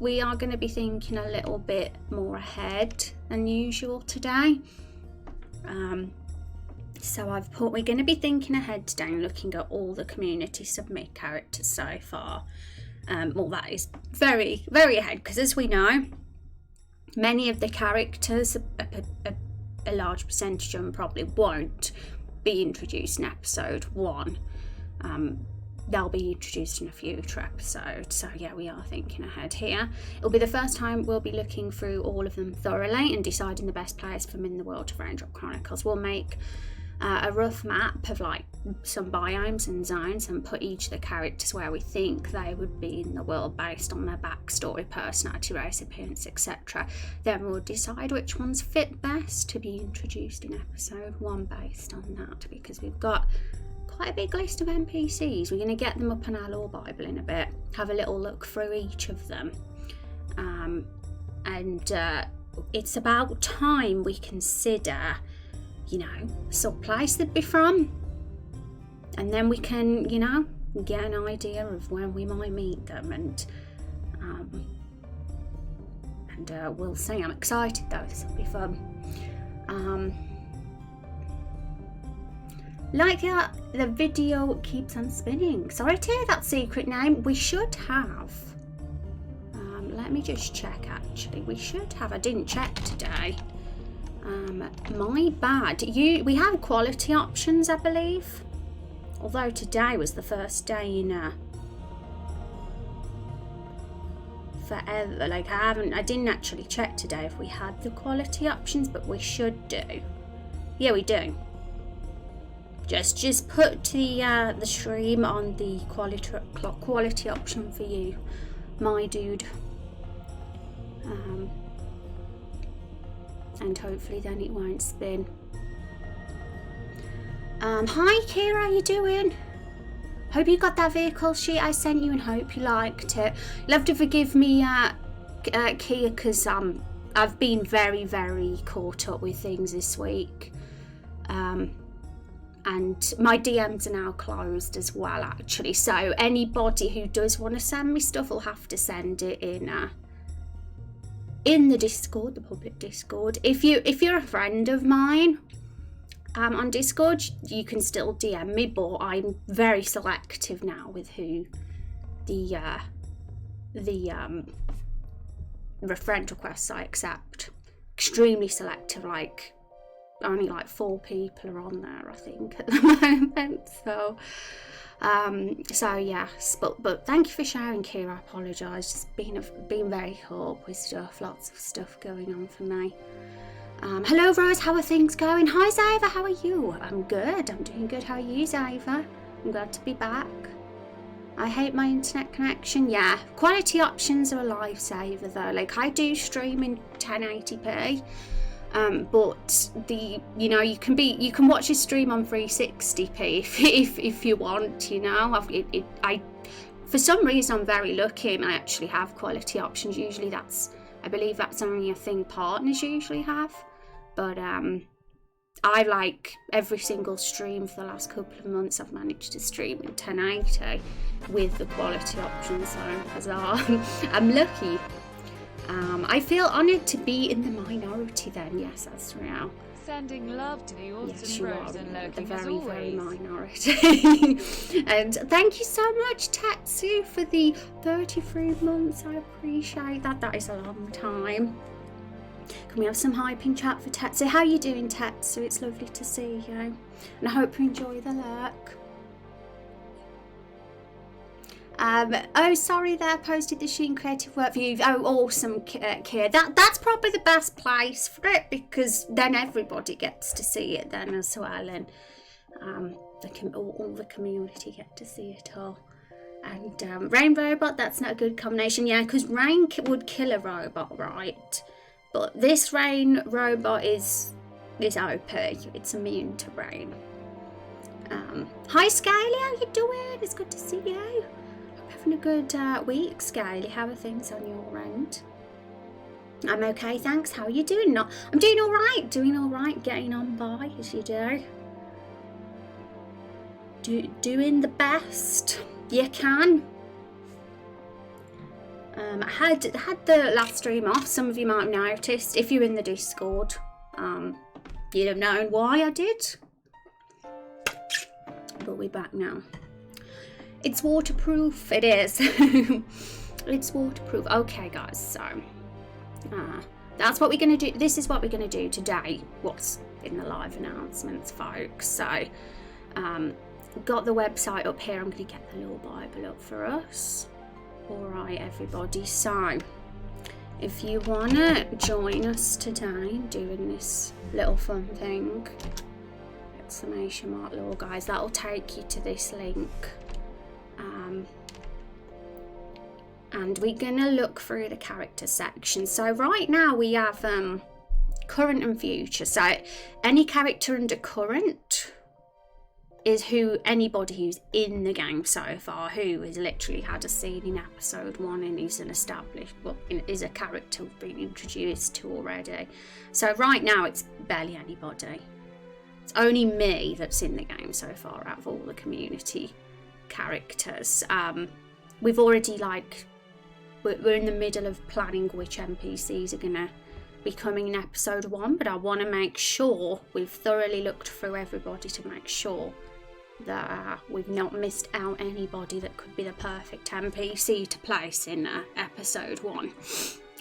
we are going to be thinking a little bit more ahead than usual today. So I've put, we're going to be thinking ahead today and looking at all the community submit characters so far. Well, that is very, very ahead, because as we know, many of the characters, a large percentage of them probably won't be introduced in episode 1. They'll be introduced in a future episodes. So yeah, we are thinking ahead here. It'll be the first time we'll be looking through all of them thoroughly and deciding the best players from in the world of Raindrop Chronicles. We'll make a rough map of like some biomes and zones and put each of the characters where we think they would be in the world based on their backstory, personality, race, appearance, etc. Then we'll decide which ones fit best to be introduced in episode 1 based on that, because we've got quite a big list of NPCs. We're going to get them up on our lore Bible in a bit, have a little look through each of them, and it's about time we consider, you know, sort place they'd be from, and then we can, you know, get an idea of when we might meet them, and we'll see. I'm excited though, this will be fun. Like that, the video keeps on spinning. Sorry to hear that secret name. We should have. Let me just check actually. We should have. I didn't check today. My bad. We have quality options, I believe. Although today was the first day in forever. Like I didn't actually check today if we had the quality options, but we should do. Yeah, we do. Just put the stream on the quality option for you, my dude, and hopefully then it won't spin. Hi Kira, how you doing? Hope you got that vehicle sheet I sent you and hope you liked it. You'll have to forgive me, Kia, because I've been very, very caught up with things this week. And my DMs are now closed as well, actually. So anybody who does want to send me stuff will have to send it in the Discord, the public Discord. If you're a friend of mine on Discord, you can still DM me, but I'm very selective now with who the friend requests I accept. Extremely selective, like. Only like 4 people are on there, I think, at the moment. So yes, but thank you for sharing, Kira. I apologise. Just being very caught up with stuff. Lots of stuff going on for me. Hello, Rose. How are things going? Hi, Zava. How are you? I'm good. I'm doing good. How are you, Zava? I'm glad to be back. I hate my internet connection. Yeah, quality options are a lifesaver though. Like I do stream in 1080p. But you can watch a stream on 360p if you want, you know. I for some reason I'm very lucky and I actually have quality options. Usually I believe that's only a thing partners usually have, but I like every single stream for the last couple of months I've managed to stream in 1080 with the quality options, so huzzah. I'm lucky. I feel honoured to be in the minority then, yes, that's real. Sending love to the awesome yes, you Rose are and Loki the very, as always. very minority. And thank you so much, Tetsu, for the 33 months. I appreciate that. That is a long time. Can we have some hype in chat for Tetsu? How are you doing, Tetsu? It's lovely to see you. And I hope you enjoy the lurk. Oh, sorry, there, posted the Sheen Creative Work View. Oh, awesome, Kia. That's probably the best place for it, because then everybody gets to see it then as well, and all the community get to see it all. And Rain Robot, that's not a good combination, yeah, because Rain would kill a robot, right? But this Rain Robot is OP. It's immune to Rain. Hi, Scaly, how you doing? It's good to see you. Having a good week, Scaly. How are things on your end? I'm okay, thanks. How are you doing? I'm doing all right. Getting on by as you do. Doing the best you can. I had the last stream off. Some of you might have noticed. If you're in the Discord, you'd have known why I did. But we're back now. It's waterproof. It is. It's waterproof. Okay, guys. So that's what we're going to do. This is what we're going to do today. What's in the live announcements, folks. So got the website up here. I'm going to get the little Bible up for us. Alright everybody, so if you want to join us today doing this little fun thing, ! Lord, guys, that'll take you to this link, and we're gonna look through the character section. So right now we have current and future. So any character under current is anybody who's in the game so far, who has literally had a scene in episode 1 and is an established, well, is a character we've been introduced to already. So right now it's barely anybody. It's only me that's in the game so far out of all the community characters. We've already, we're in the middle of planning which NPCs are gonna be coming in episode 1, but I want to make sure we've thoroughly looked through everybody to make sure that we've not missed out anybody that could be the perfect NPC to place in episode 1,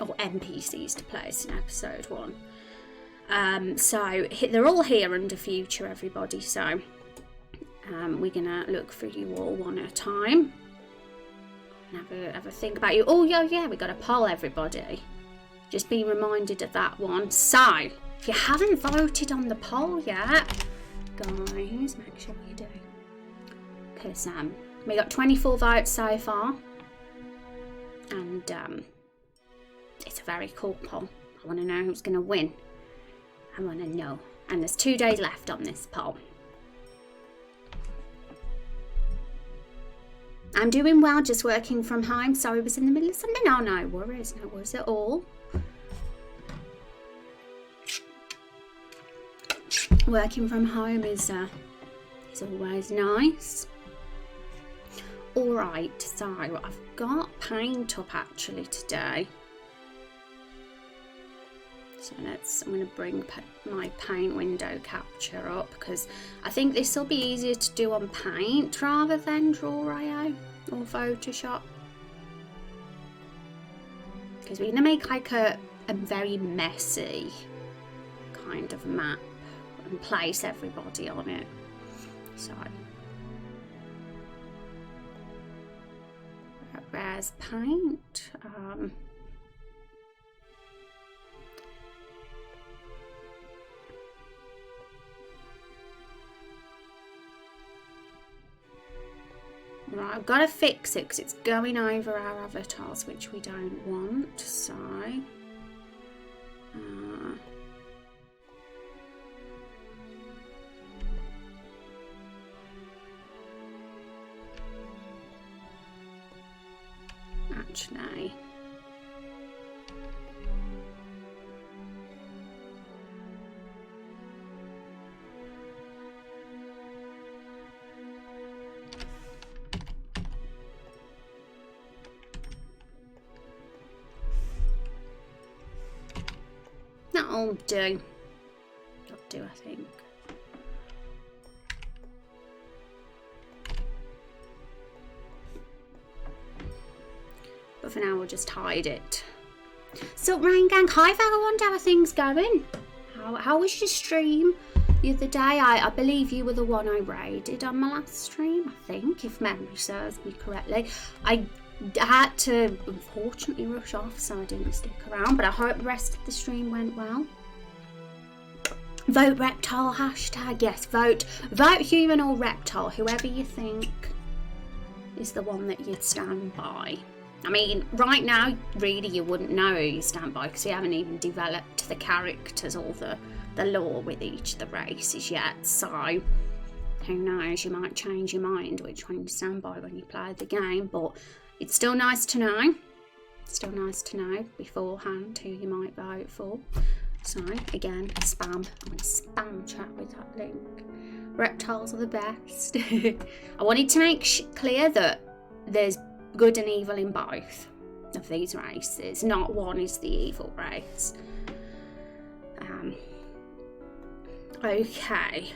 or NPCs to place in episode 1. So they're all here under future, everybody. So we're gonna look through you all one at a time and have a think about you. Oh yeah, we got a poll, everybody. Just be reminded of that one. So if you haven't voted on the poll yet, guys, make sure you do. Because we got 24 votes so far, and it's a very cool poll. I want to know who's going to win. I want to know. And there's 2 days left on this poll. I'm doing well, just working from home. Sorry, I was in the middle of something. Oh, no worries at all. Working from home is always nice. Alright, so I've got paint up actually today. So I'm going to bring my paint window capture up, because I think this will be easier to do on paint rather than Draw.io or Photoshop. Because we're going to make like a very messy kind of map and place everybody on it. So there's paint. Right, I've got to fix it because it's going over our avatars, which we don't want. So actually, that'll do. That'll do, I think. But for now, we'll just hide it. So, Rain Gang, hi Vagabond, how are things going? How was your stream the other day? I believe you were the one I raided on my last stream, I think, if memory serves me correctly. I had to, unfortunately, rush off, so I didn't stick around, but I hope the rest of the stream went well. Vote reptile hashtag, yes, vote human or reptile, whoever you think is the one that you'd stand by. I mean, right now, really, you wouldn't know who you stand by because you haven't even developed the characters or the lore with each of the races yet. So, who knows, you might change your mind which one you stand by when you play the game. But it's still nice to know. Still nice to know beforehand who you might vote for. So, again, spam. I'm going to spam chat with that link. Reptiles are the best. I wanted to make clear that there's good and evil in both. of these races. Not one is the evil race. Okay.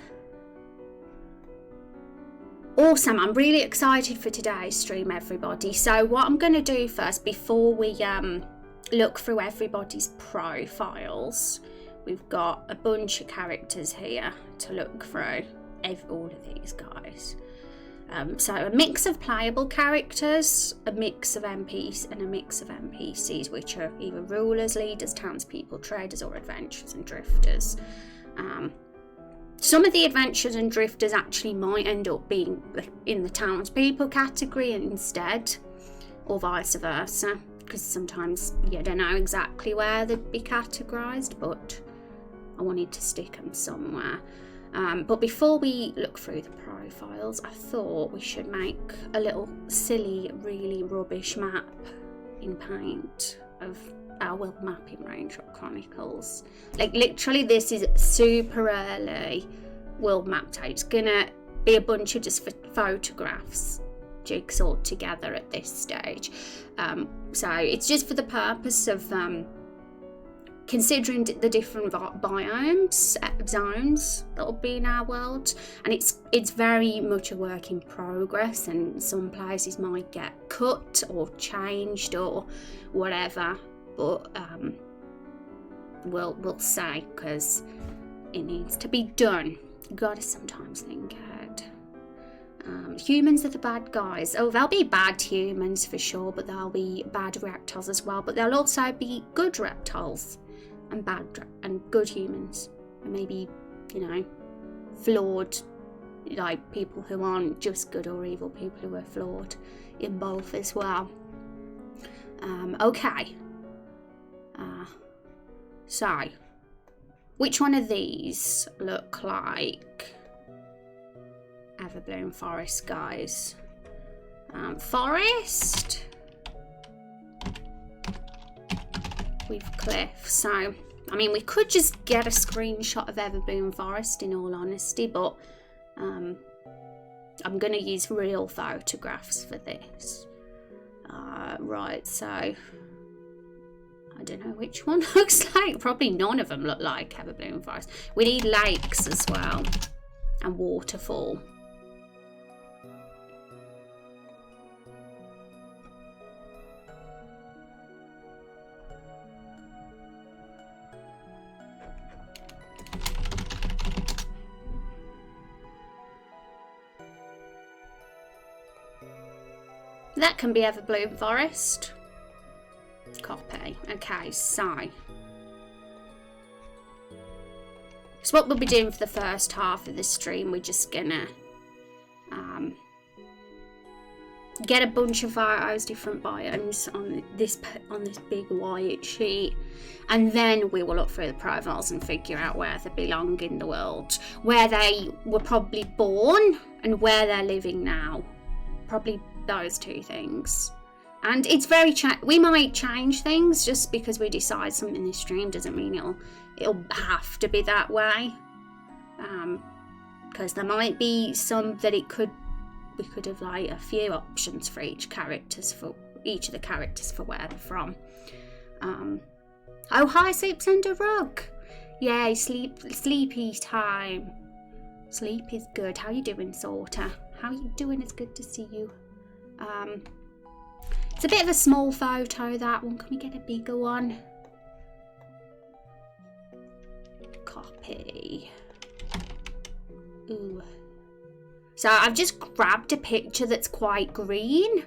Awesome, I'm really excited for today's stream, everybody. So what I'm going to do first, before we look through everybody's profiles, we've got a bunch of characters here to look through, all of these guys. So a mix of playable characters, a mix of MPs, and a mix of NPCs, which are either rulers, leaders, townspeople, traders, or adventurers and drifters. Some of the adventurers and drifters actually might end up being in the townspeople category instead, or vice versa, because sometimes you don't know exactly where they'd be categorised, but I wanted to stick them somewhere. But before we look through the profiles, I thought we should make a little silly, really rubbish map in Paint of our world map in Raindrop Chronicles. Like, literally, this is super early world map type. It's gonna be a bunch of just photographs jigsawed together at this stage. So it's just for the purpose of considering the different biomes, zones that will be in our world, and it's very much a work in progress, and some places might get cut or changed or whatever. But we'll say, because it needs to be done. You gotta sometimes think ahead. Humans are the bad guys. Oh, there'll be bad humans for sure, but there'll be bad reptiles as well. But there'll also be good reptiles and good humans, and maybe, you know, flawed, like people who aren't just good or evil, people who are flawed in both as well. Okay. So, which one of these look like Everbloom Forest, guys? Forest with cliff. So, I mean, we could just get a screenshot of Everbloom Forest, in all honesty, but I'm going to use real photographs for this. Right, so I don't know which one looks like. Probably none of them look like Everbloom Forest. We need lakes as well, and waterfall. That can be Everbloom Forest. Copy. Okay, so what we'll be doing for the first half of the stream, we're just gonna get a bunch of photos, different biomes on this big white sheet, and then we will look through the profiles and figure out where they belong in the world, where they were probably born and where they're living now. Probably those two things. And it's very we might change things. Just because we decide something in this stream doesn't mean it'll have to be that way. Because there might be some that we could have like a few options for each of the characters for where they're from. Oh, hi, Sleeps Under Rug. Yay, sleepy time. Sleep is good. How you doing, Sorter? How you doing? It's good to see you. It's a bit of a small photo, that one. Can we get a bigger one? Copy. Ooh. So I've just grabbed a picture that's quite green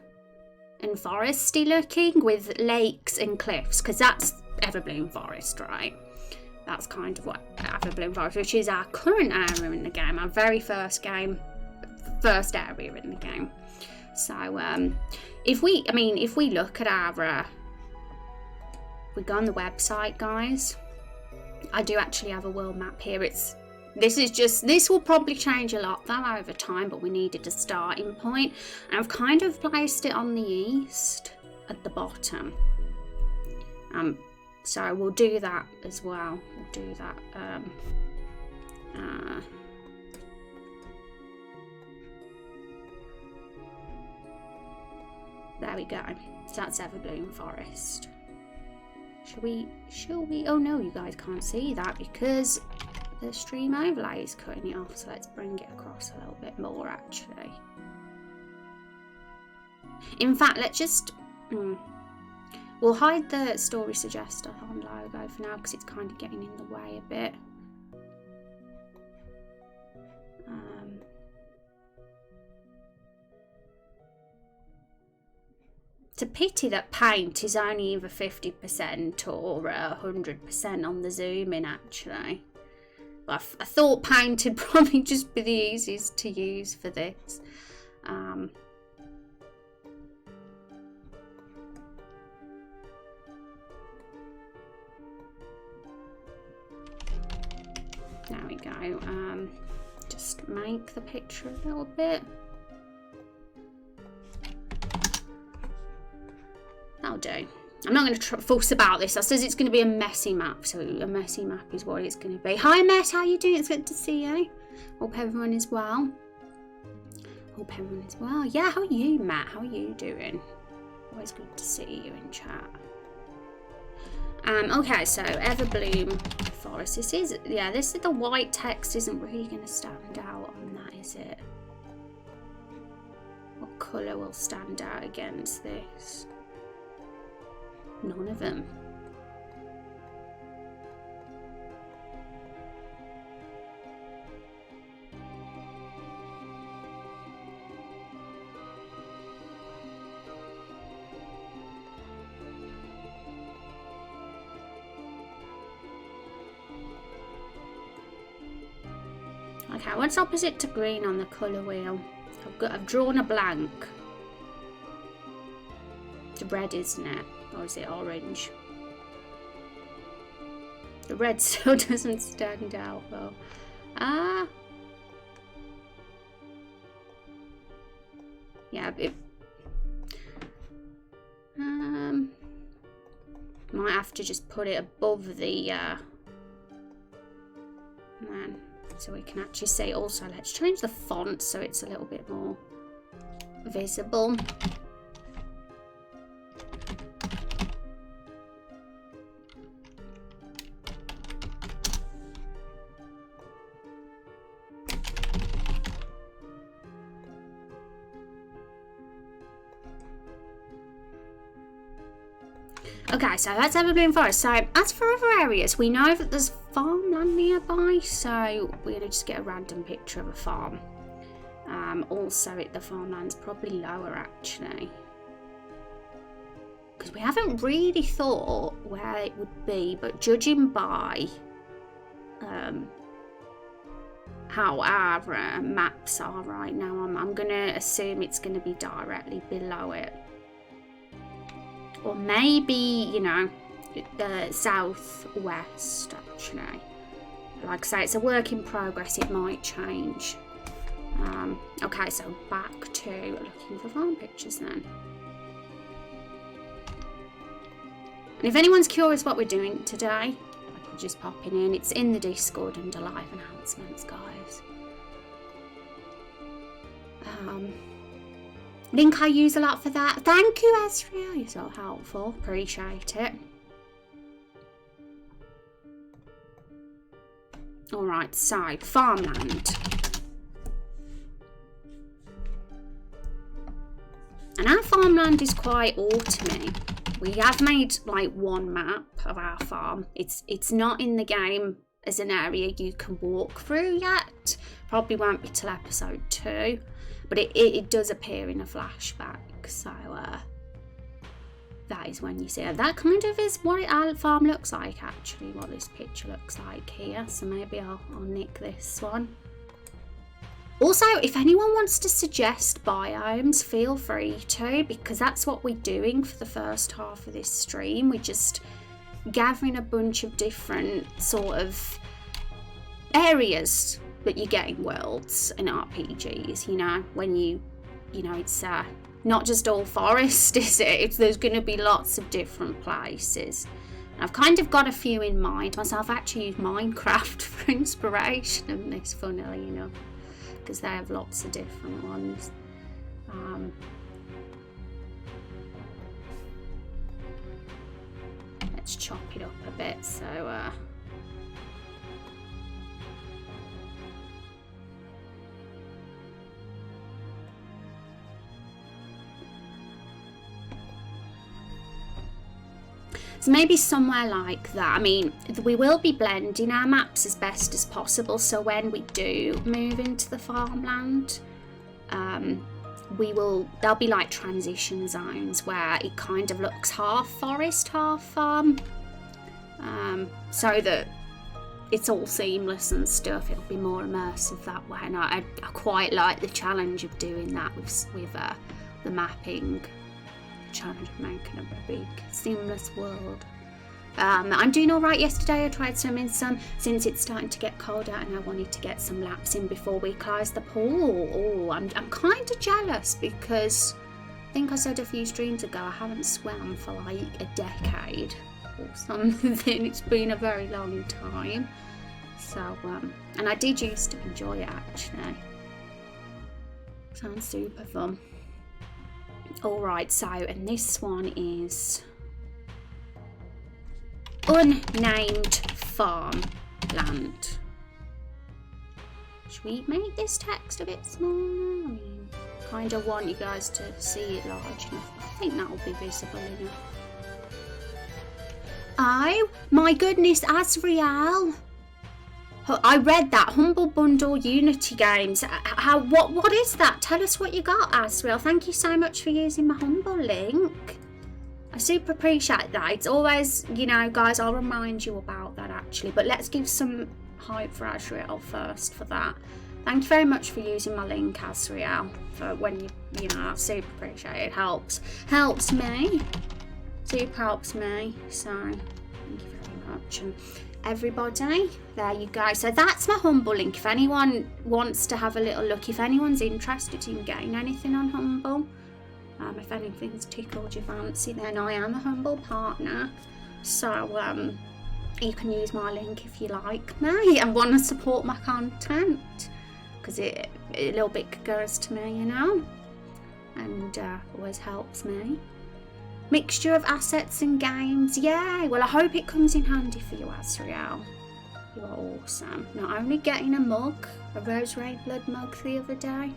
and foresty looking, with lakes and cliffs, because that's Everbloom Forest, right? That's kind of what Everbloom Forest, which is our current area in the game, our very first area in the game. So if we look at our we go on the website, guys, I do actually have a world map here. This will probably change a lot though over time, but we needed a starting point, and I've kind of placed it on the east at the bottom. So we'll do that as well. We'll do that. There we go. So that's Everbloom Forest. Shall we? Oh no, you guys can't see that because the stream overlay is cutting it off. So let's bring it across a little bit more actually. In fact, let's just... we'll hide the story suggestathon logo for now because it's kind of getting in the way a bit. It's a pity that paint is only either 50% or 100% on the zoom in actually. But I thought paint would probably just be the easiest to use for this. There we go. Just make the picture a little bit. That'll do. I'm not going to fuss about this. I says it's going to be a messy map, so a messy map is what it's going to be. Hi, Matt. How you doing? It's good to see you. Hope everyone is well. Yeah, how are you, Matt? How are you doing? Always good to see you in chat. Okay, so Everbloom Forest. This is the white text isn't really going to stand out on that, is it? What colour will stand out against this? None of them. Okay, what's opposite to green on the colour wheel? I've drawn a blank. It's red, isn't it? Or is it orange? The red still doesn't stand out though. Yeah, might have to just put it above the so we can actually see. Also, let's change the font so it's a little bit more visible. Okay, so that's Everbloom Forest. So as for other areas, we know that there's farmland nearby, so we're going to just get a random picture of a farm. Also, the farmland's probably lower actually, because we haven't really thought where it would be, but judging by how our maps are right now, I'm going to assume it's going to be directly below it. Or maybe, you know, the southwest actually. Like I say, it's a work in progress, it might change. Okay, so back to looking for farm pictures then. And if anyone's curious what we're doing today, I can just pop in. It's in the Discord under live announcements, guys. Link I use a lot for that. Thank you, Ezria. You're so helpful. Appreciate it. Alright, so farmland. And our farmland is quite autumny. We have made like one map of our farm. It's not in the game as an area you can walk through yet. Probably won't be till episode 2. But it does appear in a flashback, so that is when you see it. That kind of is what our farm looks like, actually, what this picture looks like here. So maybe I'll nick this one. Also, if anyone wants to suggest biomes, feel free to, because that's what we're doing for the first half of this stream. We're just gathering a bunch of different sort of areas that you get in worlds and RPGs, you know, when you know, it's not just all forest, is it? There's going to be lots of different places. And I've kind of got a few in mind myself. I actually used Minecraft for inspiration of this, funnily enough, because they have lots of different ones. let's chop it up a bit. So maybe somewhere like that. I mean, we will be blending our maps as best as possible, so when we do move into the farmland, there'll be like transition zones where it kind of looks half forest, half farm, so that it's all seamless and stuff. It'll be more immersive that way, and I quite like the challenge of doing that with the mapping. Challenge of making a big seamless world. I'm doing all right. Yesterday I tried swimming some, since it's starting to get cold out, and I wanted to get some laps in before we close the pool. Oh, I'm kind of jealous, because I think I said a few streams ago I haven't swam for like a decade or something. It's been a very long time. So and I did used to enjoy it actually. Sounds super fun. Alright, so, and this one is unnamed farmland. Should we make this text a bit smaller? I mean, kind of want you guys to see it large enough. I think that will be visible enough. Oh, my goodness, Asriel. I read that Humble Bundle Unity games. What is that? Tell us what you got, Asriel. Thank you so much for using my Humble link. I super appreciate that. It's always, you know, guys, I'll remind you about that actually. But let's give some hype for Asriel first for that. Thank you very much for using my link, Asriel. For when you know, I super appreciate it. Helps me. Super helps me. So thank you very much. And everybody, there you go. So that's my Humble link. If anyone wants to have a little look, if anyone's interested in getting anything on Humble, if anything's tickled your fancy, then I am a Humble partner. So you can use my link if you like me and want to support my content, because it a little bit goes to me, you know, and always helps me. Mixture of assets and games. Yay! Well, I hope it comes in handy for you, Asriel. You are awesome. Not only getting a mug, a Rose Ray Blood mug the other day,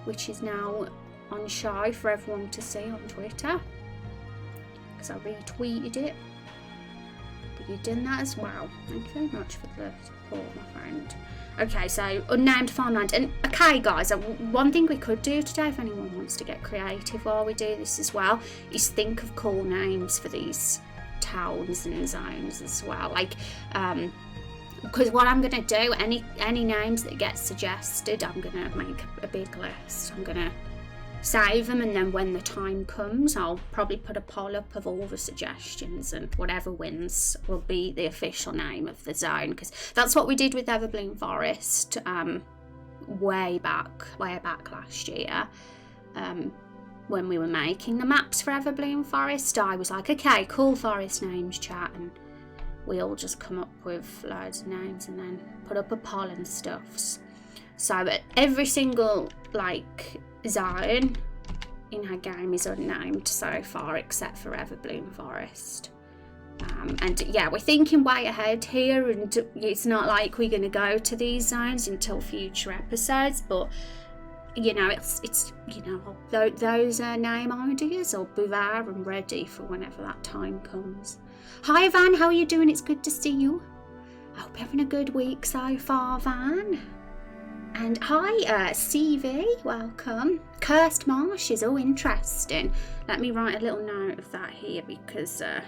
which is now on show for everyone to see on Twitter, because I retweeted it. But you've done that as well. Thank you very much for the support, my friend. Okay, so unnamed farmland. And okay, guys, one thing we could do today, if anyone wants to get creative while we do this as well, is think of cool names for these towns and zones as well. Like, because what I'm gonna do, any names that get suggested, I'm gonna make a big list. I'm gonna save them, and then when the time comes, I'll probably put a poll up of all the suggestions, and whatever wins will be the official name of the zone, because that's what we did with Everbloom Forest way back last year, when we were making the maps for Everbloom Forest. I was like, okay, cool forest names, chat, and we all just come up with loads of names and then put up a poll and stuff. So but every single like zone in her game is unnamed so far, except for Everbloom Forest. And yeah, we're thinking way ahead here, and it's not like we're going to go to these zones until future episodes, but you know, it's you know, those name ideas will be there and ready for whenever that time comes. Hi Van, how are you doing? It's good to see you. I hope you're having a good week so far, Van. And hi, CV, welcome. Cursed Marshes, oh interesting. Let me write a little note of that here, because I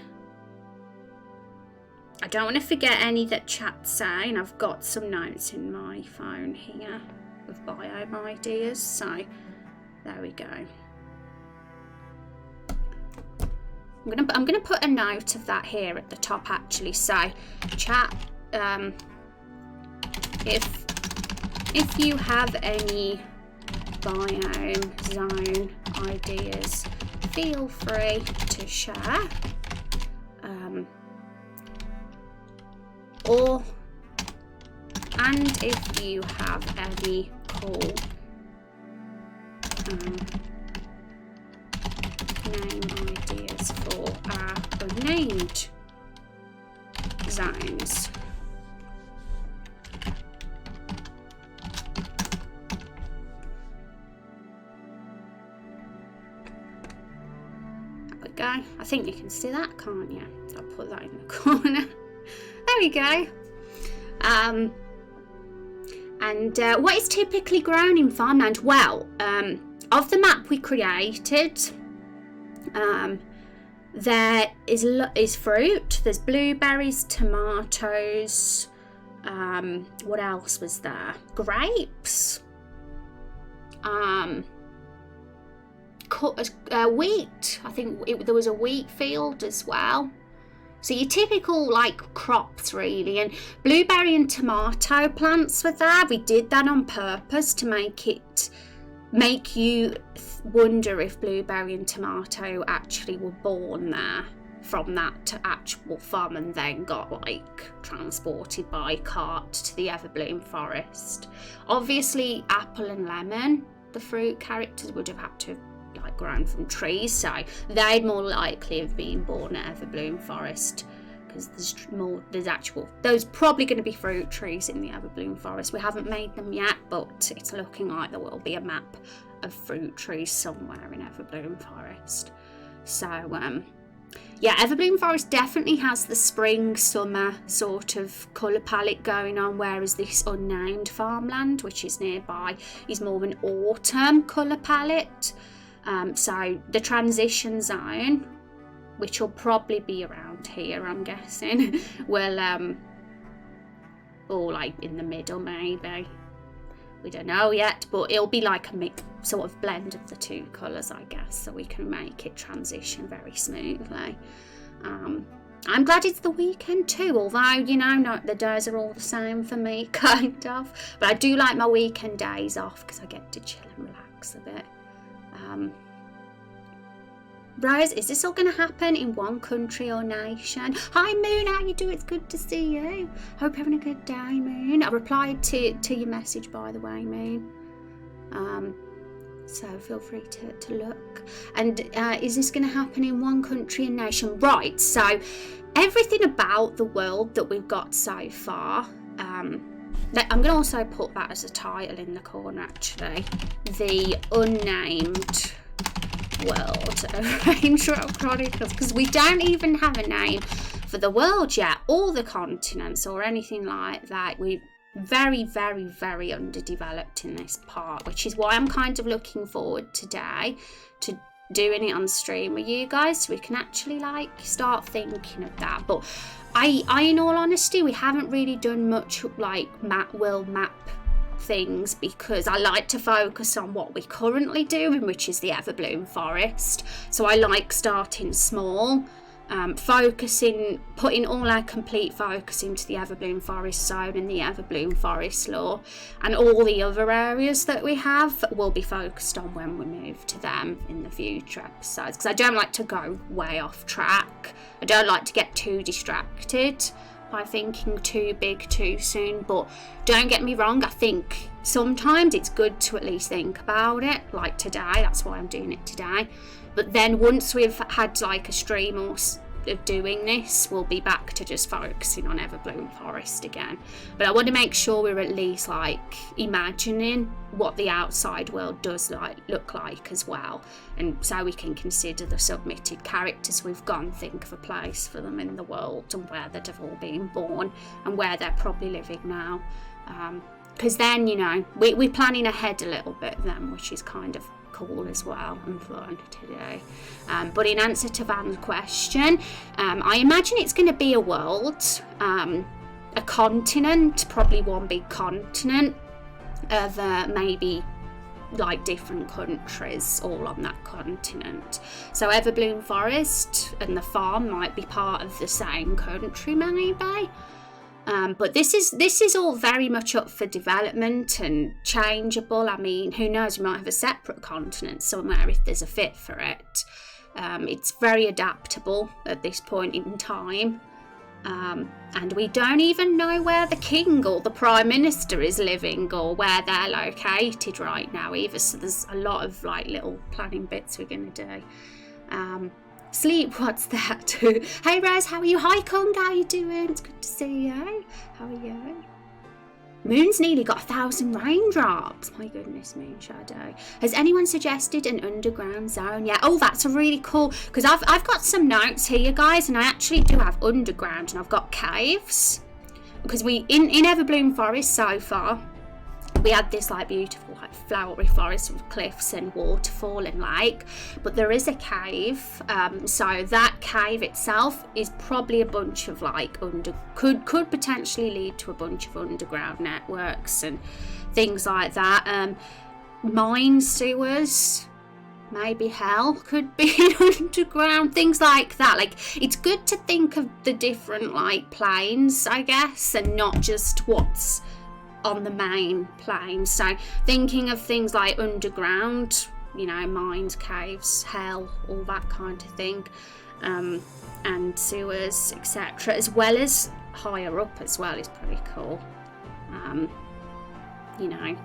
don't want to forget any that chat's saying. I've got some notes in my phone here with biome ideas, so there we go. I'm gonna put a note of that here at the top actually. So chat, if you have any biome zone ideas, feel free to share. And if you have any cool name ideas for our unnamed zones. There we go. I think you can see that, can't you? I'll put that in the corner. There we go. And what is typically grown in farmland? Well, of the map we created, there is fruit. There's blueberries, tomatoes. What else was there? Grapes. Wheat. I think there was a wheat field as well. So your typical like crops really, and blueberry and tomato plants were there. We did that on purpose to make you wonder if blueberry and tomato actually were born there from that actual farm and then got like transported by cart to the Everbloom forest. Obviously apple and lemon, the fruit characters, would have had to like grown from trees, so they'd more likely have been born at Everbloom forest, because there's probably going to be fruit trees in the Everbloom forest. We haven't made them yet, but it's looking like there will be a map of fruit trees somewhere in Everbloom forest. So yeah, Everbloom forest definitely has the spring summer sort of colour palette going on, whereas this unnamed farmland, which is nearby, is more of an autumn colour palette. So the transition zone, which will probably be around here, I'm guessing, will or like in the middle maybe. We don't know yet, but it'll be like a sort of blend of the two colours, I guess, so we can make it transition very smoothly. I'm glad it's the weekend too, although, you know, not the days are all the same for me, kind of. But I do like my weekend days off because I get to chill and relax a bit. Rose, is this all going to happen in one country or nation? Hi Moon, how you doing? It's good to see you. Hope you're having a good day, Moon. I replied to your message, by the way, Moon. So feel free to look. And is this going to happen in one country and nation? Right, so everything about the world that we've got so far, I'm going to also put that as a title in the corner, actually. The unnamed world of Raindrop Chronicles, because we don't even have a name for the world yet, or the continents, or anything like that. We're very, very, very underdeveloped in this part, which is why I'm kind of looking forward today to doing it on stream with you guys, so we can actually like start thinking of that. But I in all honesty, we haven't really done much like world map things, because I like to focus on what we're currently doing, which is the Everbloom forest. So I like starting small, putting all our complete focus into the Everbloom forest zone and the Everbloom forest lore, and all the other areas that we have will be focused on when we move to them in the future episodes, because I don't like to go way off track. I don't like to get too distracted by thinking too big too soon. But don't get me wrong, I think sometimes it's good to at least think about it, like today. That's why I'm doing it today. But then once we've had like a stream or of doing this, we'll be back to just focusing on Everbloom forest again. But I want to make sure we're at least like imagining what the outside world does look like as well, and so we can consider the submitted characters we've gone, think of a place for them in the world, and where they've all been born and where they're probably living now, because then, you know, we're planning ahead a little bit then, which is kind of cool as well and fun to do. But in answer to Van's question, I imagine it's going to be a world, a continent, probably one big continent of maybe like different countries all on that continent. So Everbloom forest and the farm might be part of the same country maybe. But this is all very much up for development and changeable. I mean, who knows, we might have a separate continent somewhere if there's a fit for it. It's very adaptable at this point in time. And we don't even know where the king or the prime minister is living, or where they're located right now either. So there's a lot of like little planning bits we're going to do. Sleep, what's that? Hey Rose, how are you? Hi Kung, how are you doing? It's good to see you. How are you? Moon's nearly got 1,000 raindrops. My goodness, Moon Shadow. Has anyone suggested an underground zone? Yeah. Oh, that's a really cool, because I've got some notes here, guys, and I actually do have underground, and I've got caves. Because we in Everbloom Forest so far, we had this like beautiful like flowery forest with cliffs and waterfall and lake, but there is a cave, so that cave itself is probably a bunch of like could potentially lead to a bunch of underground networks and things like that. Mine sewers, maybe hell could be underground, things like that. Like, it's good to think of the different like planes, I guess, and not just what's on the main plane. So thinking of things like underground, you know, mines, caves, hell, all that kind of thing, and sewers, etc., as well as higher up as well, is pretty cool. You know,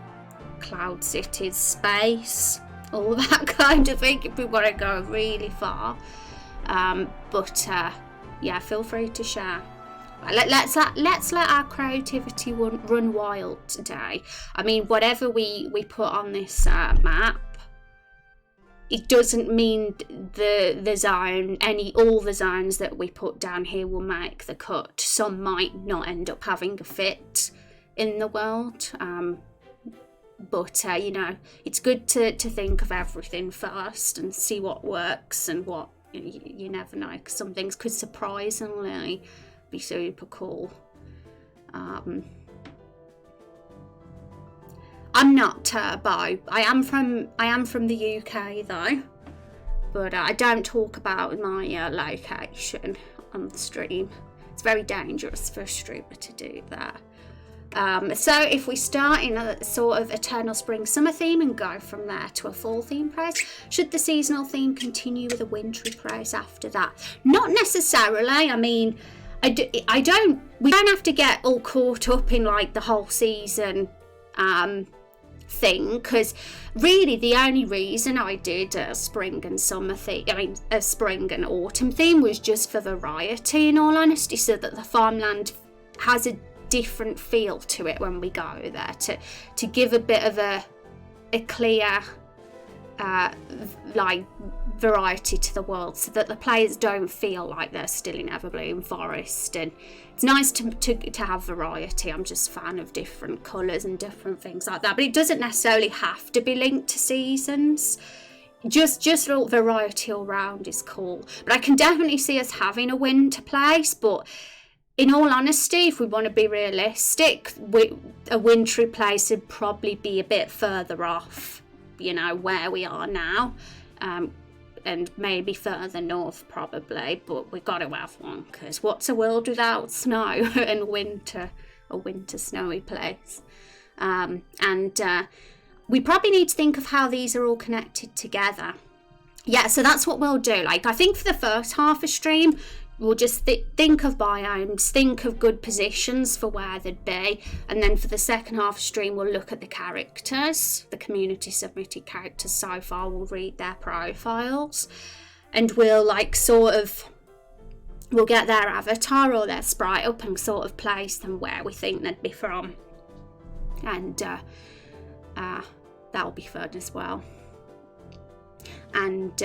cloud cities, space, all that kind of thing, if we want to go really far. Yeah, feel free to share. Let's let our creativity run wild today. I mean, whatever we put on this map, it doesn't mean the zone, all the zones that we put down here will make the cut. Some might not end up having a fit in the world. But you know, it's good to think of everything first and see what works and what you never know, because some things could surprisingly be super cool. I'm not Turbo. I am from the UK though, but I don't talk about my location on the stream. It's very dangerous for a streamer to do that. So if we start in a sort of eternal spring summer theme and go from there to a fall theme price, should the seasonal theme continue with a wintry price after that? Not necessarily. I mean, we don't have to get all caught up in like the whole season thing, because really the only reason I did a spring and summer theme, a spring and autumn theme, was just for variety, in all honesty, so that the farmland has a different feel to it when we go there, to give a bit of a clear like variety to the world, so that the players don't feel like they're still in Everbloom Forest. And it's nice to have variety. I'm just a fan of different colours and different things like that, but it doesn't necessarily have to be linked to seasons. Just variety all round is cool. But I can definitely see us having a winter place, but in all honesty, if we want to be realistic, a wintry place would probably be a bit further off, you know, where we are now, and maybe further north probably, but we've got to have one, because what's a world without snow and a winter snowy place? We probably need to think of how these are all connected together. Yeah, so that's what we'll do. Like, I think for the first half of stream, we'll just think of biomes, think of good positions for where they'd be, and then for the second half of stream, we'll look at the characters, the community submitted characters so far. We'll read their profiles, and we'll we'll get their avatar or their sprite up and sort of place them where we think they'd be from, and that'll be fun as well. And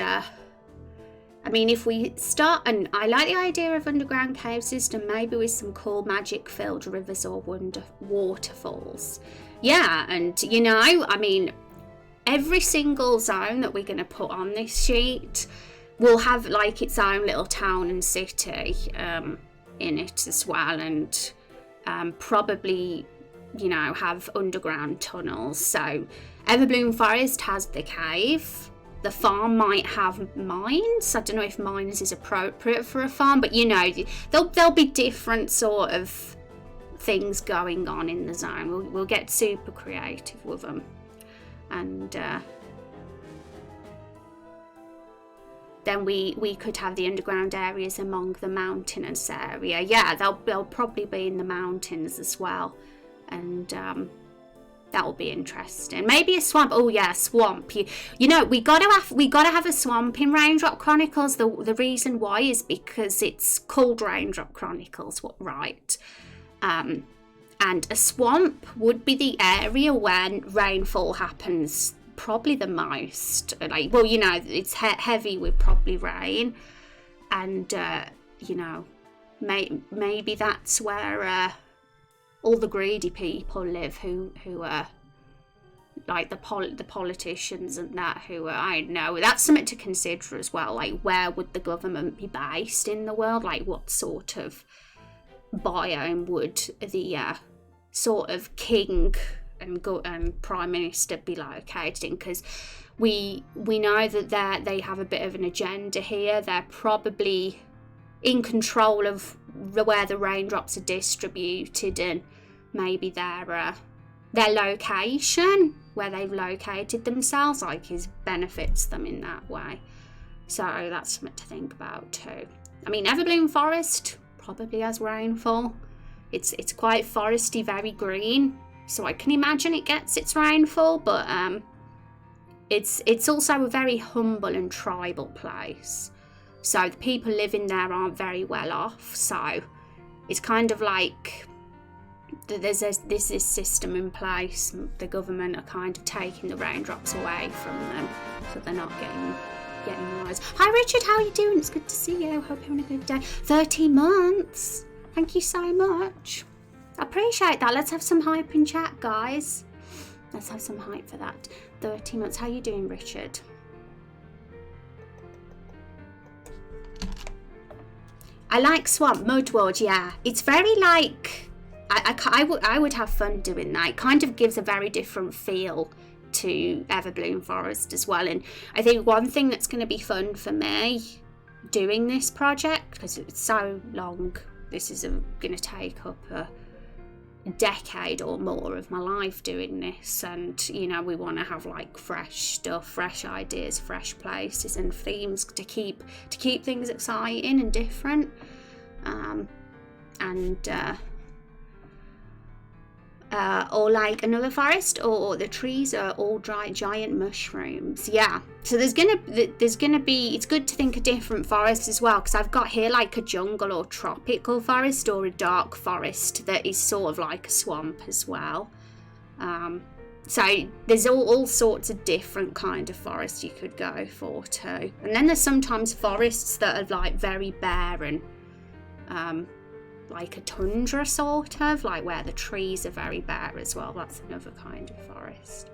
I mean, if we start, and I like the idea of underground cave system, maybe with some cool magic-filled rivers or waterfalls. Yeah, and you know, I mean, every single zone that we're going to put on this sheet will have like its own little town and city in it as well, and probably, you know, have underground tunnels. So Everbloom Forest has the cave. The farm might have mines. I don't know if mines is appropriate for a farm, but you know, there'll be different sort of things going on in the zone. We'll get super creative with them, and then we could have the underground areas among the mountainous area. Yeah, they'll probably be in the mountains as well, and That'll be interesting. Maybe a swamp. Oh yeah, swamp. You know, we gotta have a swamp in Raindrop Chronicles. The reason why is because it's called Raindrop Chronicles, right? And a swamp would be the area where rainfall happens probably the most. Like, well, you know, it's heavy with probably rain, and you know, maybe that's where all the greedy people live, who are like the politicians and that, who are, I know, that's something to consider as well. Like, where would the government be based in the world? Like, what sort of biome would the sort of king and prime minister be located in? Because we know that they have a bit of an agenda here. They're probably in control of where the raindrops are distributed, and maybe their location, where they've located themselves, like, benefits them in that way. So that's something to think about too. I mean, Everbloom Forest probably has rainfall. It's quite foresty, very green, so I can imagine it gets its rainfall. But it's also a very humble and tribal place, so the people living there aren't very well off. So it's kind of like there's this system in place. The government are kind of taking the raindrops away from them, so they're not getting wise. Hi Richard, how are you doing? It's good to see you. Hope you're having a good day. 13 months. Thank you so much. I appreciate that. Let's have some hype in chat, guys. Let's have some hype for that. 13 months. How are you doing, Richard? I like Swamp Mudward, yeah. It's very like, I would have fun doing that. It kind of gives a very different feel to Everbloom Forest as well. And I think one thing that's going to be fun for me doing this project, because it's so long, this is going to take up a decade or more of my life doing this, and you know, we want to have like fresh stuff, fresh ideas, fresh places and themes to keep things exciting and different, or like another forest, or the trees are all dry giant mushrooms. Yeah, so there's gonna be, it's good to think of different forests as well, because I've got here like a jungle or tropical forest, or a dark forest that is sort of like a swamp as well. So there's all sorts of different kind of forests you could go for too. And then there's sometimes forests that are like very barren, like a tundra sort of, like where the trees are very bare as well. That's another kind of forest.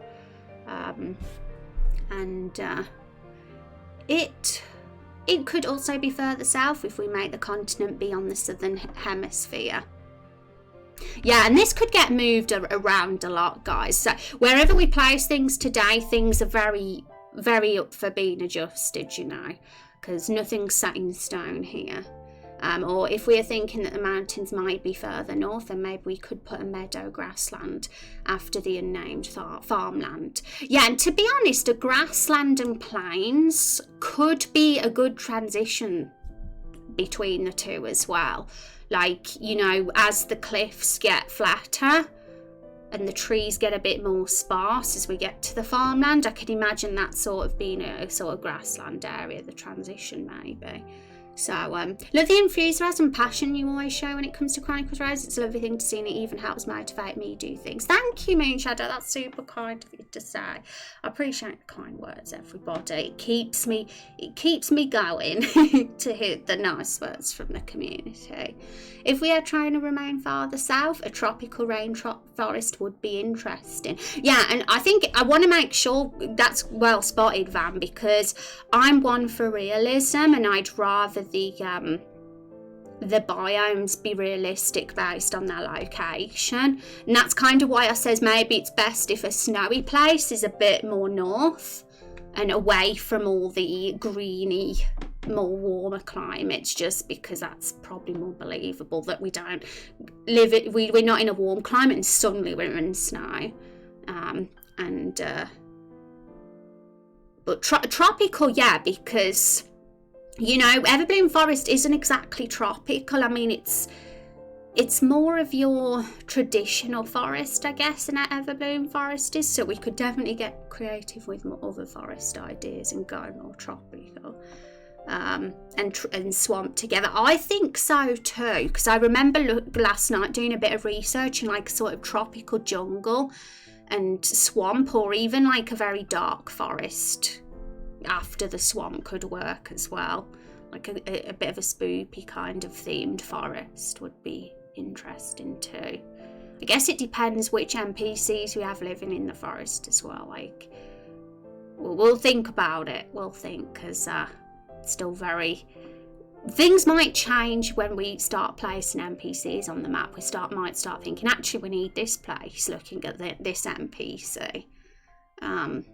It could also be further south if we make the continent be on the southern hemisphere. Yeah, and this could get moved around a lot, guys. So wherever we place things today, things are very, very up for being adjusted, you know, because nothing's set in stone here. Or if we're thinking that the mountains might be further north, then maybe we could put a meadow grassland after the unnamed farmland. Yeah, and to be honest, a grassland and plains could be a good transition between the two as well. Like, you know, as the cliffs get flatter and the trees get a bit more sparse as we get to the farmland, I could imagine that sort of being a sort of grassland area, the transition maybe. So, love the enthusiasm and passion you always show when it comes to Chronicles Rose. It's a lovely thing to see, and it even helps motivate me to do things. Thank you, Moonshadow. That's super kind of you to say. I appreciate the kind words, everybody. It keeps me going to hear the nice words from the community. If we are trying to remain farther south, a tropical raindrop forest would be interesting. Yeah, and I think I want to make sure that's well spotted, Van, because I'm one for realism, and I'd rather the biomes be realistic based on their location, and that's kind of why I says maybe it's best if a snowy place is a bit more north and away from all the greeny, more warmer climates, just because that's probably more believable that we don't live it. We're not in a warm climate, and suddenly we're in snow, but tropical, yeah, because you know, Everbloom Forest isn't exactly tropical. I mean, it's it's more of your traditional forest, I guess, than an everbloom forest is. So we could definitely get creative with more other forest ideas and go more tropical. And swamp together. I think so too, because I remember last night doing a bit of research and like sort of tropical jungle and swamp, or even like a very dark forest after the swamp could work as well. Like a bit of a spooky kind of themed forest would be interesting too. I guess it depends which NPCs we have living in the forest as well. Like, we'll think about it. We'll think, because still very, things might change when we start placing NPCs on the map. We might start thinking, actually we need this place, looking at this NPC. I'm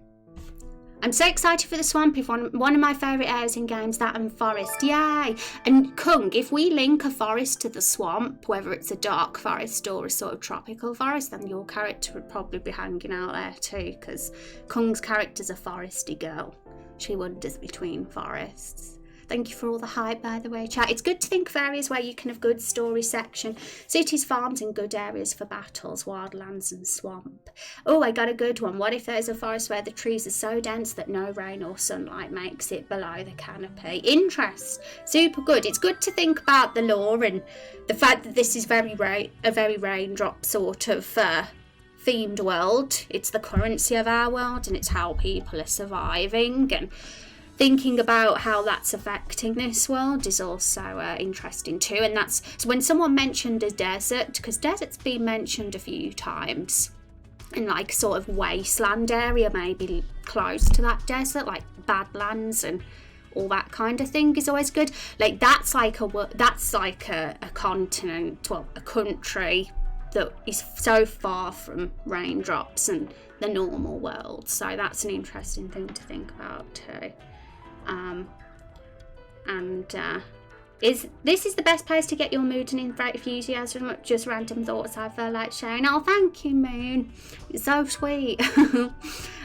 so excited for the swamp. If one of my favourite areas in games, that and forest, yay. And Kung, if we link a forest to the swamp, whether it's a dark forest or a sort of tropical forest, then your character would probably be hanging out there too, because Kung's character's a foresty girl. She wanders between forests. Thank you for all the hype, by the way, chat. It's good to think of areas where you can have good story section, cities, farms, and good areas for battles, wildlands and swamp. Oh, I got a good one. What if there's a forest where the trees are so dense that no rain or sunlight makes it below the canopy? Interest. Super good. It's good to think about the lore and the fact that this is a very Raindrop sort of themed world. It's the currency of our world, and it's how people are surviving, and thinking about how that's affecting this world is also interesting too. And that's so when someone mentioned a desert, because desert's been mentioned a few times, and like sort of wasteland area maybe close to that desert, like Badlands and all that kind of thing is always good. Like that's like a continent, well, a country that is so far from raindrops and the normal world. So that's an interesting thing to think about too. This is the best place to get your mood and enthusiasm, just random thoughts I feel like sharing. Oh, thank you, Moon. It's so sweet.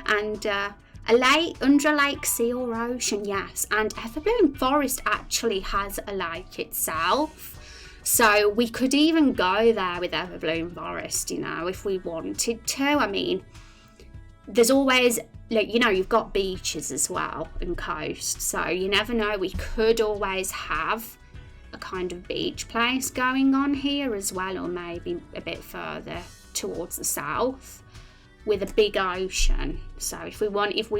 And a lake, under a lake, sea or ocean, yes. And Everbloom Forest actually has a lake itself. So we could even go there with Everbloom Forest, you know, if we wanted to. I mean, there's always, like, you know, you've got beaches as well and coast. So you never know, we could always have a kind of beach place going on here as well, or maybe a bit further towards the south with a big ocean. So if we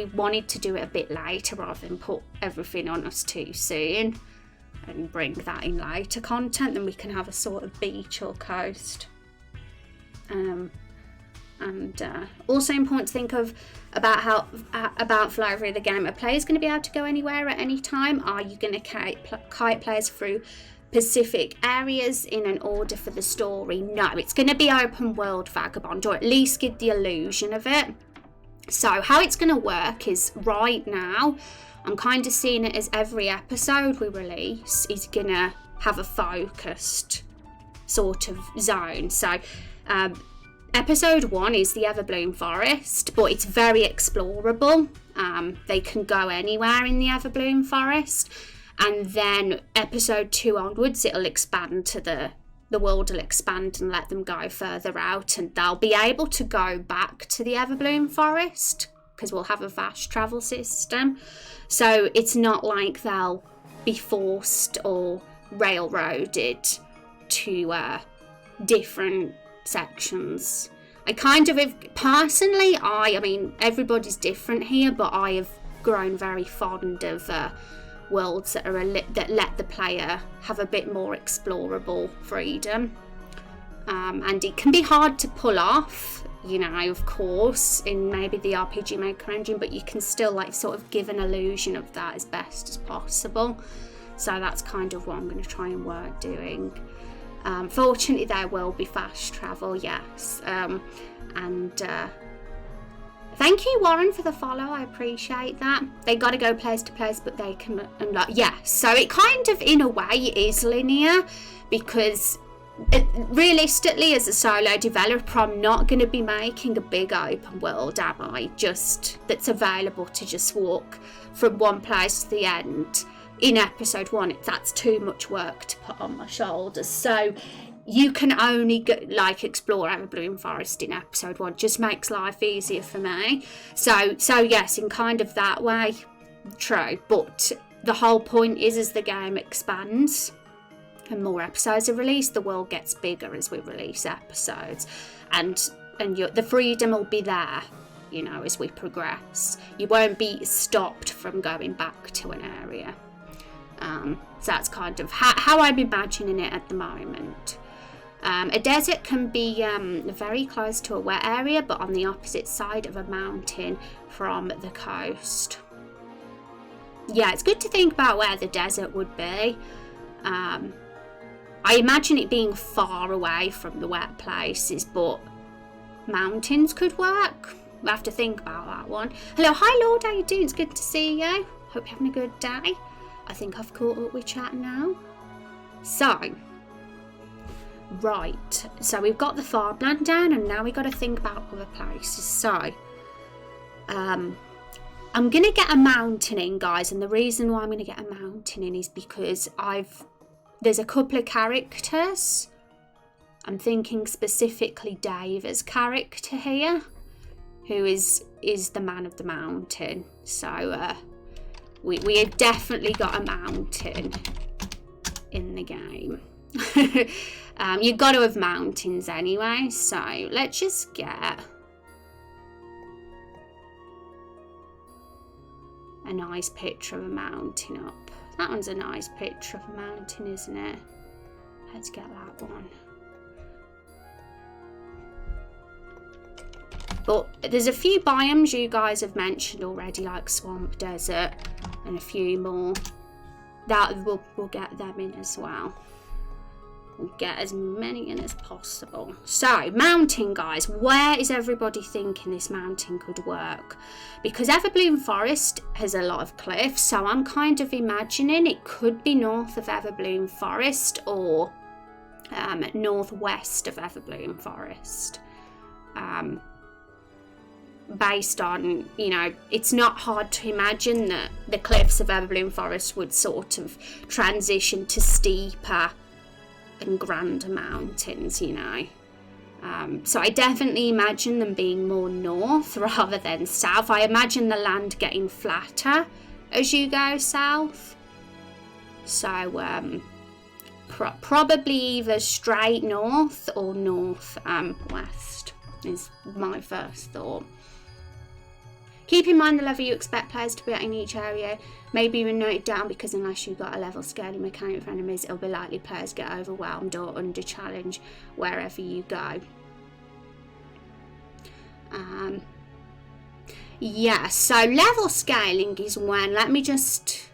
wanted to do it a bit later rather than put everything on us too soon and bring that in later content, then we can have a sort of beach or coast. Also important to think of about flavour of the game. A player's going to be able to go anywhere at any time. Are you going to kite players through specific areas in an order for the story? No, it's going to be open world Vagabond, or at least give the illusion of it. So how it's going to work is, right now I'm kind of seeing it as every episode we release is going to have a focused sort of zone. So episode 1 is the Everbloom Forest, but it's very explorable. They can go anywhere in the Everbloom Forest, and then episode 2 onwards it'll expand to the world will expand and let them go further out, and they'll be able to go back to the Everbloom Forest because we'll have a fast travel system. So it's not like they'll be forced or railroaded to different sections. I kind of have, personally, I mean everybody's different here, but I have grown very fond of worlds that that let the player have a bit more explorable freedom, and it can be hard to pull off, you know, of course, in maybe the RPG Maker engine, but you can still like sort of give an illusion of that as best as possible. So that's kind of what I'm going to try and work doing. Fortunately there will be fast travel, yes. Thank you, Warren, for the follow. I appreciate that. They got to go place to place, but they can unlock. Yeah, so it kind of, in a way, is linear, because realistically, as a solo developer, I'm not going to be making a big open world, am I? Just that's available to just walk from one place to the end. In episode 1, that's too much work to put on my shoulders. So you can only explore Everbloom Forest in episode 1. Just makes life easier for me. So yes, in kind of that way, true. But the whole point is, as the game expands and more episodes are released, the world gets bigger as we release episodes, and the freedom will be there, you know, as we progress. You won't be stopped from going back to an area. So that's kind of how I'm imagining it at the moment. A desert can be very close to a wet area, but on the opposite side of a mountain from the coast. Yeah, it's good to think about where the desert would be. I imagine it being far away from the wet places, but mountains could work. We'll have to think about that one. Hello, hi Lord, how you doing? It's good to see you. Hope you're having a good day. I think I've caught up with chat now. So, right. So we've got the farmland down, and now we've got to think about other places. So, I'm going to get a mountain in, guys. And the reason why I'm going to get a mountain in is because there's a couple of characters. I'm thinking specifically Dave as character here, who is the man of the mountain. So, we have definitely got a mountain in the game. You've got to have mountains anyway, so let's just get a nice picture of a mountain up. That one's a nice picture of a mountain, isn't it? Let's get that one. But there's a few biomes you guys have mentioned already, like swamp, desert, and a few more. That we'll get them in as well. We'll get as many in as possible. So, mountain, guys. Where is everybody thinking this mountain could work? Because Everbloom Forest has a lot of cliffs, so I'm kind of imagining it could be north of Everbloom Forest or northwest of Everbloom Forest. Based on, you know, it's not hard to imagine that the cliffs of Everbloom Forest would sort of transition to steeper and grander mountains, you know. So I definitely imagine them being more north rather than south. I imagine the land getting flatter as you go south. So probably either straight north or north west is my first thought. Keep in mind the level you expect players to be at in each area. Maybe even note it down, because unless you've got a level scaling mechanic for enemies, it'll be likely players get overwhelmed or under challenge wherever you go. Yeah, so level scaling is when, let me just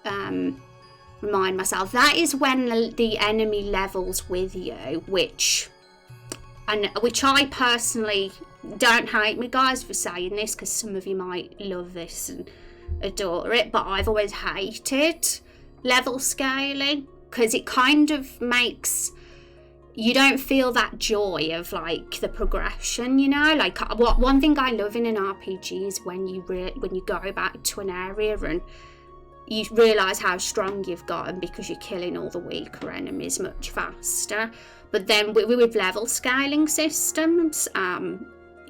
remind myself, that is when the enemy levels with you, which I personally, don't hate me guys for saying this, because some of you might love this and adore it, but I've always hated level scaling, because it kind of makes you don't feel that joy of like the progression, you know. Like one thing I love in an RPG is when you go back to an area and you realise how strong you've gotten because you're killing all the weaker enemies much faster. But then with level scaling systems,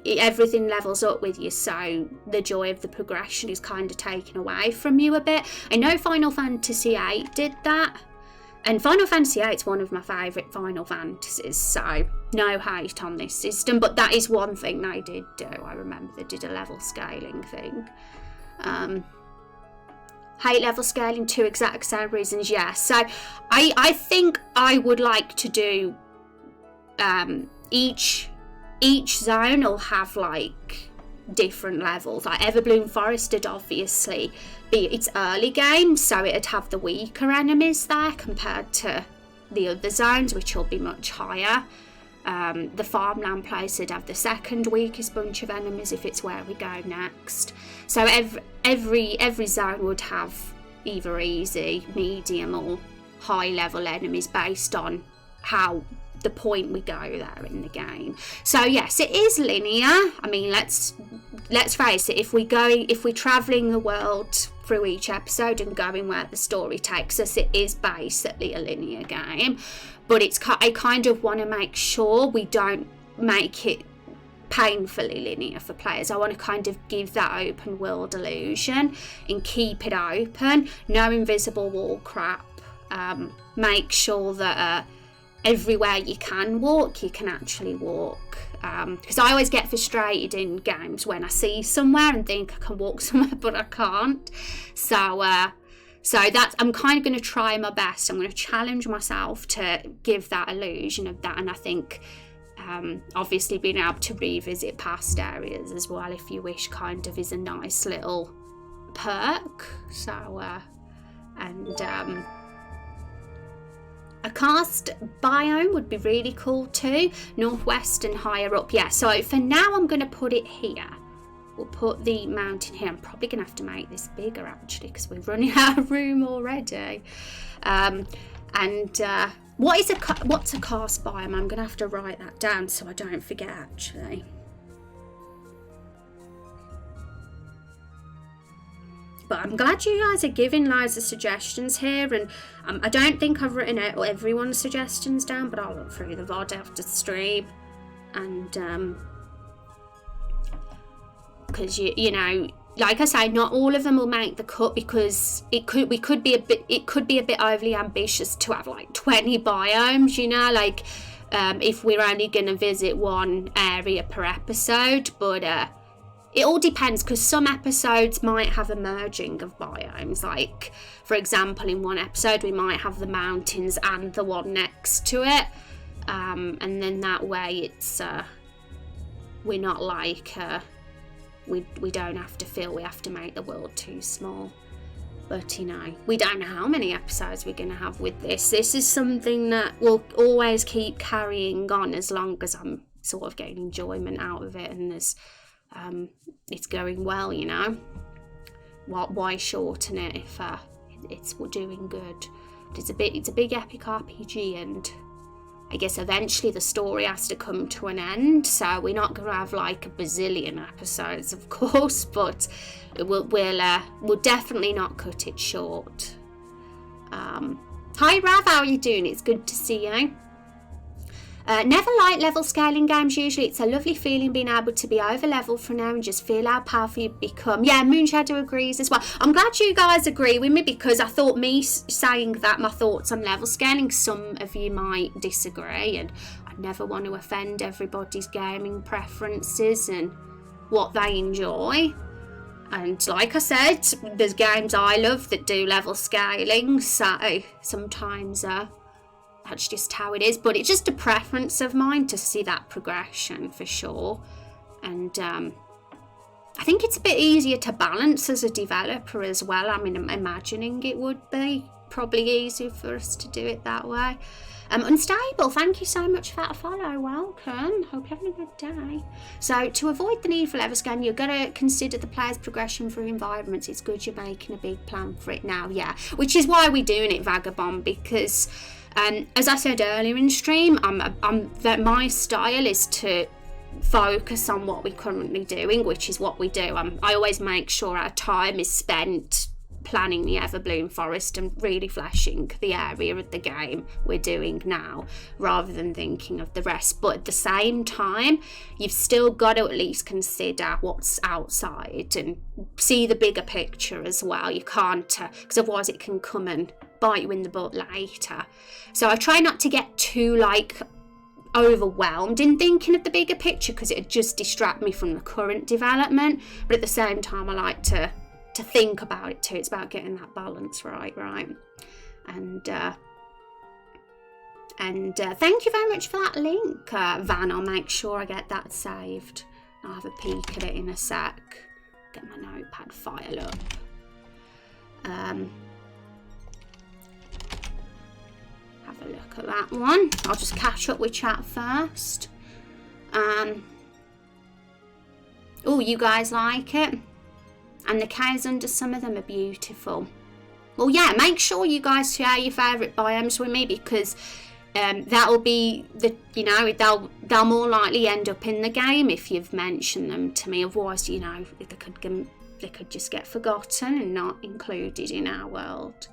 everything levels up with you, so the joy of the progression is kind of taken away from you a bit. I know Final Fantasy VIII did that, and Final Fantasy VIII is one of my favourite Final Fantasies, so no hate on this system, but that is one thing they did do. I remember they did a level scaling thing. Hate level scaling, 2 exact same reasons, yeah. So I think I would like to do each zone will have like different levels. Like Everbloom Forest would obviously be its early game, so it'd have the weaker enemies there compared to the other zones, which will be much higher. The farmland place would have the second weakest bunch of enemies if it's where we go next. So every zone would have either easy, medium or high level enemies based on how the point we go there in the game. So yes, it is linear. I mean, let's face it, if we're travelling the world through each episode and going where the story takes us, it is basically a linear game. but I kind of want to make sure we don't make it painfully linear for players. I want to kind of give that open world illusion and keep it open. No invisible wall crap. Make sure that everywhere you can walk, you can actually walk. Because I always get frustrated in games when I see somewhere and think I can walk somewhere, but I can't. So that's, I'm kind of going to try my best. I'm going to challenge myself to give that illusion of that. And I think obviously being able to revisit past areas as well, if you wish, kind of is a nice little perk. So a karst biome would be really cool too, northwest and higher up. Yeah, so for now I'm going to put it here. We'll put the mountain here. I'm probably going to have to make this bigger actually, because we're running out of room already. What's a karst biome? I'm going to have to write that down so I don't forget actually. But I'm glad you guys are giving loads of suggestions here, and I don't think I've written out everyone's suggestions down, but I'll look through the VOD after the stream, and because you know, like I say, not all of them will make the cut, because it could be a bit overly ambitious to have like 20 biomes, you know, like if we're only going to visit one area per episode. But it all depends, because some episodes might have a merging of biomes. Like, for example, in one episode we might have the mountains and the one next to it, and then that way it's we're not like we don't have to feel we have to make the world too small. But you know, we don't know how many episodes we're going to have with this. This is something that will always keep carrying on as long as I'm sort of getting enjoyment out of it, and there's it's going well, you know. Why shorten it if it's doing good? But it's a big epic RPG, and I guess eventually the story has to come to an end, so we're not going to have like a bazillion episodes, of course, but we'll definitely not cut it short. Hi Rav, how are you doing? It's good to see you. Never like level scaling games. Usually it's a lovely feeling being able to be over level for now and just feel how powerful you become. Yeah, Moonshadow agrees as well. I'm glad you guys agree with me, because I thought me saying that my thoughts on level scaling, some of you might disagree, and I never want to offend everybody's gaming preferences and what they enjoy. And like I said, there's games I love that do level scaling, so sometimes that's just how it is. But it's just a preference of mine to see that progression for sure. And I think it's a bit easier to balance as a developer as well. I mean, I'm imagining it would be probably easier for us to do it that way. Unstable, thank you so much for that follow. Welcome. Hope you're having a good day. So to avoid the need for level scaling, you're going to consider the player's progression through environments. It's good you're making a big plan for it now. Yeah, which is why we're doing it, Vagabond, because as I said earlier in stream, that my style is to focus on what we're currently doing, which is what we do. I always make sure our time is spent planning the Everbloom Forest and really fleshing the area of the game we're doing now, rather than thinking of the rest. But at the same time, you've still got to at least consider what's outside and see the bigger picture as well. You can't, because otherwise it can come and bite you in the butt later. So I try not to get too overwhelmed in thinking of the bigger picture, because it'd just distract me from the current development. But at the same time, I like to think about it too. It's about getting that balance right. And thank you very much for that link, Van. I'll make sure I get that saved. I'll have a peek at it in a sec. Get my notepad file up. Have a look at that one. I'll just catch up with chat first. Oh, you guys like it? And the caves under some of them are beautiful. Well, yeah, make sure you guys share your favourite biomes with me, because that'll be they'll more likely end up in the game if you've mentioned them to me. Otherwise, you know, they could just get forgotten and not included in our world.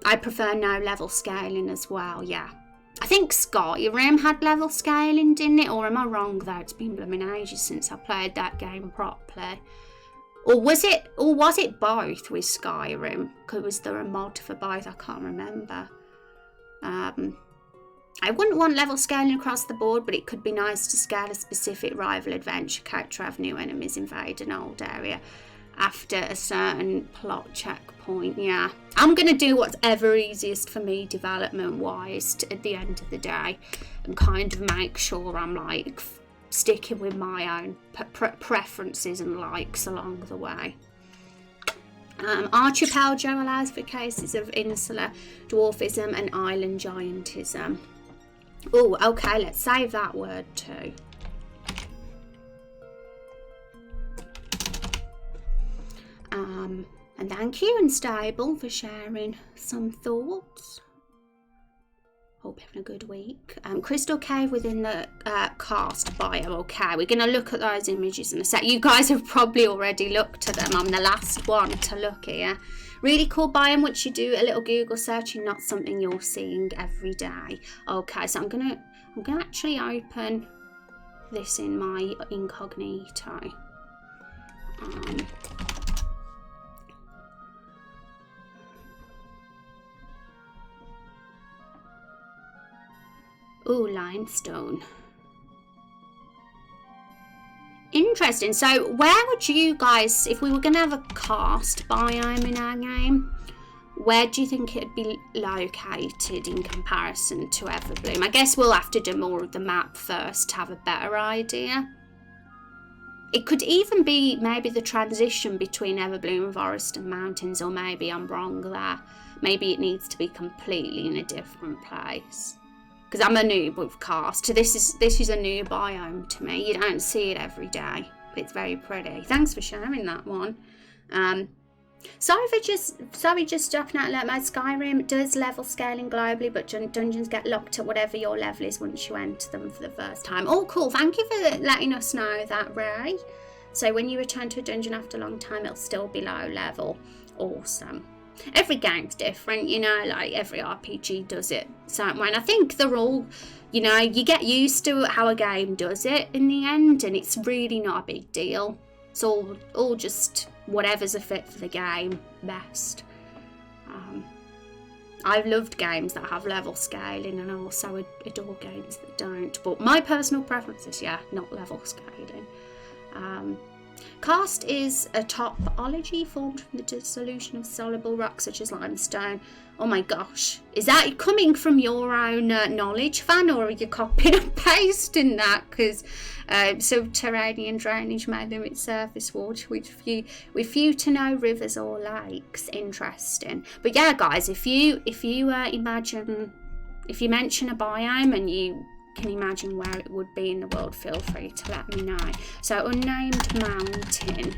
I prefer no level scaling as well, yeah. I think Skyrim had level scaling, didn't it? Or am I wrong though? It's been blooming ages since I played that game properly. Or was it both with Skyrim? Was there a mod for both? I can't remember. I wouldn't want level scaling across the board, but it could be nice to scale a specific rival adventure character, have new enemies invade an old area after a certain plot checkpoint. Yeah, I'm going to do whatever easiest for me development-wise at the end of the day and kind of make sure I'm like sticking with my own preferences and likes along the way. Archipelago allows for cases of insular dwarfism and island giantism. Oh, okay, let's save that word too. And thank you, Unstable, for sharing some thoughts. Hope you're having a good week. Crystal Cave within the cast bio. Okay, we're going to look at those images in a sec. You guys have probably already looked at them. I'm the last one to look here. Really cool biome, which you do a little Google searching, not something you're seeing every day. Okay, so I'm gonna actually open this in my incognito. Ooh, limestone. Interesting. So where would you guys, if we were going to have a cast biome in our game, where do you think it'd be located in comparison to Everbloom? I guess we'll have to do more of the map first to have a better idea. It could even be maybe the transition between Everbloom Forest and Mountains, or maybe I'm wrong there. Maybe it needs to be completely in a different place. Because I'm a noob with cast. This is a new biome to me. You don't see it every day, but it's very pretty. Thanks for sharing that one. Sorry just dropping out alert. My Skyrim does level scaling globally, but dungeons get locked at whatever your level is once you enter them for the first time. Oh, cool. Thank you for letting us know that, Ray. So when you return to a dungeon after a long time, it'll still be low level. Awesome. Every game's different, you know, like every RPG does it certain way. And I think they're all, you know, you get used to how a game does it in the end, and it's really not a big deal. It's all just whatever's a fit for the game best. I've loved games that have level scaling, and I also adore games that don't. But my personal preference is, yeah, not level scaling. Cast is a topology formed from the dissolution of soluble rocks such as limestone. Oh my gosh, is that coming from your own knowledge, Fan, or are you copying and pasting that? Because subterranean drainage may limit surface water with few to no rivers or lakes. Interesting. But yeah, guys, if you mention a biome and you can imagine where it would be in the world, feel free to let me know. So unnamed mountain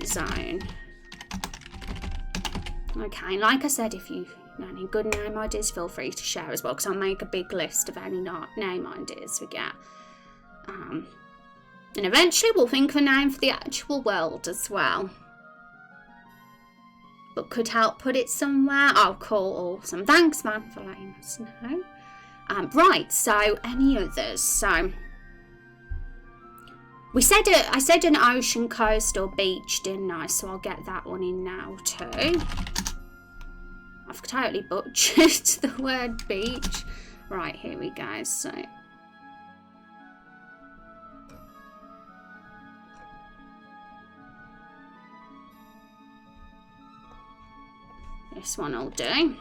zone. Okay, and like I said, if you know any good name ideas, feel free to share as well, because I'll make a big list of any name ideas we get. And eventually we'll think of a name for the actual world as well. But could help put it somewhere. Oh, cool, awesome. Thanks, man, for letting us know. Right, so any others? So I said an ocean, coast or beach, didn't I? So I'll get that one in now too. I've totally butchered the word beach. Right, here we go. So this one will do.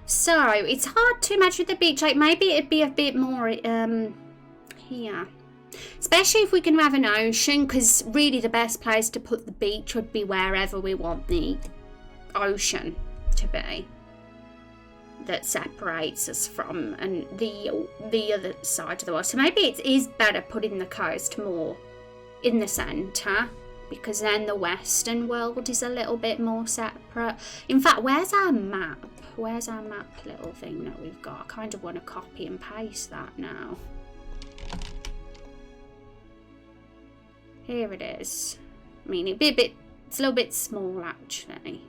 So it's hard to imagine the beach. Like maybe it'd be a bit more here, especially if we can have an ocean, because really the best place to put the beach would be wherever we want the ocean to be. that separates us from and the other side of the world. So maybe it is better putting the coast more in the centre, because then the western world is a little bit more separate. In fact, where's our map? Where's our map little thing that we've got? I kind of want to copy and paste that now. Here it is. I mean, it's a little bit small actually.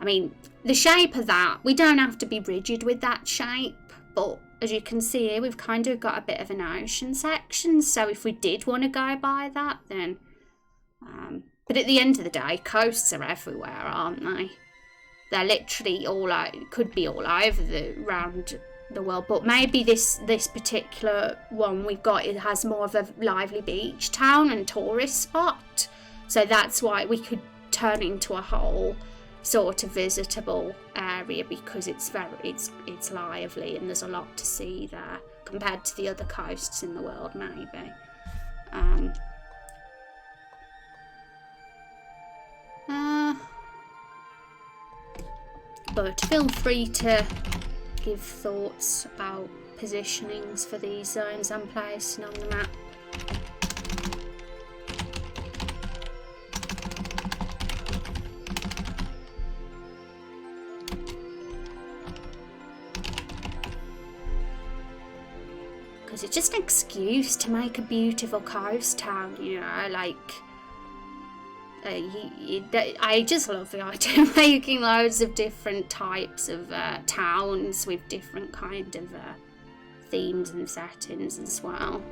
I mean, the shape of that, we don't have to be rigid with that shape, but as you can see here, we've kind of got a bit of an ocean section, so if we did want to go by that, then... but at the end of the day, coasts are everywhere, aren't they? They're literally all out, could be all over around the world, but maybe this particular one we've got, it has more of a lively beach town and tourist spot, so that's why we could turn into a whole sort of visitable area, because it's lively and there's a lot to see there compared to the other coasts in the world maybe. But feel free to give thoughts about positionings for these zones I'm placing on the map. Because it's just an excuse to make a beautiful coast town, you know, like... I just love the idea of making loads of different types of towns with different kind of themes and settings as well,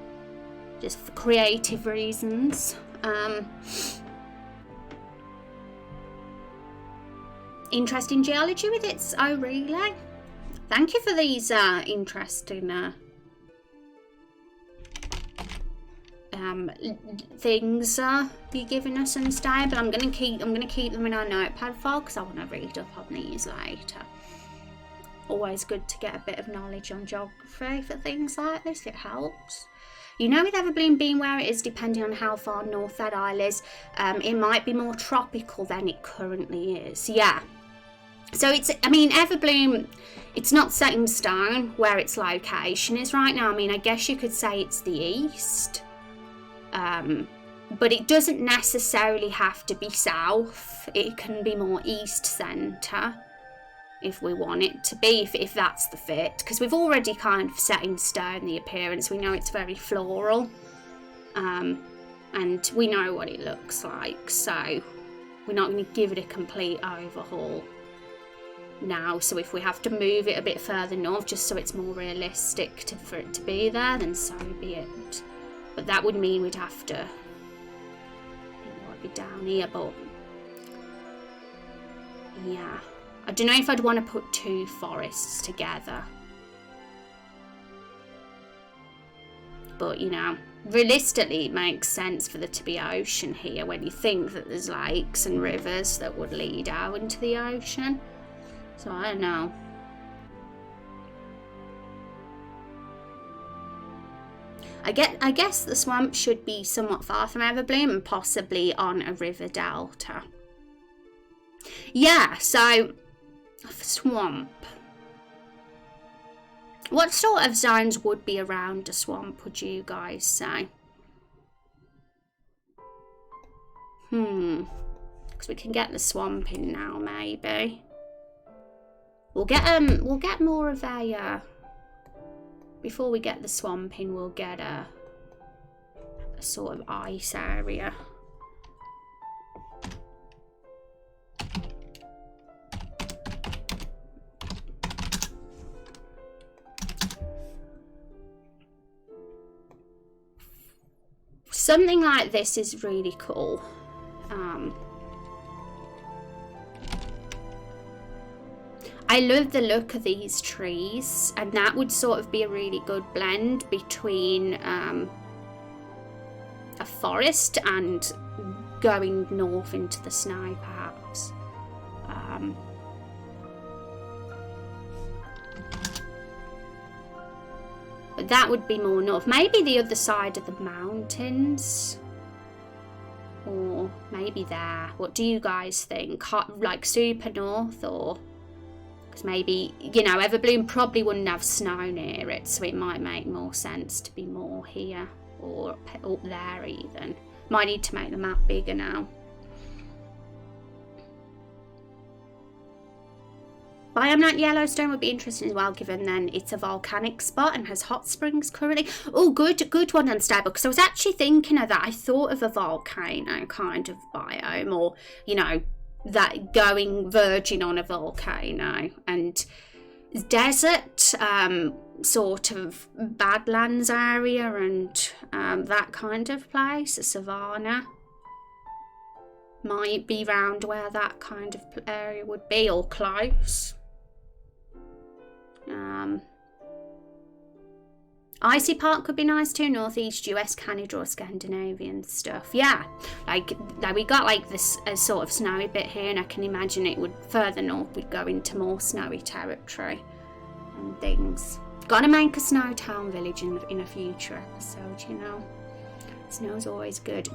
just for creative reasons. Interesting geology with its... Oh really? Thank you for these interesting things you're giving us and stuff, but I'm gonna keep them in our notepad file because I want to read up on these later. Always good to get a bit of knowledge on geography for things like this, it helps. You know, with Everbloom being where it is, depending on how far north that isle is, it might be more tropical than it currently is. Yeah. So it's, I mean, Everbloom, it's not set in stone where its location is right now. I mean, I guess you could say it's the east. But it doesn't necessarily have to be south. It can be more east centre if we want it to be, if that's the fit, because we've already kind of set in stone the appearance. We know it's very floral, and we know what it looks like, so we're not going to give it a complete overhaul now. So if we have to move it a bit further north just so it's more realistic for it to be there, then so be it. But that would mean we'd have to, it might be down here, but yeah. I don't know if I'd want to put two forests together. But, you know, realistically it makes sense for there to be ocean here when you think that there's lakes and rivers that would lead out into the ocean. So I don't know. I guess the swamp should be somewhat far from Everbloom and possibly on a river delta. Yeah, so swamp. What sort of zones would be around a swamp, would you guys say? Because we can get the swamp in now, maybe. We'll get more of a before we get the swamp in, we'll get a sort of ice area. Something like this is really cool. I love the look of these trees, and that would sort of be a really good blend between a forest and going north into the snow, perhaps. But that would be more north. Maybe the other side of the mountains. Or maybe there. What do you guys think? Like super north or... Because maybe, you know, Everbloom probably wouldn't have snow near it, so it might make more sense to be more here or up there even. Might need to make the map bigger now. Biome like Yellowstone would be interesting as well, given then it's a volcanic spot and has hot springs currently. Oh, good one, Unstable, because I was actually thinking of that. I thought of a volcano kind of biome, or, you know, that going virgin on a volcano, and desert, sort of Badlands area, and that kind of place, a savanna. Might be round where that kind of area would be, or close. Icy Park could be nice too, Northeast US, Canada or Scandinavian stuff. Yeah, like we got like this sort of snowy bit here, and I can imagine it would further north we'd go into more snowy territory and things. Gotta make a snow town village in a future episode, you know. Snow's always good.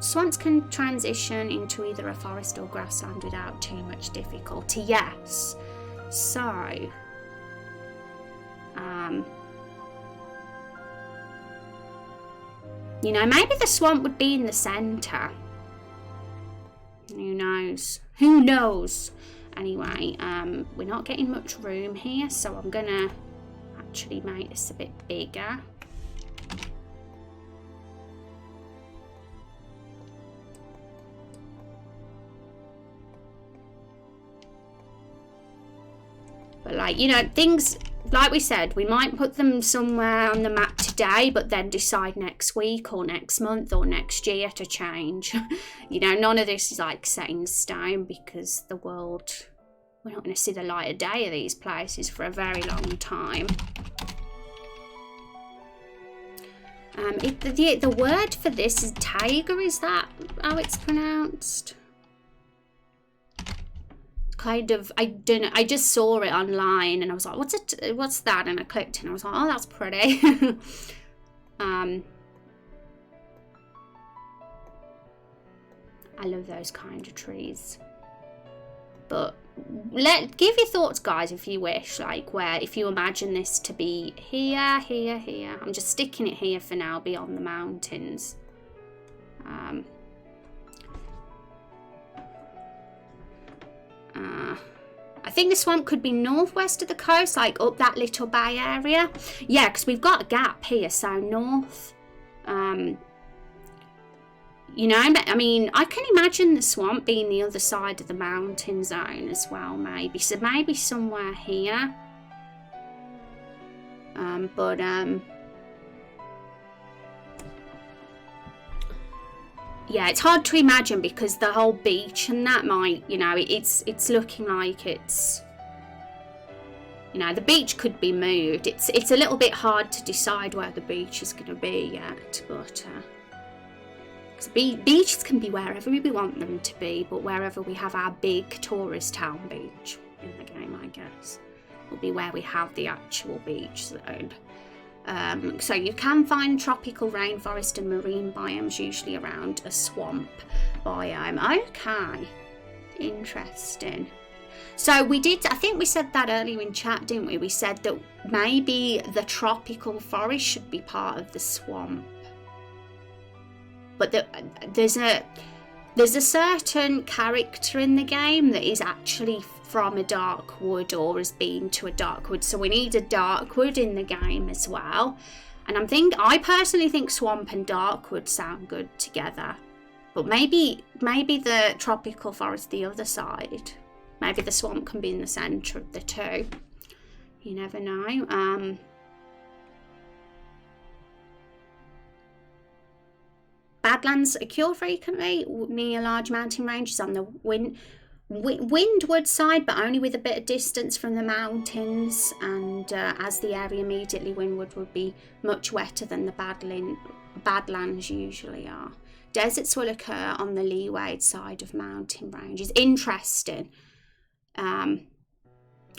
Swamps can transition into either a forest or grassland without too much difficulty. Yes. So, you know, maybe the swamp would be in the centre. Who knows? Who knows? Anyway, we're not getting much room here, so I'm gonna actually make this a bit bigger. But, like, you know, things, like we said, we might put them somewhere on the map today, but then decide next week or next month or next year to change. You know, none of this is, like, set in stone, because the world, we're not going to see the light of day of these places for a very long time. The word for this is tiger, is that how it's pronounced? Kind of, I don't know, I just saw it online and I was like, what's that? And I clicked and I was like, oh, that's pretty. I love those kind of trees. But give your thoughts, guys, if you wish, like where, if you imagine this to be here. I'm just sticking it here for now, beyond the mountains. I think the swamp could be northwest of the coast, like up that little bay area. Yeah, because we've got a gap here, so north. You know, I mean, I can imagine the swamp being the other side of the mountain zone as well, maybe. So maybe somewhere here. Yeah, it's hard to imagine because the whole beach and that might, you know, it's looking like it's, you know, the beach could be moved. It's a little bit hard to decide where the beach is going to be yet, but beaches can be wherever we want them to be, but wherever we have our big tourist town beach in the game, I guess, will be where we have the actual beach zone. So you can find tropical rainforest and marine biomes usually around a swamp biome. Okay, interesting. So we did, I think we said that earlier in chat, didn't we? We said that maybe the tropical forest should be part of the swamp. But there's a certain character in the game that is actually from a dark wood or has been to a dark wood, so we need a dark wood in the game as well. And I personally think swamp and dark wood sound good together, but maybe the tropical forest the other side, maybe the swamp can be in the center of the two, you never know. Badlands occur frequently near large mountain ranges on the windward side, but only with a bit of distance from the mountains, and as the area immediately windward would be much wetter than the badlands usually are. Deserts will occur on the leeward side of mountain ranges. Interesting.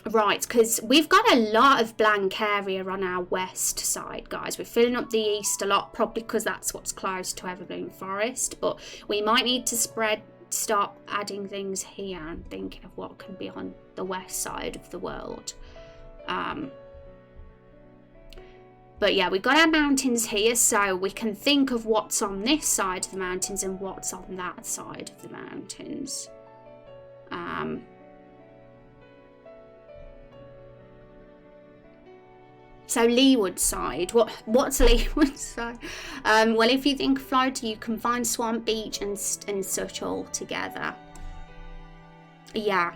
Right, because we've got a lot of blank area on our west side, guys. We're filling up the east a lot, probably because that's what's close to Everbloom Forest, but we might need to spread start adding things here and thinking of what can be on the west side of the world. But yeah, we've got our mountains here, so we can think of what's on this side of the mountains and what's on that side of the mountains. So leeward side, what's leeward side? Well, if you think Florida, you can find swamp, beach and such all together. Yeah,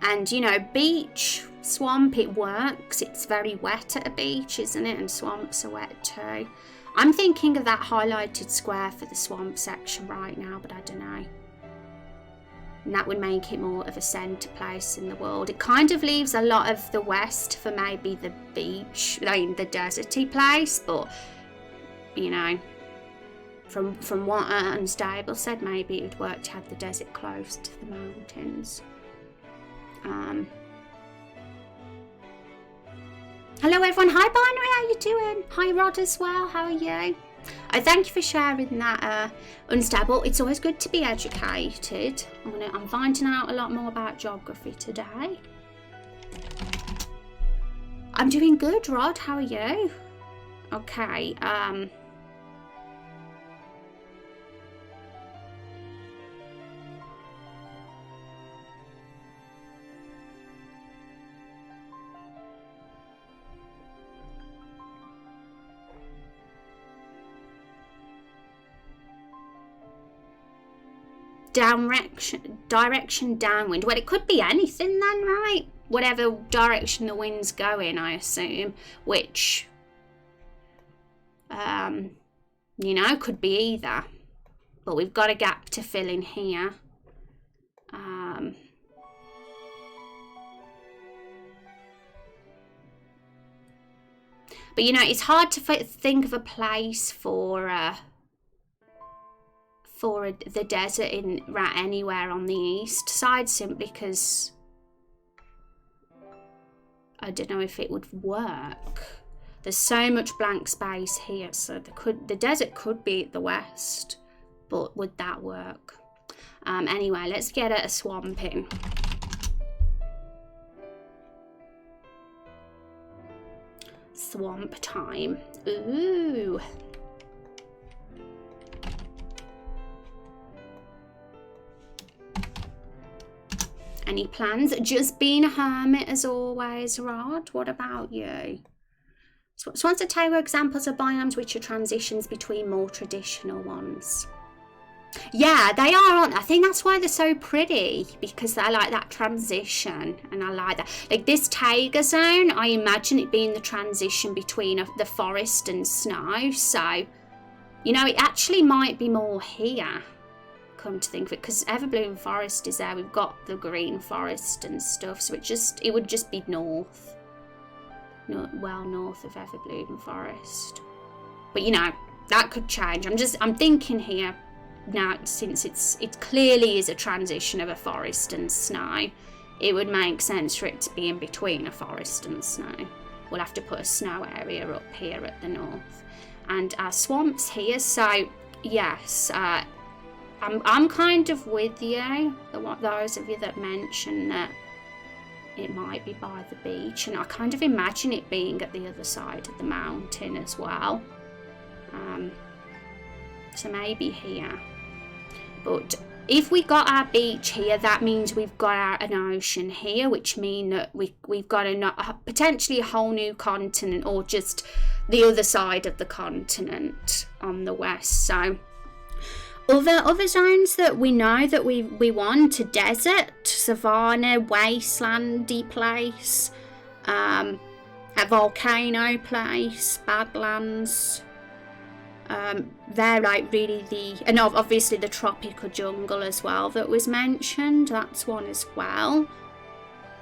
and you know, beach, swamp, it works. It's very wet at a beach, isn't it? And swamps are wet too. I'm thinking of that highlighted square for the swamp section right now, but I don't know. And that would make it more of a centre place in the world. It kind of leaves a lot of the west for maybe the beach, like the deserty place, but you know, from what Unstable said, maybe it would work to have the desert close to the mountains. Hello everyone, hi Binary, how you doing? Hi Rod as well, how are you? I thank you for sharing that, Unstable. It's always good to be educated. I'm finding out a lot more about geography today. I'm doing good, Rod. How are you? Okay. Direction downwind. Well, it could be anything then, right? Whatever direction the wind's going, I assume, which you know, could be either, but we've got a gap to fill in here. But you know, it's hard to think of a place for the desert in anywhere on the east side, simply because I don't know if it would work. There's so much blank space here, so the desert could be at the west, but would that work? Anyway, let's get a swamp in. Swamp time. Ooh. Any plans? Just being a hermit as always, Rod. What about you? So wants to tell you examples of biomes which are transitions between more traditional ones. Yeah, they are, aren't they? I think that's why they're so pretty, because I like that transition, and I like that. Like this taiga zone, I imagine it being the transition between the forest and snow. So, you know, it actually might be more here, come to think of it, because Everbloom Forest is there. We've got the green forest and stuff, so it would just be north. Well north of Everbloom Forest. But you know, that could change. I'm thinking here now, since it clearly is a transition of a forest and snow, it would make sense for it to be in between a forest and snow. We'll have to put a snow area up here at the north, and our swamps here. So yes, I'm kind of with you, those of you that mention that it might be by the beach, and I kind of imagine it being at the other side of the mountain as well. So maybe here. But if we got our beach here, that means we've got an ocean here, which means that we've got potentially a whole new continent, or just the other side of the continent on the west. So other zones that we know that we want: a desert, savanna, wastelandy place, a volcano place, badlands. They're like really and obviously the tropical jungle as well that was mentioned. That's one as well.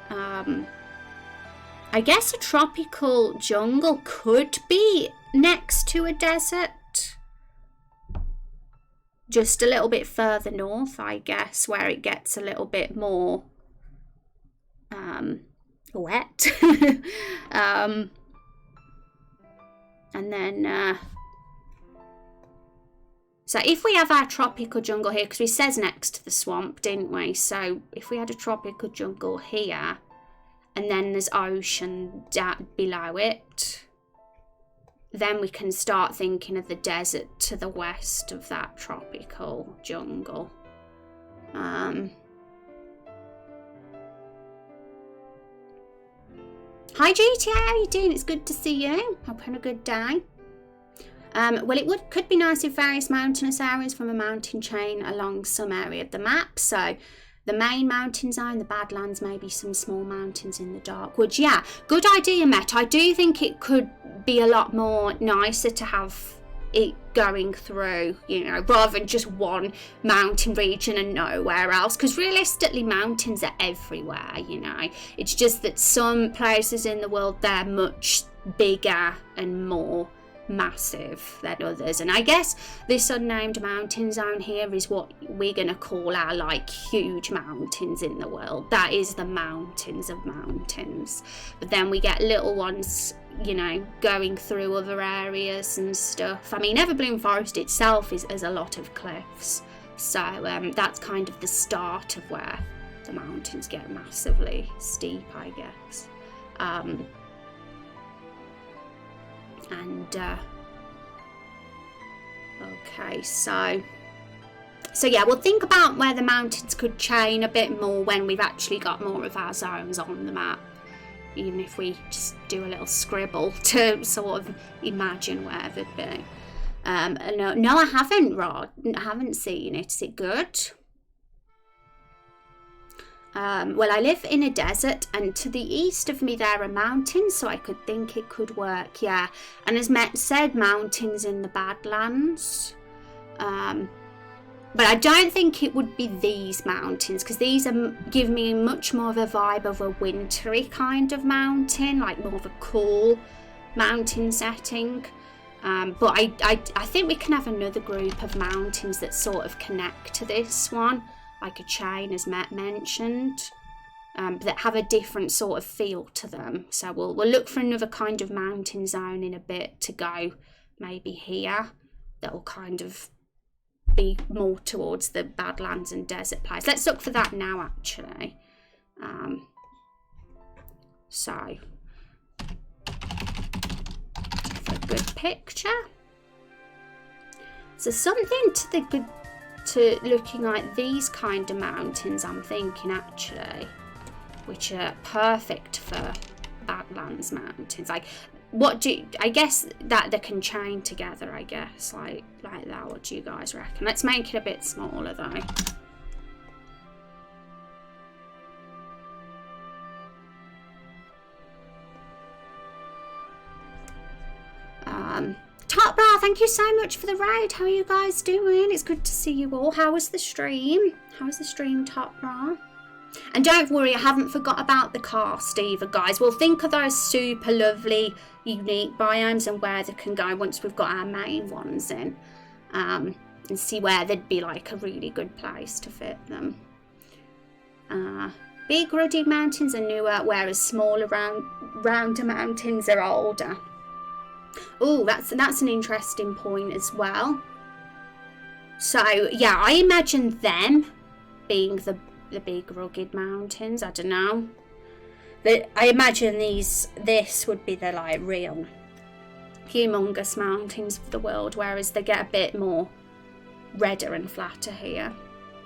I guess a tropical jungle could be next to a desert. Just a little bit further north, I guess, where it gets a little bit more wet. And then So if we have our tropical jungle here, because it says next to the swamp, didn't we? So if we had a tropical jungle here, and then there's ocean below it, then we can start thinking of the desert to the west of that tropical jungle. Hi GTA, how are you doing? It's good to see you. Hope you're having a good day. Well, it could be nice if various mountainous areas from a mountain chain along some area of the map. So the main mountain zone, the Badlands, maybe some small mountains in the dark woods. Yeah, good idea, Met. I do think it could be a lot more nicer to have it going through, you know, rather than just one mountain region and nowhere else, because realistically mountains are everywhere, you know. It's just that some places in the world, they're much bigger and more massive than others, and I guess this unnamed mountain zone here is what we're gonna call our like huge mountains in the world. That is the mountains of mountains, but then we get little ones, you know, going through other areas and stuff. I mean, Everbloom Forest itself has a lot of cliffs, so that's kind of the start of where the mountains get massively steep, I guess. Okay, so yeah, we'll think about where the mountains could chain a bit more when we've actually got more of our zones on the map, even if we just do a little scribble to sort of imagine where they'd be. No, I haven't, Rod. I haven't seen it. Is it good? Well, I live in a desert, and to the east of me there are mountains, so I could think it could work, yeah. And as Met said, mountains in the Badlands. But I don't think it would be these mountains, because these give me much more of a vibe of a wintry kind of mountain, like more of a cool mountain setting. But I think we can have another group of mountains that sort of connect to this one, like a chain, as Matt mentioned, that have a different sort of feel to them. So we'll look for another kind of mountain zone in a bit to go maybe here that will kind of be more towards the Badlands and desert place. Let's look for that now, actually. So for a good picture. So something to looking like these kind of mountains, I'm thinking, actually, which are perfect for Badlands mountains. Like, I guess that they can chain together, I guess, like that. What do you guys reckon? Let's make it a bit smaller though. Top Bra, thank you so much for the raid. How are you guys doing? It's good to see you all. How was the stream? How was the stream, Top Bra? And don't worry, I haven't forgot about the cast either, guys. We'll think of those super lovely, unique biomes and where they can go once we've got our main ones in. And see where they'd be like a really good place to fit them. Big rugged mountains are newer, whereas smaller rounder mountains are older. Oh, that's an interesting point as well. So yeah, I imagine them being the big rugged mountains. I don't know. I imagine this would be the like real humongous mountains of the world, whereas they get a bit more redder and flatter here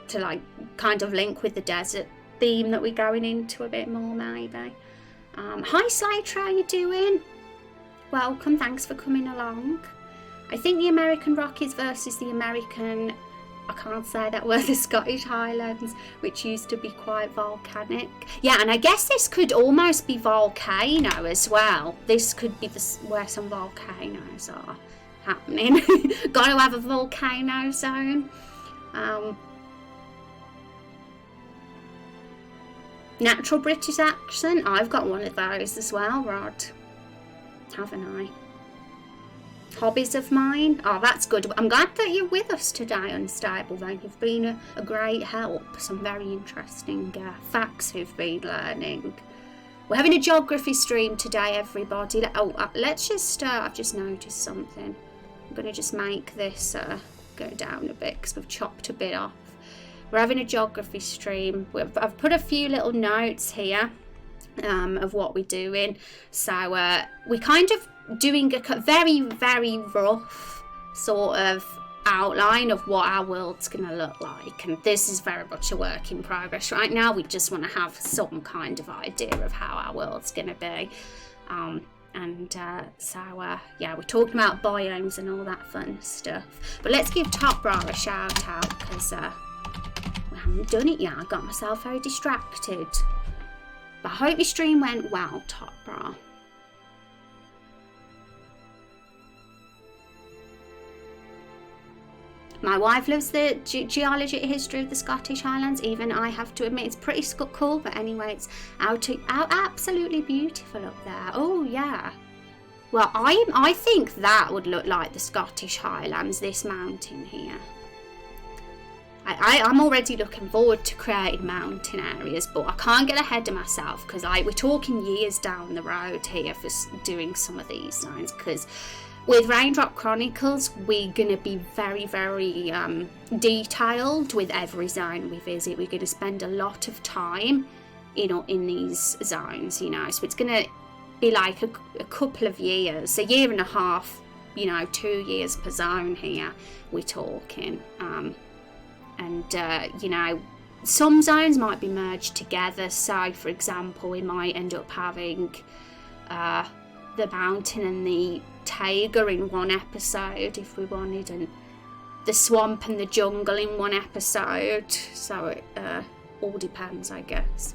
to like kind of link with the desert theme that we're going into a bit more, maybe. Hi Slater, how you doing? Welcome, thanks for coming along. I think the American Rockies versus the American, I can't say that word, the Scottish Highlands, which used to be quite volcanic. Yeah, and I guess this could almost be volcano as well. This could be where some volcanoes are happening. Got to have a volcano zone. Natural British accent. I've got one of those as well, Rod. Haven't I? Hobbies of mine. Oh, that's good. I'm glad that you're with us today, Unstable, though. You've been a great help. Some very interesting facts we've been learning. We're having a geography stream today, everybody. Let's just, I've just noticed something. I'm going to just make this go down a bit because we've chopped a bit off. We're having a geography stream. I've put a few little notes here of what we're doing. So we're kind of doing a very, very rough sort of outline of what our world's going to look like. And this is very much a work in progress right now. We just want to have some kind of idea of how our world's going to be. Yeah, we're talking about biomes and all that fun stuff. But let's give Top Bra a shout out because we haven't done it yet. I got myself very distracted. But I hope your stream went well, Top Bra. My wife loves the geology history of the Scottish Highlands. Even I have to admit, it's pretty cool. But anyway, it's out absolutely beautiful up there. Oh yeah. Well, I think that would look like the Scottish Highlands. This mountain here. I'm already looking forward to creating mountain areas, but I can't get ahead of myself because we're talking years down the road here for doing some of these zones. Because with Raindrop Chronicles, we're going to be very, very detailed with every zone we visit. We're going to spend a lot of time, in these zones, So it's going to be like a couple of years, a year and a half, 2 years per zone here, we're talking. Some zones might be merged together. So, for example, we might end up having the mountain and the taiga in one episode if we wanted, and the swamp and the jungle in one episode. So it all depends, I guess.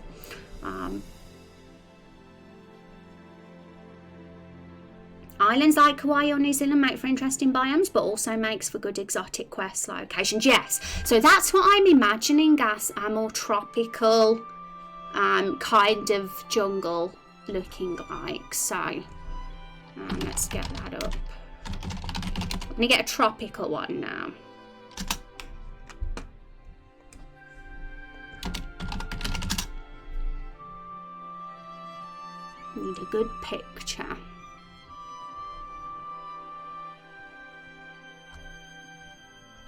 Islands like Hawaii or New Zealand make for interesting biomes, but also makes for good exotic quest locations. Yes, so that's what I'm imagining as a more tropical kind of jungle looking like. So let's get that up. I'm going to get a tropical one now. Need a good picture.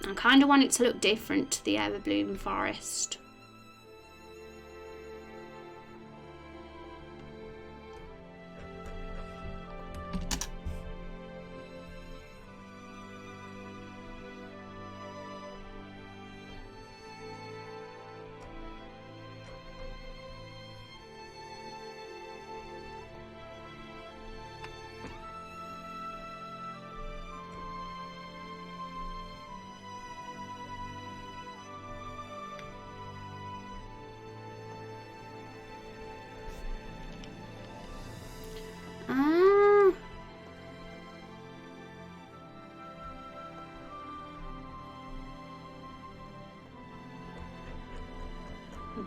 I kind of want it to look different to the ever-blooming forest.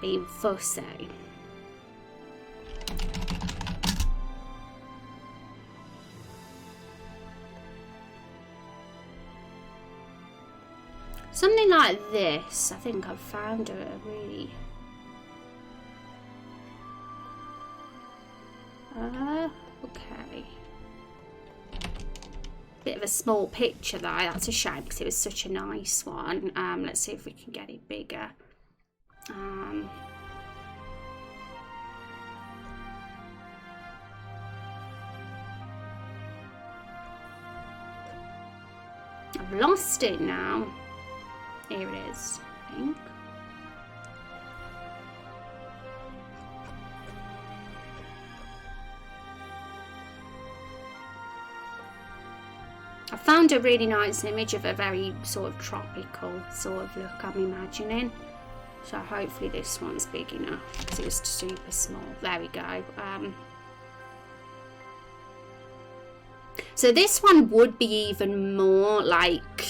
Being fussy. Something like this. I think I've found a really okay. Bit of a small picture though. That's a shame because it was such a nice one. Let's see if we can get it bigger. I've lost it now. Here it is, I think. I found a really nice image of a very sort of tropical sort of look I'm imagining. So hopefully this one's big enough because it was super small. There we go. So this one would be even more like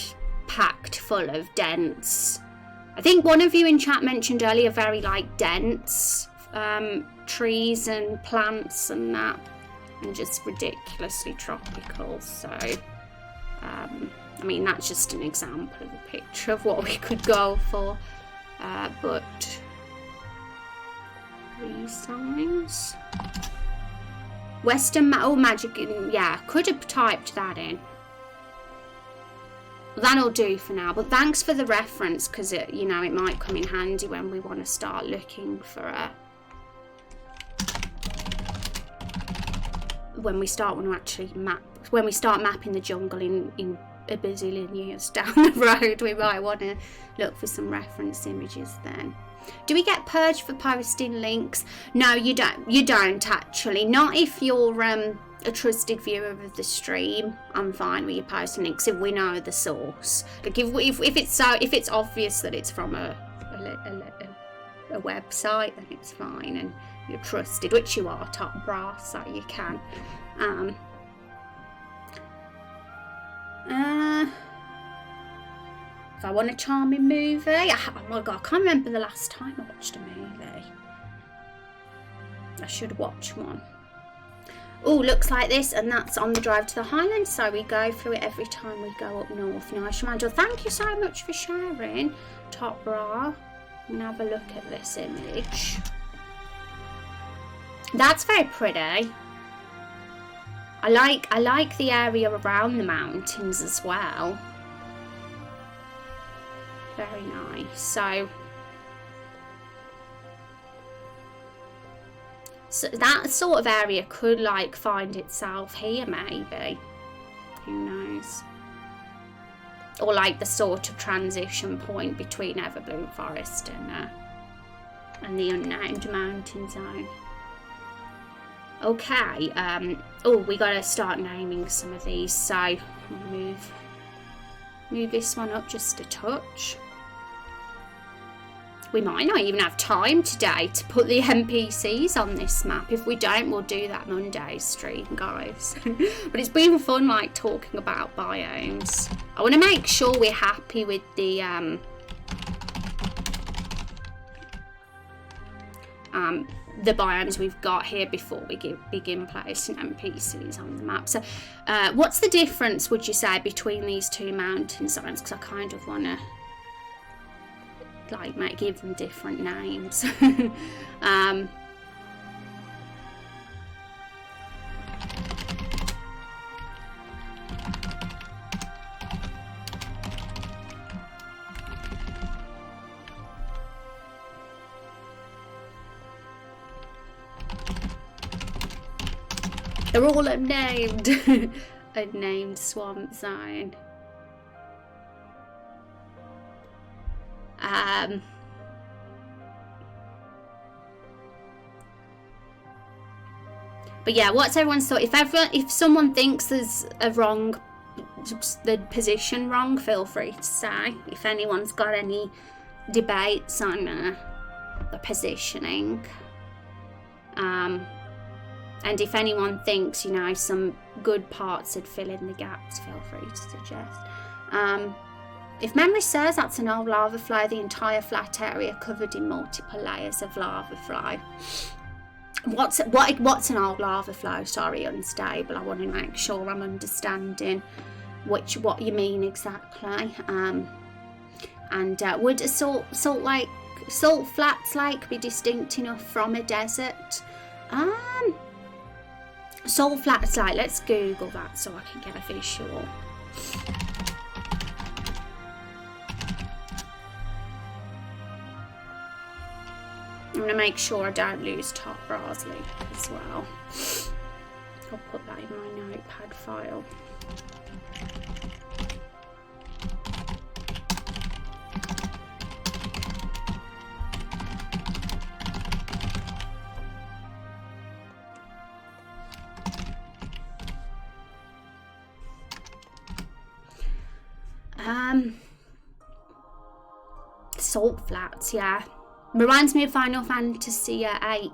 packed full of dense. I think one of you in chat mentioned earlier very like dense trees and plants and that, and just ridiculously tropical. So I mean that's just an example of a picture of what we could go for. But resize Western magic, yeah, could have typed that in. that'll do for now. But thanks for the reference, because it, you know, it might come in handy when we want to start looking for a. When we start mapping the jungle in a bazillion years down the road, we might want to look for some reference images then. Do we get purged for posting links? No, you don't actually. Not if you're a trusted viewer of the stream. I'm fine with you posting links if we know the source. Like if it's obvious that it's from a website, then it's fine and you're trusted, which you are, top brass, so you can. If I want a charming movie, oh my god, I can't remember the last time I watched a movie. I should watch one. Oh, looks like this, and that's on the drive to the Highlands, so we go through it every time we go up north. Nice reminder. Thank you so much for sharing, Top Bra. I'm gonna have a look at this image. That's very pretty. I like the area around the mountains as well. Very nice. So that sort of area could like find itself here, maybe. Who knows? Or like the sort of transition point between Everbloom Forest and the unnamed mountain zone. Okay. Oh, we gotta start naming some of these. So I'll move this one up just a touch. We might not even have time today to put the NPCs on this map. If we don't, we'll do that Monday's stream, guys. But it's been fun, like, talking about biomes. I want to make sure we're happy with the biomes we've got here before we begin placing NPCs on the map. So, what's the difference, would you say, between these two mountain zones? Because I kind of want to like give them different names. They're all unnamed. Unnamed swamp zone. But yeah, what's everyone's thought? If someone thinks there's the position wrong, feel free to say. If anyone's got any debates on the positioning, and if anyone thinks, you know, some good parts would fill in the gaps, feel free to suggest. If memory serves, that's an old lava flow, the entire flat area covered in multiple layers of lava flow. What's an old lava flow? Sorry, unstable. I want to make sure I'm understanding what you mean exactly. And would a salt flats lake be distinct enough from a desert? Salt flats lake. Let's Google that so I can get a visual. I'm going to make sure I don't lose Top Bra's link as well. I'll put that in my notepad file. Salt flats, yeah. Reminds me of Final Fantasy VIII.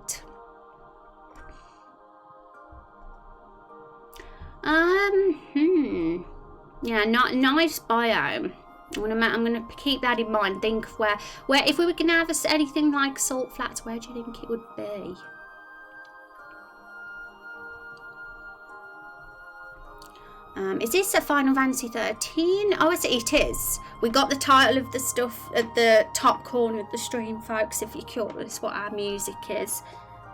Yeah, not nice biome. I'm gonna keep that in mind. Think of where if we were gonna have anything like salt flats, where do you think it would be? Is this a Final Fantasy 13? Oh, it is. We got the title of the stuff at the top corner of the stream, folks, if you're curious what our music is.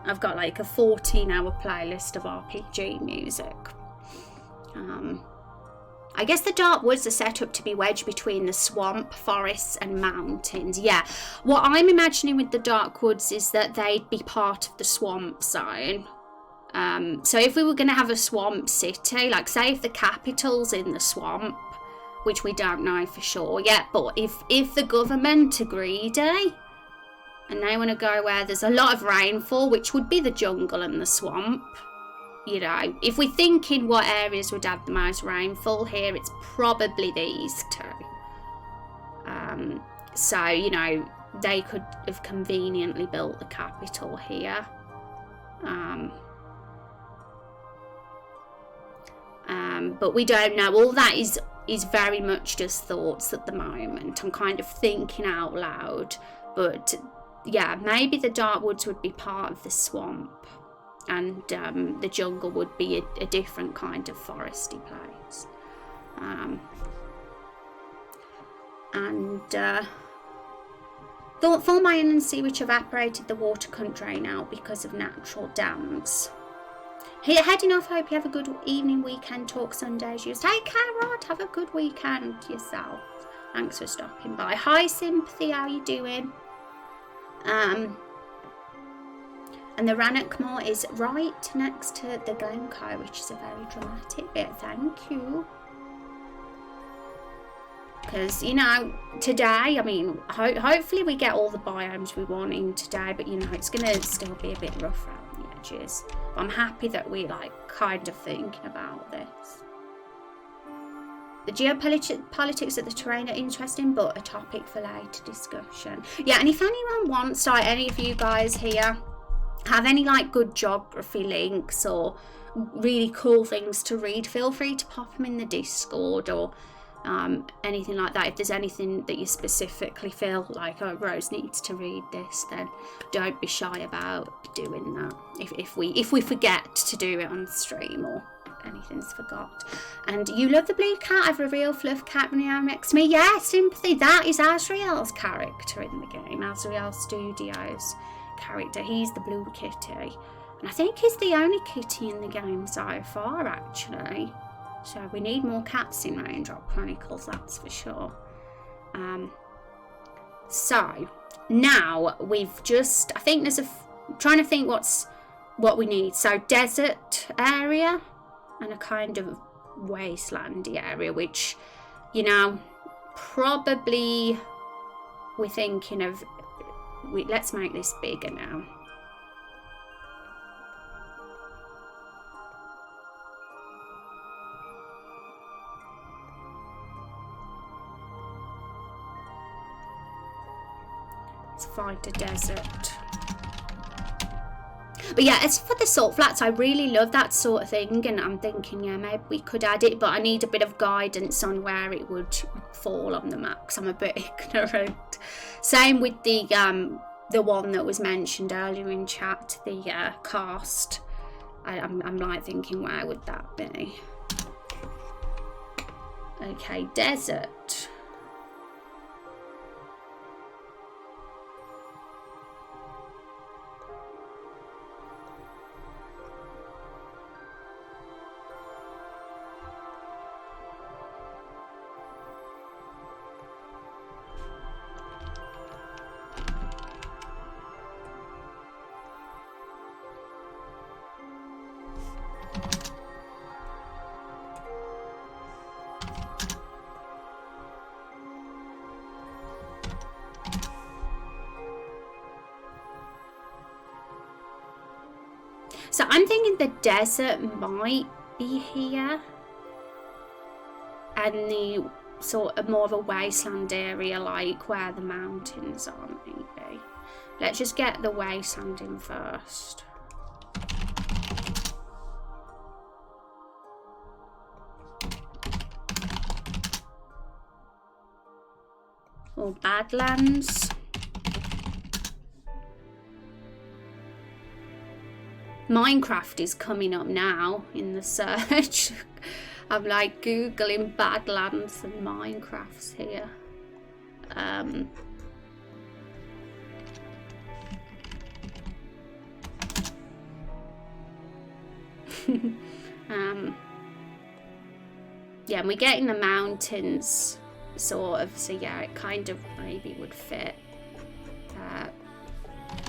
I've got like a 14-hour playlist of RPG music. I guess the dark woods are set up to be wedged between the swamp, forests and mountains. Yeah, what I'm imagining with the dark woods is that they'd be part of the swamp zone. So if we were going to have a swamp city, like say if the capital's in the swamp, which we don't know for sure yet, but if the government are greedy and they want to go where there's a lot of rainfall, which would be the jungle and the swamp, you know, if we're thinking what areas would have the most rainfall here, it's probably these two. So, you know, they could have conveniently built the capital here. But we don't know. All that is very much just thoughts at the moment. I'm kind of thinking out loud. But yeah, maybe the dark woods would be part of the swamp. And the jungle would be a different kind of foresty place. Thought my inland sea which evaporated the water couldn't drain out because of natural dams. Here, heading off. Hope you have a good evening, weekend. Talk Sundays. You take care, Rod. Have a good weekend yourself. Thanks for stopping by. Hi, Sympathy. How you doing? And the Rannoch Moor is right next to the Glencoe, which is a very dramatic bit. Thank you. Because, you know, today, I mean, hopefully we get all the biomes we want in today, but, you know, it's going to still be a bit rough around the edges. But I'm happy that we're, like, kind of thinking about this. The geopolitics of the terrain are interesting, but a topic for later discussion. Yeah, and if anyone wants, like, any of you guys here have any, like, good geography links or really cool things to read, feel free to pop them in the Discord or anything like that. If there's anything that you specifically feel like, oh, Rose needs to read this, then don't be shy about doing that. If we forget to do it on stream or anything's forgot. And you love the blue cat. I have a real fluff cat meow next to me. Yeah, Sympathy. That is Azriel's character in the game. Azriel Studios character. He's the blue kitty. And I think he's the only kitty in the game so far, actually. So we need more cats in Raindrop Chronicles, that's for sure. So now we've just, I think there's trying to think what we need. So desert area and a kind of wastelandy area, which, you know, probably we're thinking of, let's make this bigger now. Find a desert. But yeah, as for the salt flats, I really love that sort of thing, and I'm thinking, yeah, maybe we could add it, but I need a bit of guidance on where it would fall on the map, because I'm a bit ignorant. Same with the one that was mentioned earlier in chat, the cast. I'm like thinking, where would that be? Okay, desert. So I'm thinking the desert might be here, and the sort of more of a wasteland area, like where the mountains are, maybe. Let's just get the wasteland in first. Or Badlands. Minecraft is coming up now in the search. I'm like Googling Badlands and Minecraft's here. Yeah, and we're getting the mountains sort of, so yeah, it kind of maybe would fit.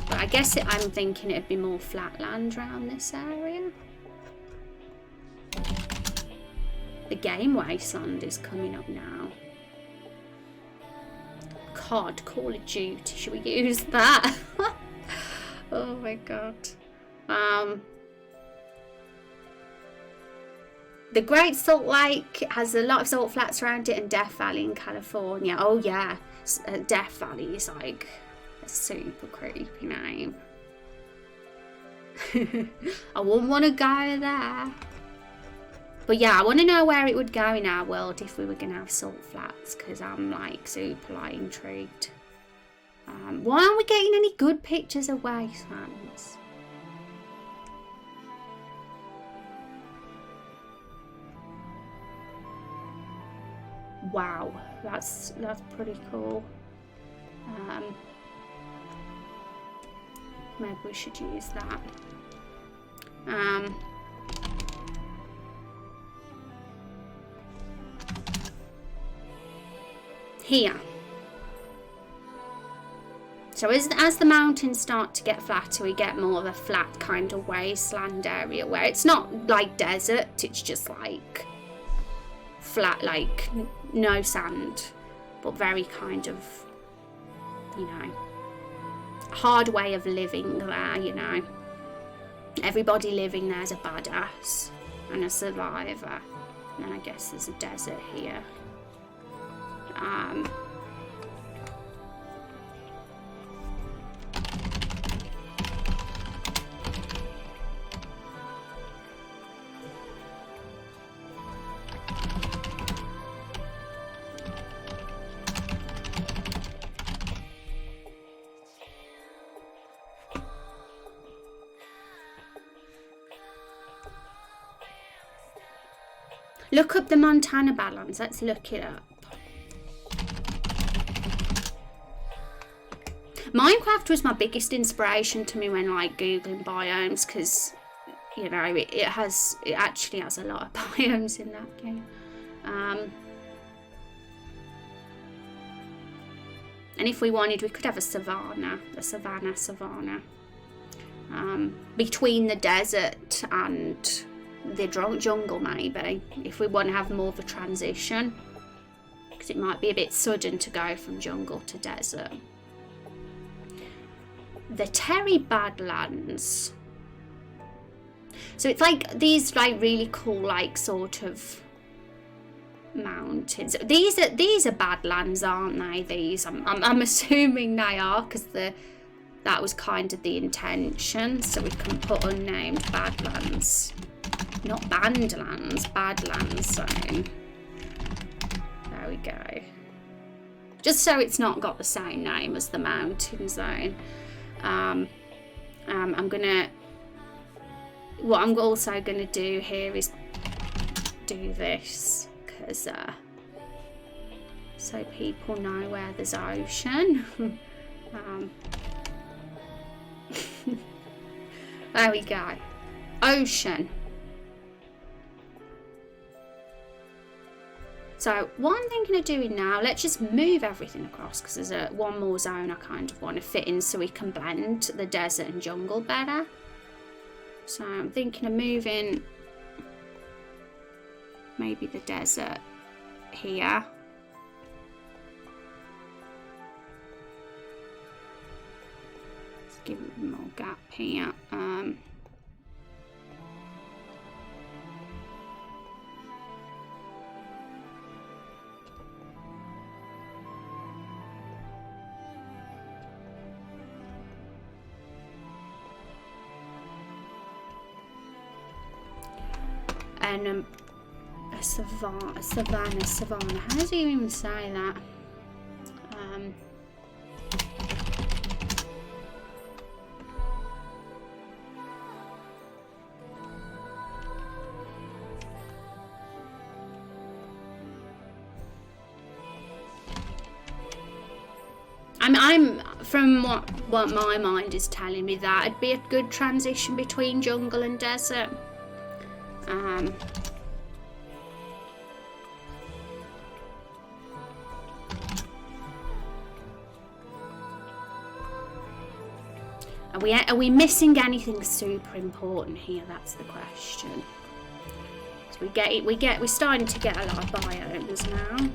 But I guess I'm thinking it'd be more flat land around this area. The game wasteland is coming up now. COD, Call of Duty, should we use that? Oh my god. The Great Salt Lake has a lot of salt flats around it, and Death Valley in California. Oh yeah, Death Valley is like a super creepy name. I wouldn't want to go there. But yeah, I want to know where it would go in our world if we were going to have salt flats, because I'm like super like intrigued. Why aren't we getting any good pictures of wastelands? Wow, that's pretty cool. Maybe we should use that. Here. So as the mountains start to get flatter, we get more of a flat kind of wasteland area where it's not like desert, it's just like flat, like no sand, but very kind of, you know, hard way of living there, you know. Everybody living there's a badass and a survivor. And I guess there's a desert here. Look up the Montana balance. Let's look it up. Minecraft was my biggest inspiration to me when like googling biomes, because you know it actually has a lot of biomes in that game. And if we wanted, we could have a savannah. Between the desert and the jungle, maybe, if we want to have more of a transition, because it might be a bit sudden to go from jungle to desert. The Terry Badlands. So it's like these like really cool like sort of mountains. These are Badlands, aren't they? These I'm assuming they are, because that was kind of the intention. So we can put unnamed Badlands. Not Bandlands, Badlands zone. There we go. Just so it's not got the same name as the mountain zone. What I'm also gonna do here is do this, because so people know where there's ocean. There we go. Ocean. So what I'm thinking of doing now, let's just move everything across, because there's one more zone I kind of want to fit in so we can blend the desert and jungle better. So I'm thinking of moving maybe the desert here. Let's give it more gap here. And a savannah. How do you even say that? I'm from what my mind is telling me, that it'd be a good transition between jungle and desert. Are we missing anything super important here? That's the question. So we're starting to get a lot of biomes now.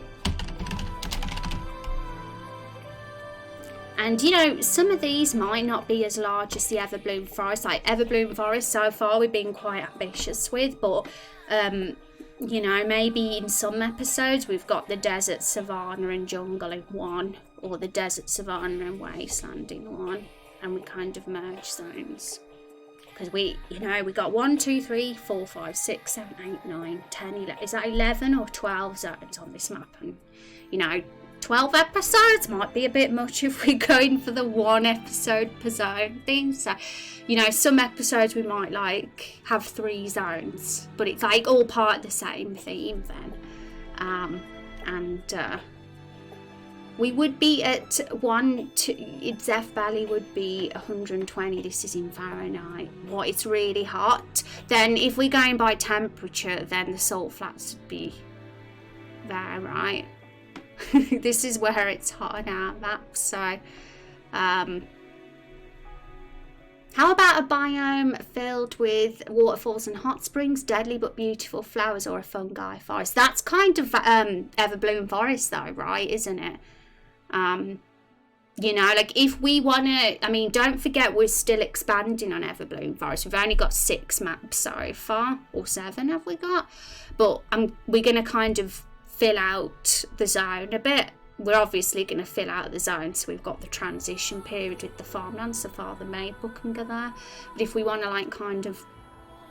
And you know, some of these might not be as large as the Everbloom Forest. Like Everbloom Forest so far we've been quite ambitious with, but you know, maybe in some episodes we've got the desert, savanna and jungle in one, or the desert, savanna and wasteland in one, and we kind of merge zones. Because we got 1, 2, 3, 4, 5, 6, 7, 8, 9, 10, 11. Is that 11 or 12 zones on this map? And you know, 12 episodes might be a bit much if we're going for the 1 episode per zone thing. So, you know, some episodes we might like have 3 zones, but it's like all part of the same theme then. We would be at Zeph Valley would be 120. This is in Fahrenheit. What, it's really hot. Then if we're going by temperature, then the salt flats would be there, right? This is where it's hot on our map. So how about a biome filled with waterfalls and hot springs, deadly but beautiful flowers, or a fungi forest? That's kind of Everbloom Forest though, right? Isn't it? You know, like if we want to, I mean, don't forget we're still expanding on Everbloom Forest. We've only got 6 maps so far, or 7 have we got? But we're going to kind of fill out the zone a bit. We're obviously going to fill out the zone, so we've got the transition period with the farmland, so Father Maple can go there. But if we want to like kind of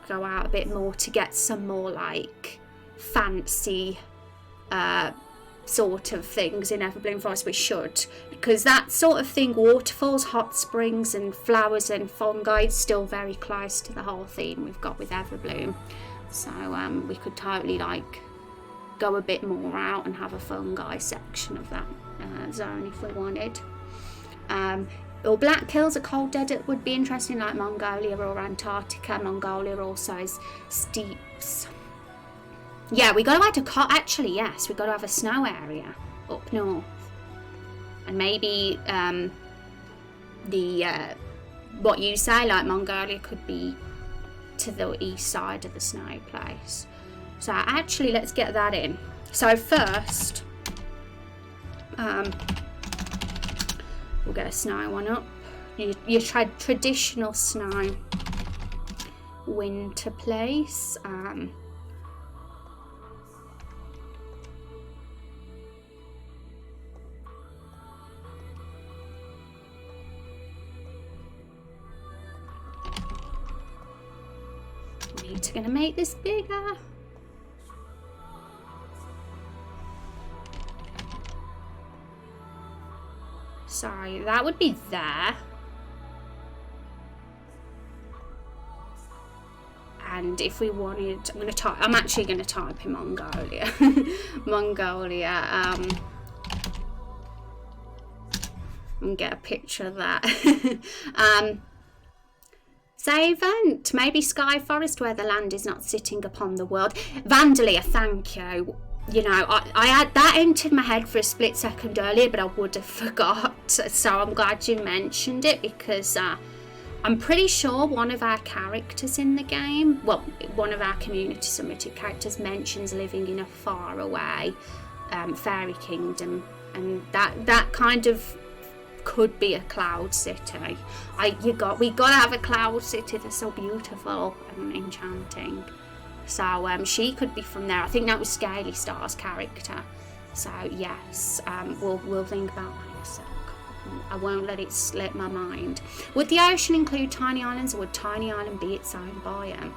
go out a bit more to get some more like fancy sort of things in Everbloom Forest, we should, because that sort of thing, waterfalls, hot springs and flowers and fungi, is still very close to the whole theme we've got with Everbloom. So we could totally like go a bit more out and have a fungi section of that zone if we wanted. Or Black Hills, a cold desert would be interesting, like Mongolia or Antarctica. Mongolia also is steeps. Yeah, we got to have actually, yes, we got to have a snow area up north, and maybe what you say, like Mongolia could be to the east side of the snow place. So actually, let's get that in. So first, we'll get a snow one up. Your traditional snow winter place. We're going to make this bigger. Sorry, that would be there. And if we wanted, I'm actually going to type in Mongolia. Mongolia. And get a picture of that. Say event, maybe Sky Forest, where the land is not sitting upon the world. Vandalia, thank you. You know, I had that entered my head for a split second earlier, but I would have forgot. So I'm glad you mentioned it, because I'm pretty sure one of our characters in the game, well, one of our community submitted characters mentions living in a far away fairy kingdom, and that kind of could be a cloud city. We got to have a cloud city that's so beautiful and enchanting. So she could be from there. I think that was Scaly Star's character. So yes, we'll think about that in a sec. I won't let it slip my mind. Would the ocean include tiny islands, or would tiny island be its own biome?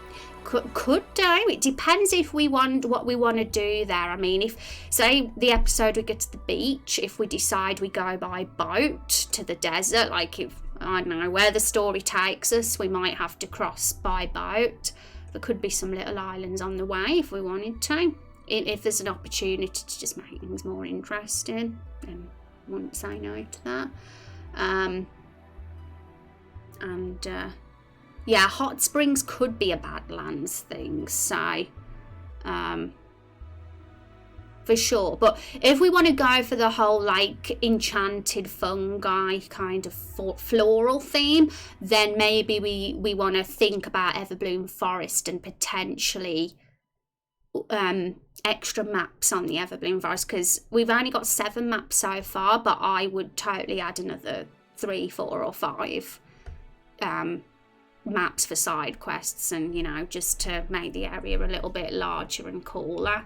Could do. It depends if we want what we want to do there. I mean, if say the episode we get to the beach, if we decide we go by boat to the desert, like if I don't know where the story takes us, we might have to cross by boat. There could be some little islands on the way if we wanted to. If there's an opportunity to just make things more interesting, then I wouldn't say no to that. Yeah, hot springs could be a Badlands thing, so for sure. But if we want to go for the whole like enchanted fungi kind of floral theme, then maybe we want to think about Everbloom Forest and potentially extra maps on the Everbloom Forest, because we've only got 7 maps so far, but I would totally add another 3, 4 or 5 maps for side quests, and you know, just to make the area a little bit larger and cooler.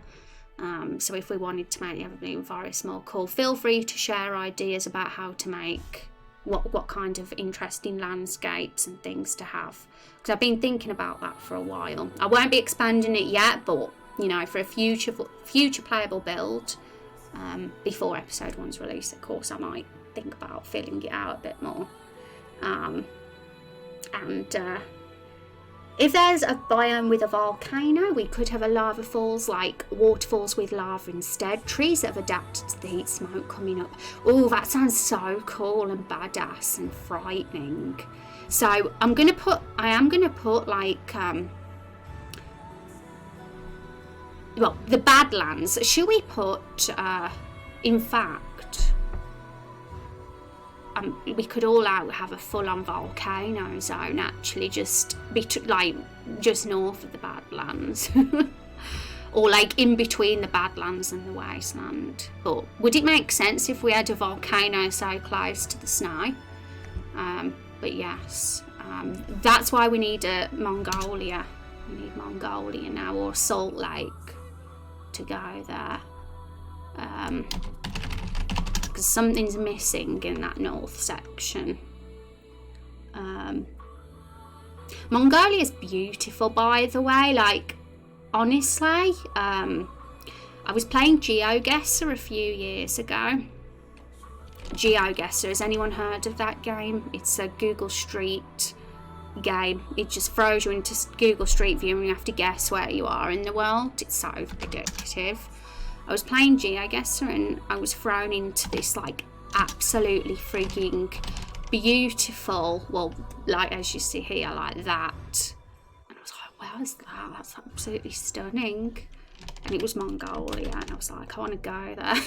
So if we wanted to make the Everbloom Forest more cool, feel free to share ideas about how to make what kind of interesting landscapes and things to have, because I've been thinking about that for a while. I won't be expanding it yet, but you know, for a future playable build, before episode 1's release, of course, I might think about filling it out a bit more. If there's a biome with a volcano, we could have a lava falls, like waterfalls with lava instead. Trees that have adapted to the heat smoke coming up. Oh, that sounds so cool and badass and frightening. So I am gonna put like well, the Badlands. Should we put in fact, we could all have a full-on volcano zone, actually, just north of the Badlands, or like in between the Badlands and the wasteland. But would it make sense if we had a volcano so close to the snow? But yes, that's why we need Mongolia. We need Mongolia now, or Salt Lake, to go there. Because something's missing in that north section. Mongolia is beautiful, by the way. Like, honestly, I was playing GeoGuessr a few years ago. GeoGuessr, has anyone heard of that game? It's a Google Street game. It just throws you into Google Street View and you have to guess where you are in the world. It's so addictive. I was playing GeoGuessr and I was thrown into this like absolutely freaking beautiful, well, like as you see here, like that. And I was like, where is that? That's absolutely stunning. And it was Mongolia, and I was like, I want to go there.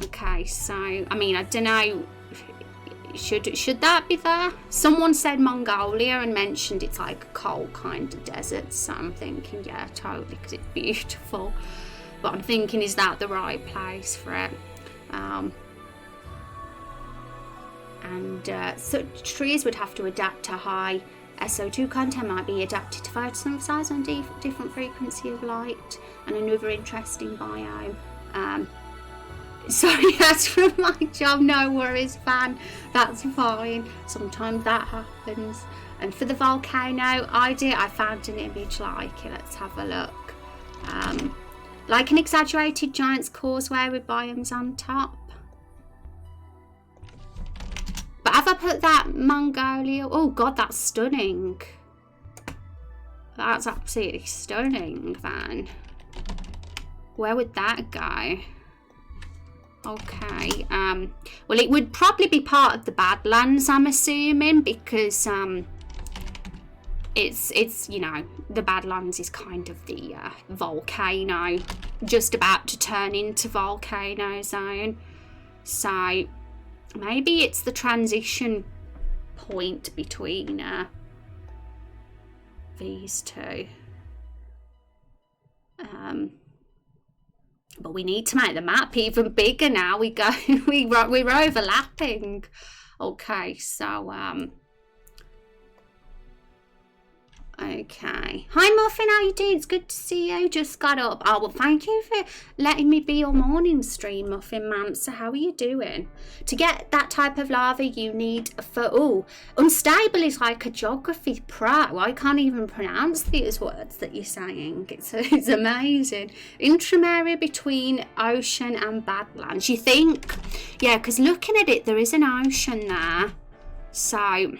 Okay, so I mean, I don't know. Should that be there? Someone said Mongolia and mentioned it's like a cold kind of desert, so I'm thinking, yeah, totally, because it's beautiful. But I'm thinking, is that the right place for it? So trees would have to adapt to high SO2 content, might be adapted to photosynthesize on different frequency of light, and another interesting biome. Sorry, that's from my job. No worries, fan. That's fine. Sometimes that happens. And for the volcano idea, I found an image like it. Let's have a look. Like an exaggerated giant's causeway with biomes on top. But have I put that Mongolia? Oh God, that's stunning. That's absolutely stunning, Van. Where would that go? Okay, well, it would probably be part of the Badlands, I'm assuming, because it's you know, the Badlands is kind of the volcano just about to turn into volcano zone. So maybe it's the transition point between these two. But we need to make the map even bigger now. We're overlapping. Okay, so okay. Hi Muffin, how you doing? It's good to see you. Just got up. Oh well, thank you for letting me be your morning stream, Muffin Man. So how are you doing? To get that type of lava, you need unstable is like a geography pro. I can't even pronounce these words that you're saying. It's amazing. Interim area between ocean and Badlands. You think? Yeah, because looking at it, there is an ocean there. So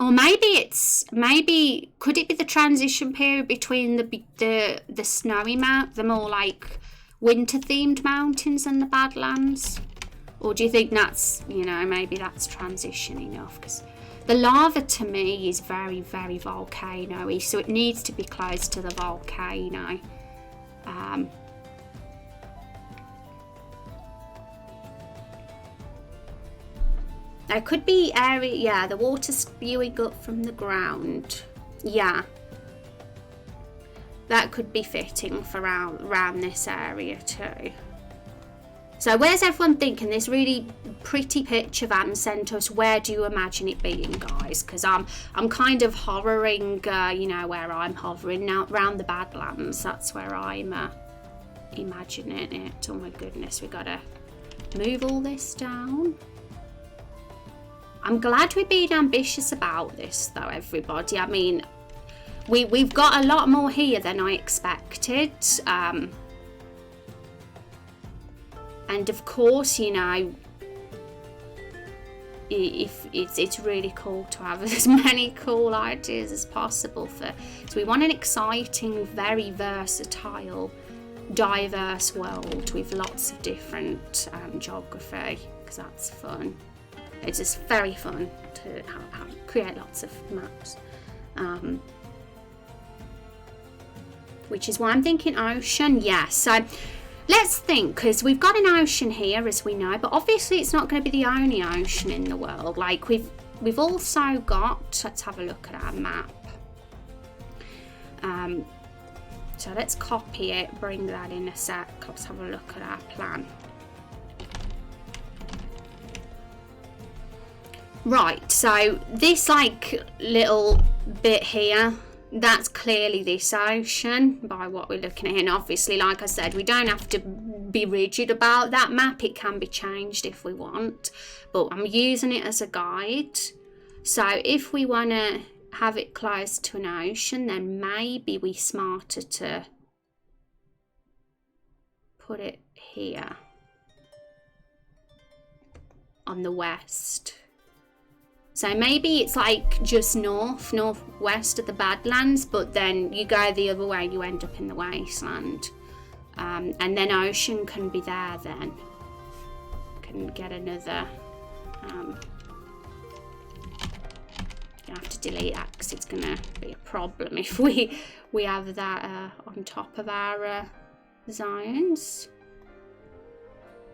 Or maybe could it be the transition period between the snowy mount, the more like winter themed mountains, and the Badlands? Or do you think that's, you know, maybe that's transition enough? Because The lava to me is very, very volcano-y, so it needs to be close to the volcano. There could be area, yeah, the water spewing up from the ground. Yeah. That could be fitting for around this area too. So where's everyone thinking? This really pretty picture Van sent us. Where do you imagine it being, guys? Because I'm kind of hovering, you know, where I'm hovering now, around the Badlands. That's where I'm imagining it. Oh my goodness, we gotta move all this down. I'm glad we're being ambitious about this, though, everybody. I mean, we've got a lot more here than I expected. And of course, you know, if it's really cool to have as many cool ideas as possible so we want an exciting, very versatile, diverse world with lots of different geography, because that's fun. It's just very fun to create lots of maps. Which is why I'm thinking ocean. Yes, so let's think, because we've got an ocean here, as we know, but obviously it's not going to be the only ocean in the world. Like we've also got, let's have a look at our map. So let's copy it, bring that in a sec. Let's have a look at our plan. Right, so this like little bit here, that's clearly this ocean by what we're looking at here. And obviously, like I said, we don't have to be rigid about that map. It can be changed if we want, but I'm using it as a guide. So if we want to have it close to an ocean, then maybe we're smarter to put it here on the west. So maybe it's like just northwest of the Badlands, but then you go the other way, you end up in the wasteland. And then ocean can be there then. Can get another... gonna have to delete that because it's gonna be a problem if we have that on top of our zones.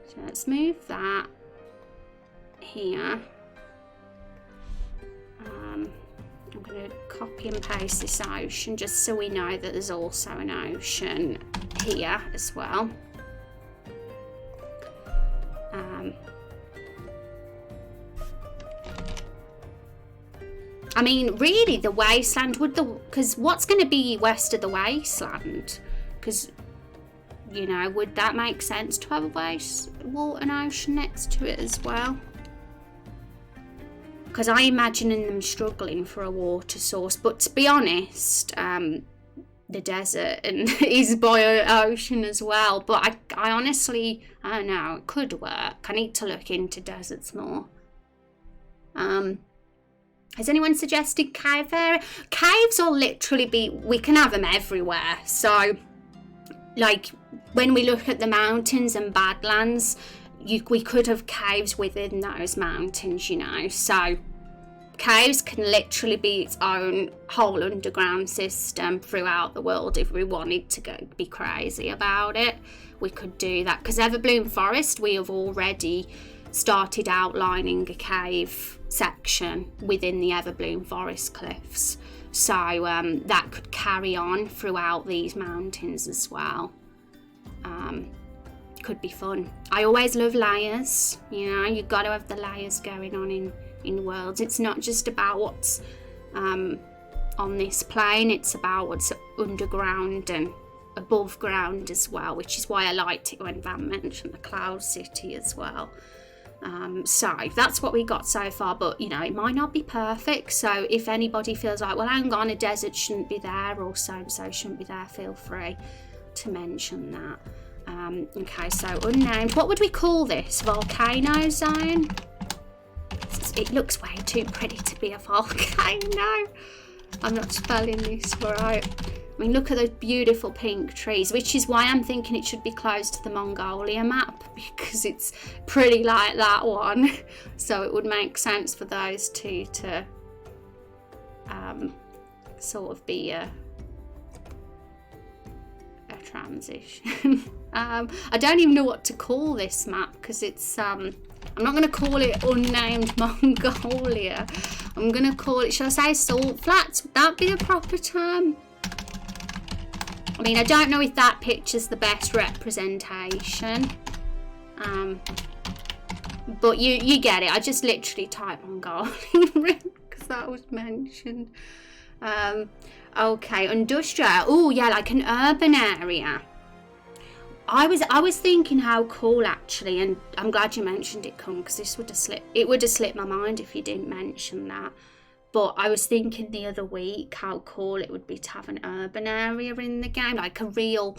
So let's move that here. I'm going to copy and paste this ocean just so we know that there's also an ocean here as well. I mean, really, the wasteland would because what's going to be west of the wasteland? Because, you know, would that make sense to have an ocean next to it as well? Because I imagine them struggling for a water source, but to be honest, the desert and is by an ocean as well. But I honestly, I don't know, it could work. I need to look into deserts more. Has anyone suggested cave area? Caves will literally be, we can have them everywhere. So, like, when we look at the mountains and Badlands, we could have caves within those mountains, you know. So caves can literally be its own whole underground system throughout the world. If we wanted to be crazy about it, we could do that. Because Everbloom Forest, we have already started outlining a cave section within the Everbloom Forest cliffs. So that could carry on throughout these mountains as well. Could be fun. I always love layers, you know, you've got to have the layers going on in worlds. It's not just about what's on this plane, it's about what's underground and above ground as well, which is why I liked it when Van mentioned the Cloud City as well. So that's what we got so far, but you know, it might not be perfect. So if anybody feels like, well, hang on, a desert shouldn't be there or so and so shouldn't be there, feel free to mention that. Okay, so unnamed. What would we call this? Volcano zone? It looks way too pretty to be a volcano. I'm not spelling this right. I mean, look at those beautiful pink trees, which is why I'm thinking it should be close to the Mongolia map, because it's pretty like that one. So it would make sense for those two to sort of be a transition. I don't even know what to call this map because it's I'm not going to call it unnamed Mongolia. I'm going to call it, shall I say, salt flats? Would that be a proper term? I mean, I don't know if that picture's the best representation. But you get it. I just literally typed Mongolia because that was mentioned. Okay, industrial. Oh yeah, like an urban area. I was thinking how cool actually, and I'm glad you mentioned it, Con, because this would have slipped my mind if you didn't mention that. But I was thinking the other week how cool it would be to have an urban area in the game, like a real,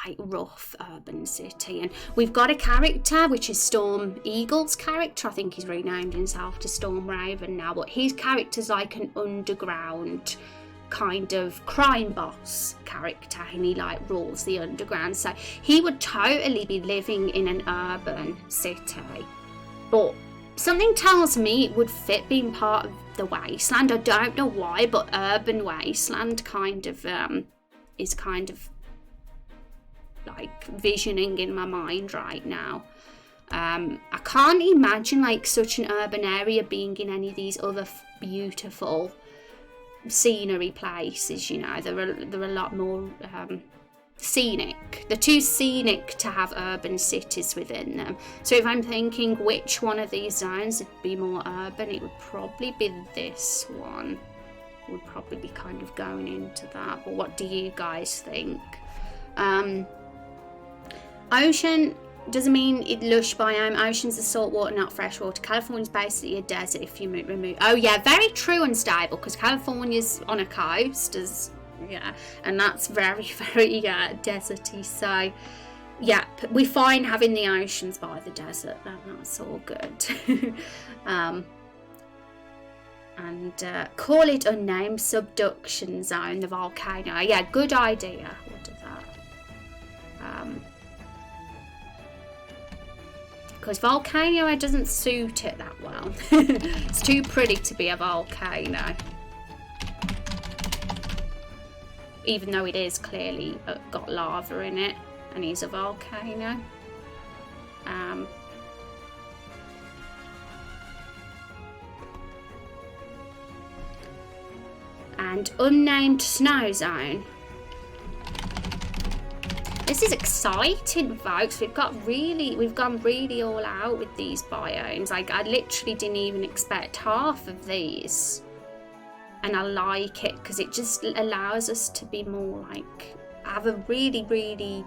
like, rough urban city. And we've got a character, which is Storm Eagle's character. I think he's renamed himself to Storm Raven now, but his character's like an underground kind of crime boss character, and he like rules the underground. So he would totally be living in an urban city. But something tells me it would fit being part of the wasteland. I don't know why, but urban wasteland kind of is kind of like visioning in my mind right now. I can't imagine like such an urban area being in any of these other beautiful scenery places. You know, they're a lot more scenic. They're too scenic to have urban cities within them. So if I'm thinking which one of these zones would be more urban, it would probably be this one. Would probably be kind of going into that. But what do you guys think? Ocean doesn't mean it lush biome. Ocean's a salt water, not fresh water. California's basically a desert if you remove. Oh yeah, very true and stable, because California's on a coast, and that's very, very deserty. So yeah, we're fine having the oceans by the desert. That's all good. And call it unnamed subduction zone, the volcano. Yeah, good idea. What is that? Because volcano doesn't suit it that well. It's too pretty to be a volcano. Even though it is clearly got lava in it and is a volcano. And unnamed snow zone. This is exciting, folks. We've gone really all out with these biomes. Like, I literally didn't even expect half of these. And I like it because it just allows us to be more like, have a really, really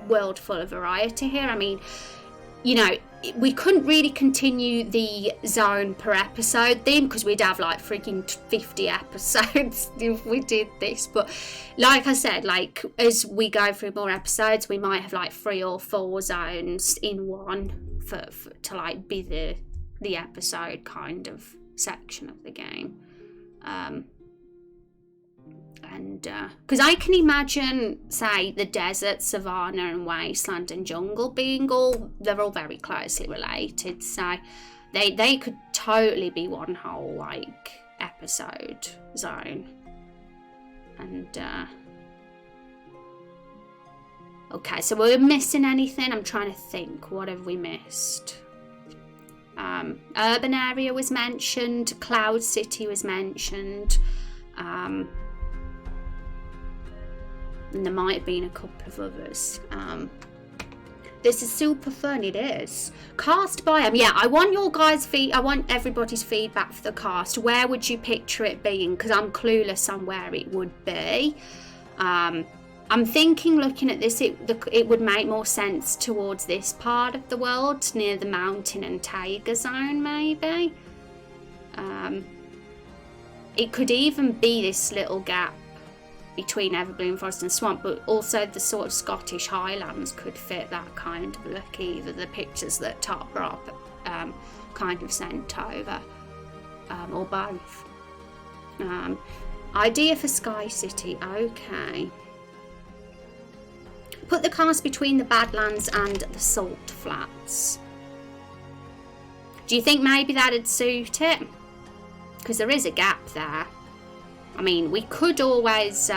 world full of variety here. I mean, you know, we couldn't really continue the zone per episode then, because we'd have like freaking 50 episodes if we did this. But like I said, like as we go through more episodes, we might have like 3 or 4 zones in one for to like be the episode kind of section of the game. And because I can imagine, say, the desert, savanna and wasteland and jungle they're all very closely related, so they could totally be one whole like episode zone. And okay, so we're missing anything? I'm trying to think, what have we missed? Urban area was mentioned, Cloud City was mentioned, and there might have been a couple of others. This is super fun, it is. Cast biome, yeah, I want your guys' I want everybody's feedback for the cast. Where would you picture it being? Because I'm clueless on where it would be. I'm thinking, looking at this, it would make more sense towards this part of the world, near the mountain and taiga zone, maybe. It could even be this little gap between Everbloom Forest and Swamp, but also the sort of Scottish Highlands could fit that kind of look, either the pictures that Top Rob kind of sent over, or both. Idea for Sky City, okay. Put the cast between the Badlands and the Salt Flats. Do you think maybe that'd suit it? Because there is a gap there. I mean, we could always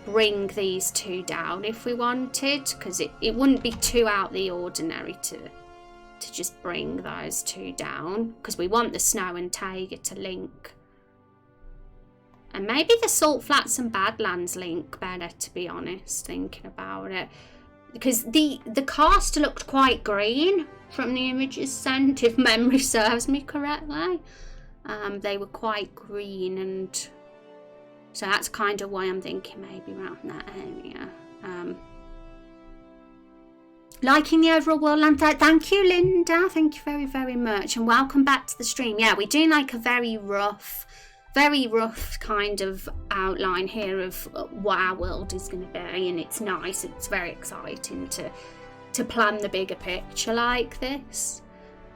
bring these two down if we wanted, because it wouldn't be too out the ordinary to just bring those two down, because we want the Snow and Taiga to link. And maybe the Salt Flats and Badlands link better, to be honest, thinking about it. Because the cast looked quite green from the images sent, if memory serves me correctly. They were quite green, and so that's kind of why I'm thinking maybe around that area. Liking the overall world land. Thank you, Linda. Thank you very, very much. And welcome back to the stream. Yeah, we're doing like a very rough kind of outline here of what our world is going to be. And it's nice. It's very exciting to plan the bigger picture like this.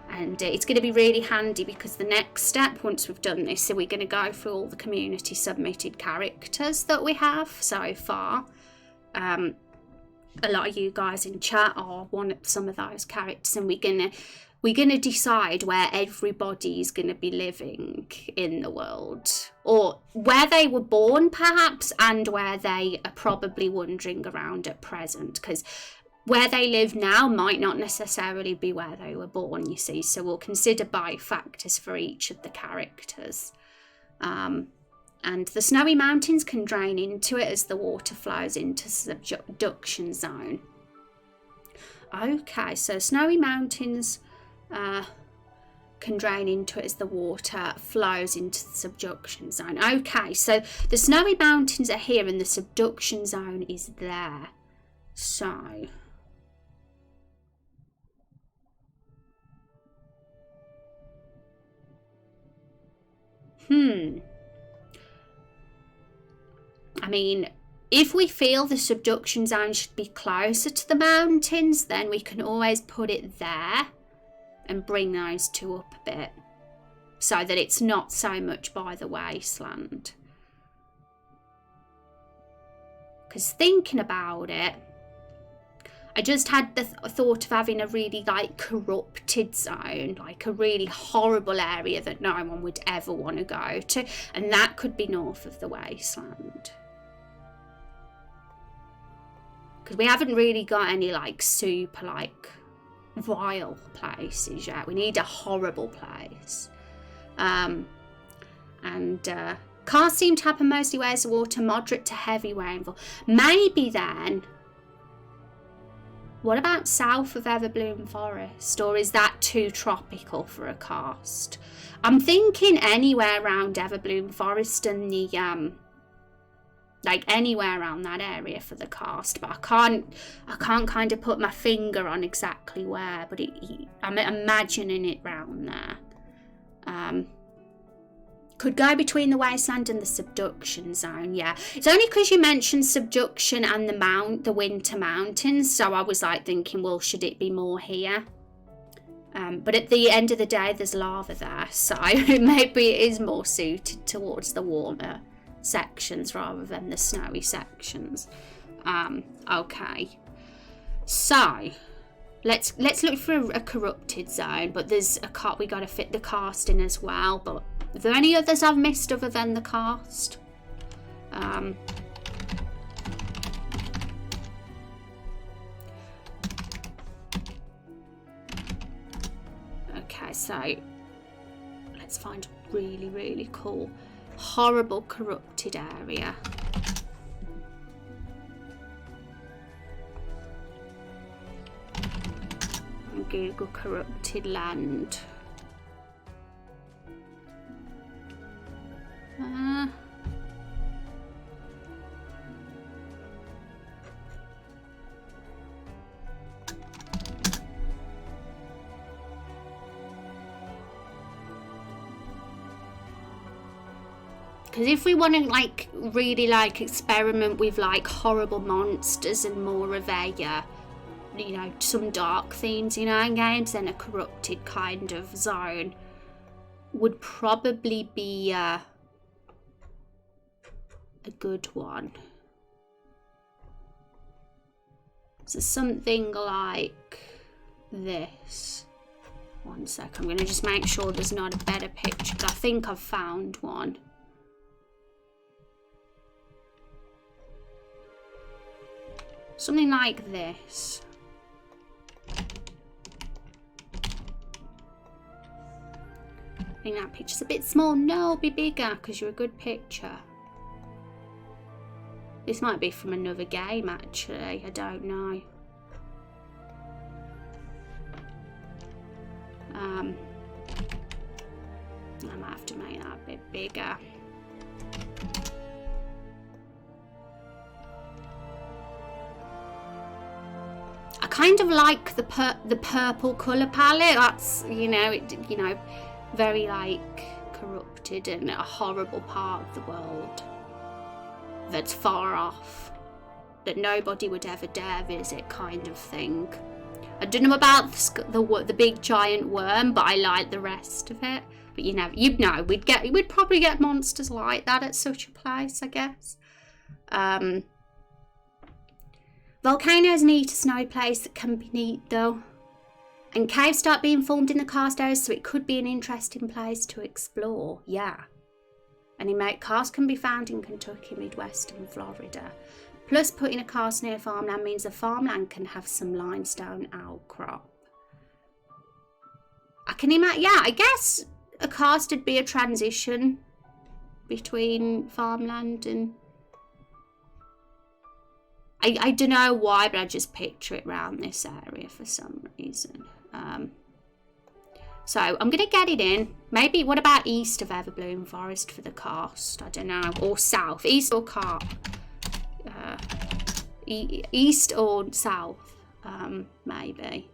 And it's going to be really handy, because the next step, once we've done this, so we're going to go through all the community submitted characters that we have so far. A lot of you guys in chat are some of those characters, and we're gonna decide where everybody is gonna be living in the world, or where they were born perhaps, and where they are probably wandering around at present, because where they live now might not necessarily be where they were born, you see. So we'll consider bifactors for each of the characters. And the Snowy Mountains can drain into it as the water flows into subduction zone. Okay, so Snowy Mountains can drain into it as the water flows into the subduction zone. Okay, so the Snowy Mountains are here and the subduction zone is there. So I mean, if we feel the subduction zone should be closer to the mountains, then we can always put it there and bring those two up a bit, so that it's not so much by the wasteland. Because thinking about it, I just had the thought of having a really like corrupted zone, like a really horrible area that no one would ever want to go to, and that could be north of the wasteland. Because we haven't really got any like super like vile places yet. We need a horrible place. Cars seem to happen mostly where there's water, moderate to heavy rainfall. Maybe then, what about south of Everbloom Forest? Or is that too tropical for a cast? I'm thinking anywhere around Everbloom Forest and the like anywhere around that area for the cast, but I can't kind of put my finger on exactly where, but I'm imagining it round there. Could go between the wasteland and the subduction zone. Yeah, it's only because you mentioned subduction and the winter mountains, so I was like thinking, well, should it be more here? But at the end of the day, there's lava there, so maybe it is more suited towards the warmer sections rather than the snowy sections. Okay, so let's look for a corrupted zone, but there's we got to fit the cast in as well. But are there any others I've missed other than the cast? Okay, so let's find a really, really cool, horrible corrupted area. And Google corrupted land. Because if we want to like really like experiment with like horrible monsters and more of a you know, some dark themes, you know, in games, then a corrupted kind of zone would probably be a good one. So something like this. One sec, I'm going to just make sure there's not a better picture, but I think I've found one. Something like this. I think that picture's a bit small. No, be bigger because you're a good picture. This might be from another game actually, I don't know. I might have to make that a bit bigger. I kind of like the purple colour palette. That's, you know, very like corrupted and a horrible part of the world that's far off, that nobody would ever dare visit, kind of thing. I don't know about the big giant worm, but I like the rest of it. But you'd know we'd probably get monsters like that at such a place, I guess. Volcanoes need a snowy place that can be neat though. And caves start being formed in the karst areas, so it could be an interesting place to explore. Yeah. And karst can be found in Kentucky, Midwest and Florida. Plus, putting a karst near farmland means the farmland can have some limestone outcrop. I can imagine, yeah, I guess a karst would be a transition between farmland and... I don't know why, but I just picture it around this area for some reason. So I'm going to get it in. Maybe, what about east of Everbloom Forest for the karst? I don't know. Or south. East or east or south, maybe.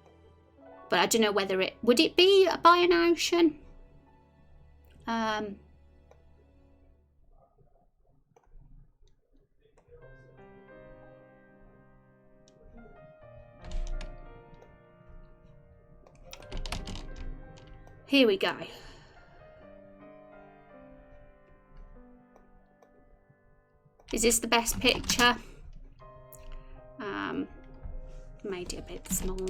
But I don't know whether it... Would it be by an ocean? Here we go. Is this the best picture? Made it a bit small.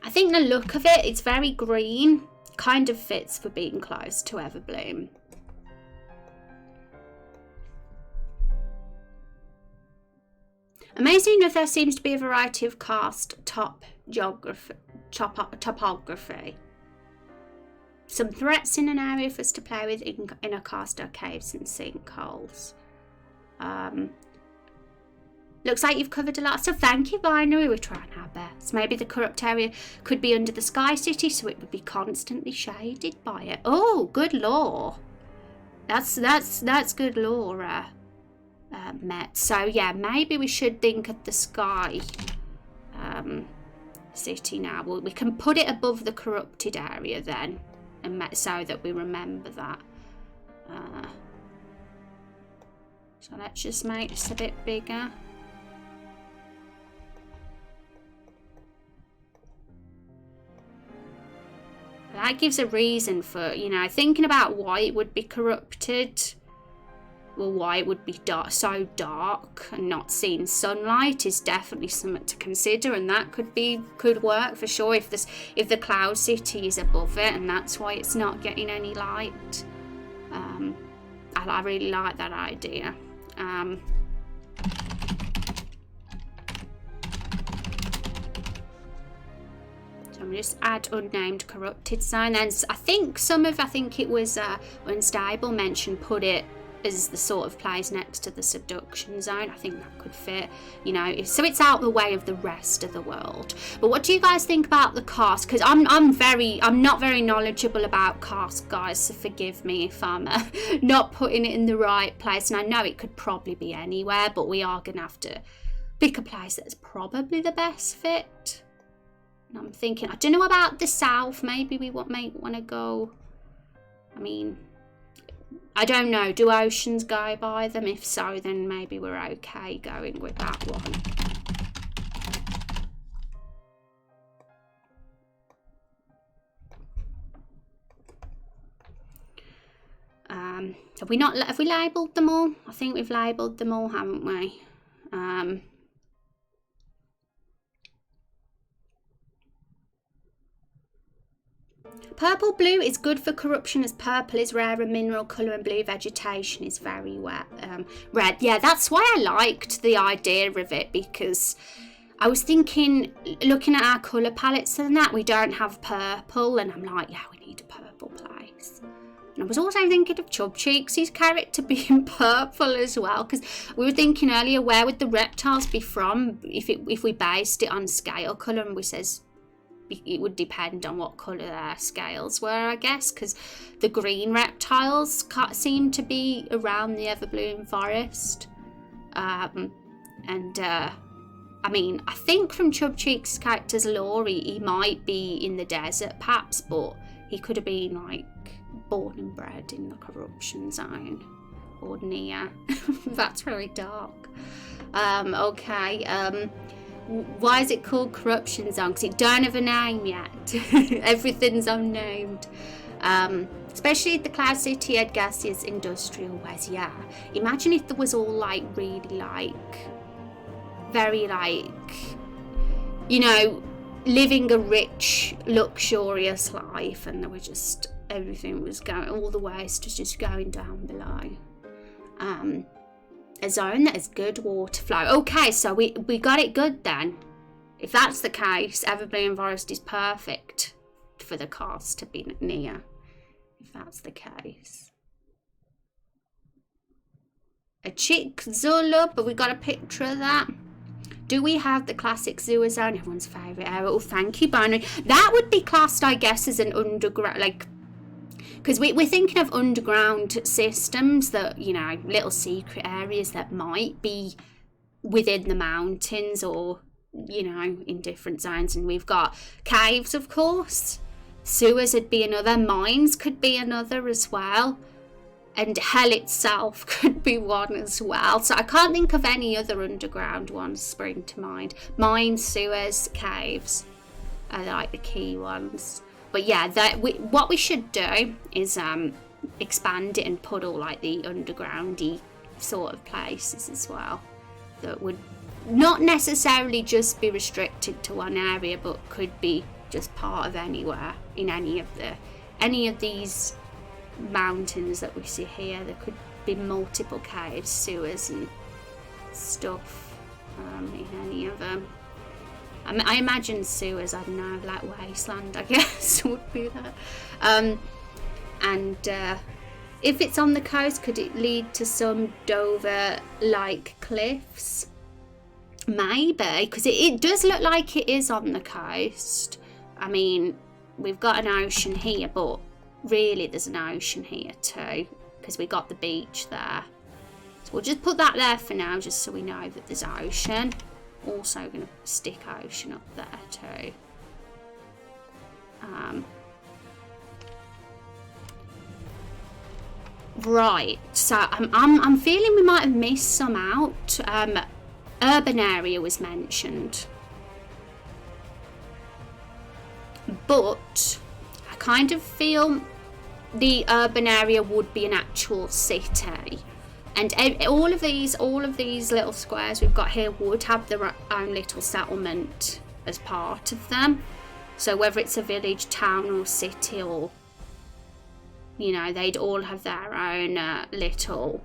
I think the look of it, it's very green. Kind of fits for being close to Everbloom. Amazing enough, there seems to be a variety of karst topography. Some threats in an area for us to play with in a karst are caves and sinkholes. Looks like you've covered a lot, so thank you, Binary. We're trying our best. Maybe the corrupt area could be under the Sky City, so it would be constantly shaded by it. Oh, good lore. That's good lore. Met. So yeah, maybe we should think of the Sky City now. Well, we can put it above the corrupted area then, and so that we remember that. So let's just make this a bit bigger. That gives a reason for, thinking about why it would be corrupted. Well, why it would be so dark and not seeing sunlight is definitely something to consider, and that could work for sure if the Cloud City is above it and that's why it's not getting any light. I really like that idea. So I'm just add unnamed corrupted zone. Then I think it was Unstable mentioned put it as the sort of place next to the subduction zone. I think that could fit, so it's out the way of the rest of the world. But what do you guys think about the karst? Because I'm not very knowledgeable about karst, guys, so forgive me if I'm not putting it in the right place. And I know it could probably be anywhere, but we are gonna have to pick a place that's probably the best fit. And I'm thinking, I don't know about the south. Maybe we may want to go. I mean, I don't know, do oceans go by them? If so, then maybe we're okay going with that one. Have we labelled them all? I think we've labelled them all, haven't we? Purple blue is good for corruption as purple is rare and mineral colour and blue vegetation is very red. Yeah, that's why I liked the idea of it, because I was thinking, looking at our colour palettes and that, we don't have purple, and I'm like, yeah, we need a purple place. And I was also thinking of Chub Cheeks' character being purple as well, because we were thinking earlier, where would the reptiles be from if we based it on scale colour, and we says it would depend on what colour their scales were, I guess, because the green reptiles seem to be around the ever-blooming forest. I mean, I think from Chub Cheeks' character's lore, he might be in the desert perhaps, but he could have been like born and bred in the corruption zone or near. That's very dark. Why is it called corruption zone? Because it don't have a name yet. Everything's unnamed. Especially the Cloud City, Ed Gass's industrial ways. Yeah, imagine if there was all like really like very like, you know, living a rich luxurious life, and there were just everything was going, all the waste was just going down below. A zone that has good water flow. Okay, so we got it good then. If that's the case, Everbloom Forest is perfect for the cars to be near, if that's the case. A chick Zula, but we got a picture of that. Do we have the classic sewer zone? Everyone's favourite area. Oh, thank you, Binary. That would be classed, I guess, as an underground, like, because we're thinking of underground systems that, you know, little secret areas that might be within the mountains or, you know, in different zones. And we've got caves, of course. Sewers would be another. Mines could be another as well. And hell itself could be one as well. So I can't think of any other underground ones spring to mind. Mines, sewers, caves are like the key ones. But yeah, what we should do is expand it and put all like the undergroundy sort of places as well. That would not necessarily just be restricted to one area, but could be just part of anywhere in any of these mountains that we see here. There could be multiple caves, sewers and stuff in any of them. I imagine sewers, I don't know, like wasteland, I guess, would be that. If it's on the coast, could it lead to some Dover-like cliffs? Maybe, because it does look like it is on the coast. I mean, we've got an ocean here, but really there's an ocean here too, because we got the beach there. So we'll just put that there for now, just so we know that there's ocean. Also going to stick ocean up there too. Right, so I'm feeling we might have missed some out. Urban area was mentioned, but I kind of feel the urban area would be an actual city, and all of these little squares we've got here would have their own little settlement as part of them. So whether it's a village, town or city, or, you know, they'd all have their own little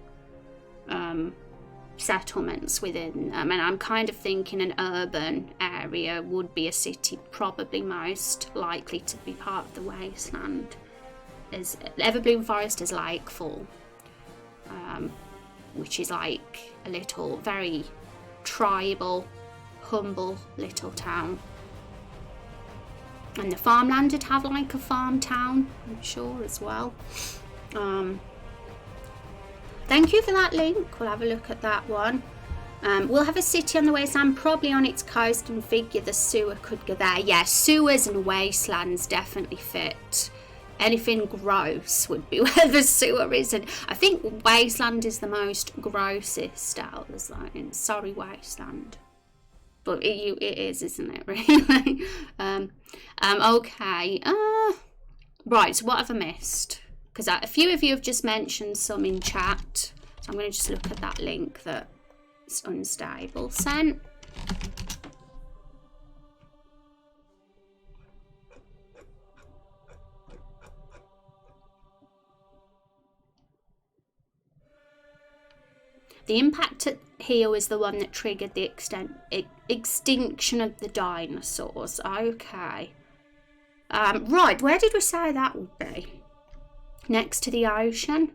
settlements within them. And I'm kind of thinking an urban area would be a city, probably most likely to be part of the wasteland. As Everbloom Forest is Lakefall, which is like a little, very tribal, humble little town. And the farmland would have like a farm town, I'm sure, as well. Thank you for that link. We'll have a look at that one. We'll have a city on the wasteland, probably on its coast, and figure the sewer could go there. Yeah, sewers and wastelands definitely fit. Anything gross would be where the sewer is. And I think wasteland is the most grossest out of the zones. Sorry, wasteland. But it is, isn't it, really? Okay. Right, so what have I missed? Because a few of you have just mentioned some in chat. So I'm going to just look at that link that's unstable sent. The impact here was the one that triggered the extinction of the dinosaurs. Okay. Right, where did we say that would be? Next to the ocean.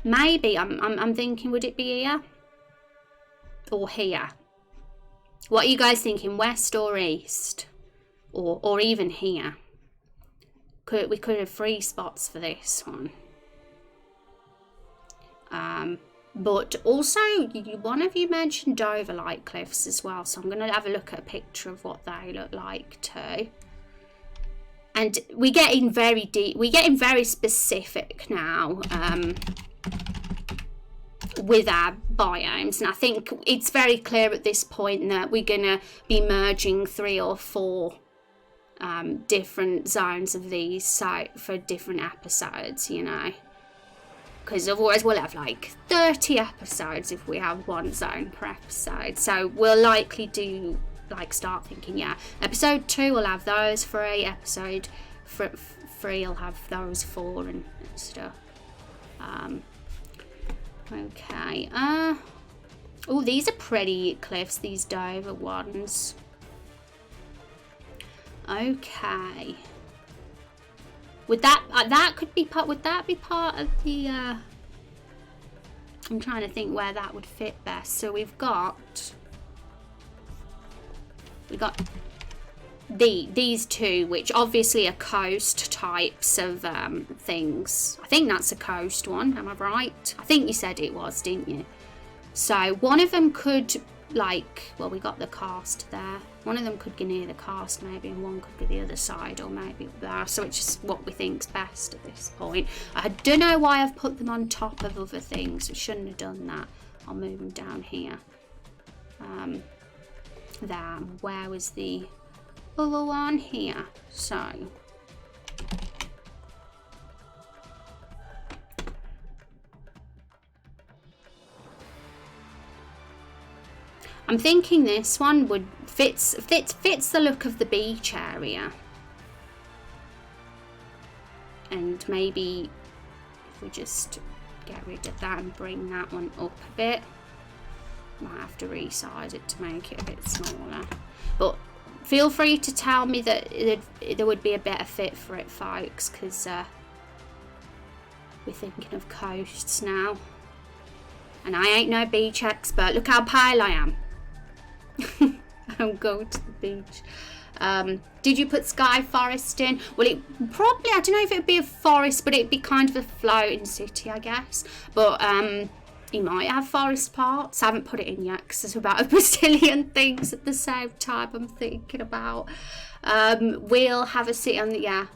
Maybe I'm thinking, would it be here or here? What are you guys thinking, west or east, or even here? We could have 3 spots for this one. But also, one of you mentioned Dover-like cliffs as well, so I'm going to have a look at a picture of what they look like too. And we're getting very deep, we're getting very specific now with our biomes, and I think it's very clear at this point that we're going to be merging 3 or 4 different zones of these for different episodes, you know, because otherwise we'll have like 30 episodes if we have one zone per episode. So we'll likely do start thinking, yeah, episode 2 will have those 3, episode 3 will have those 4 and stuff. Okay. Oh, these are pretty cliffs, these Dover ones. Okay. Would that could be part? Would that be part of the? I'm trying to think where that would fit best. So we've got these 2, which obviously are coast types of things. I think that's a coast one. Am I right? I think you said it was, didn't you? So one of them could well, we got the cast there. One of them could be near the cast maybe, and one could be the other side, or maybe up there. So it's just what we think's best at this point. I don't know why I've put them on top of other things. I shouldn't have done that. I'll move them down here. There. Where was the other one? Here. So I'm thinking this one would fits the look of the beach area, and maybe if we just get rid of that and bring that one up a bit, might have to resize it to make it a bit smaller. But feel free to tell me that there would be a better fit for it, folks, because we're thinking of coasts now, and I ain't no beach expert. Look how pale I am. I don't go to the beach. Did you put sky forest in? Well, it probably, I don't know if it would be a forest, but it'd be kind of a floating city, I guess. But you might have forest parts. I haven't put it in yet because there's about a bazillion things at the same time I'm thinking about. We'll have a city on the, yeah,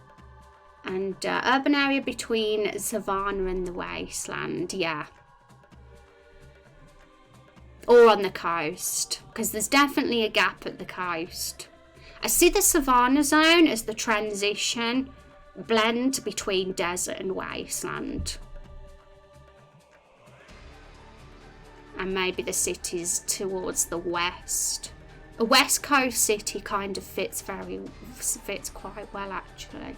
and urban area between savannah and the wasteland, yeah. Or on the coast, because there's definitely a gap at the coast. I see the savannah zone as the transition blend between desert and wasteland. And maybe the cities towards the west. A west coast city kind of fits quite well, actually.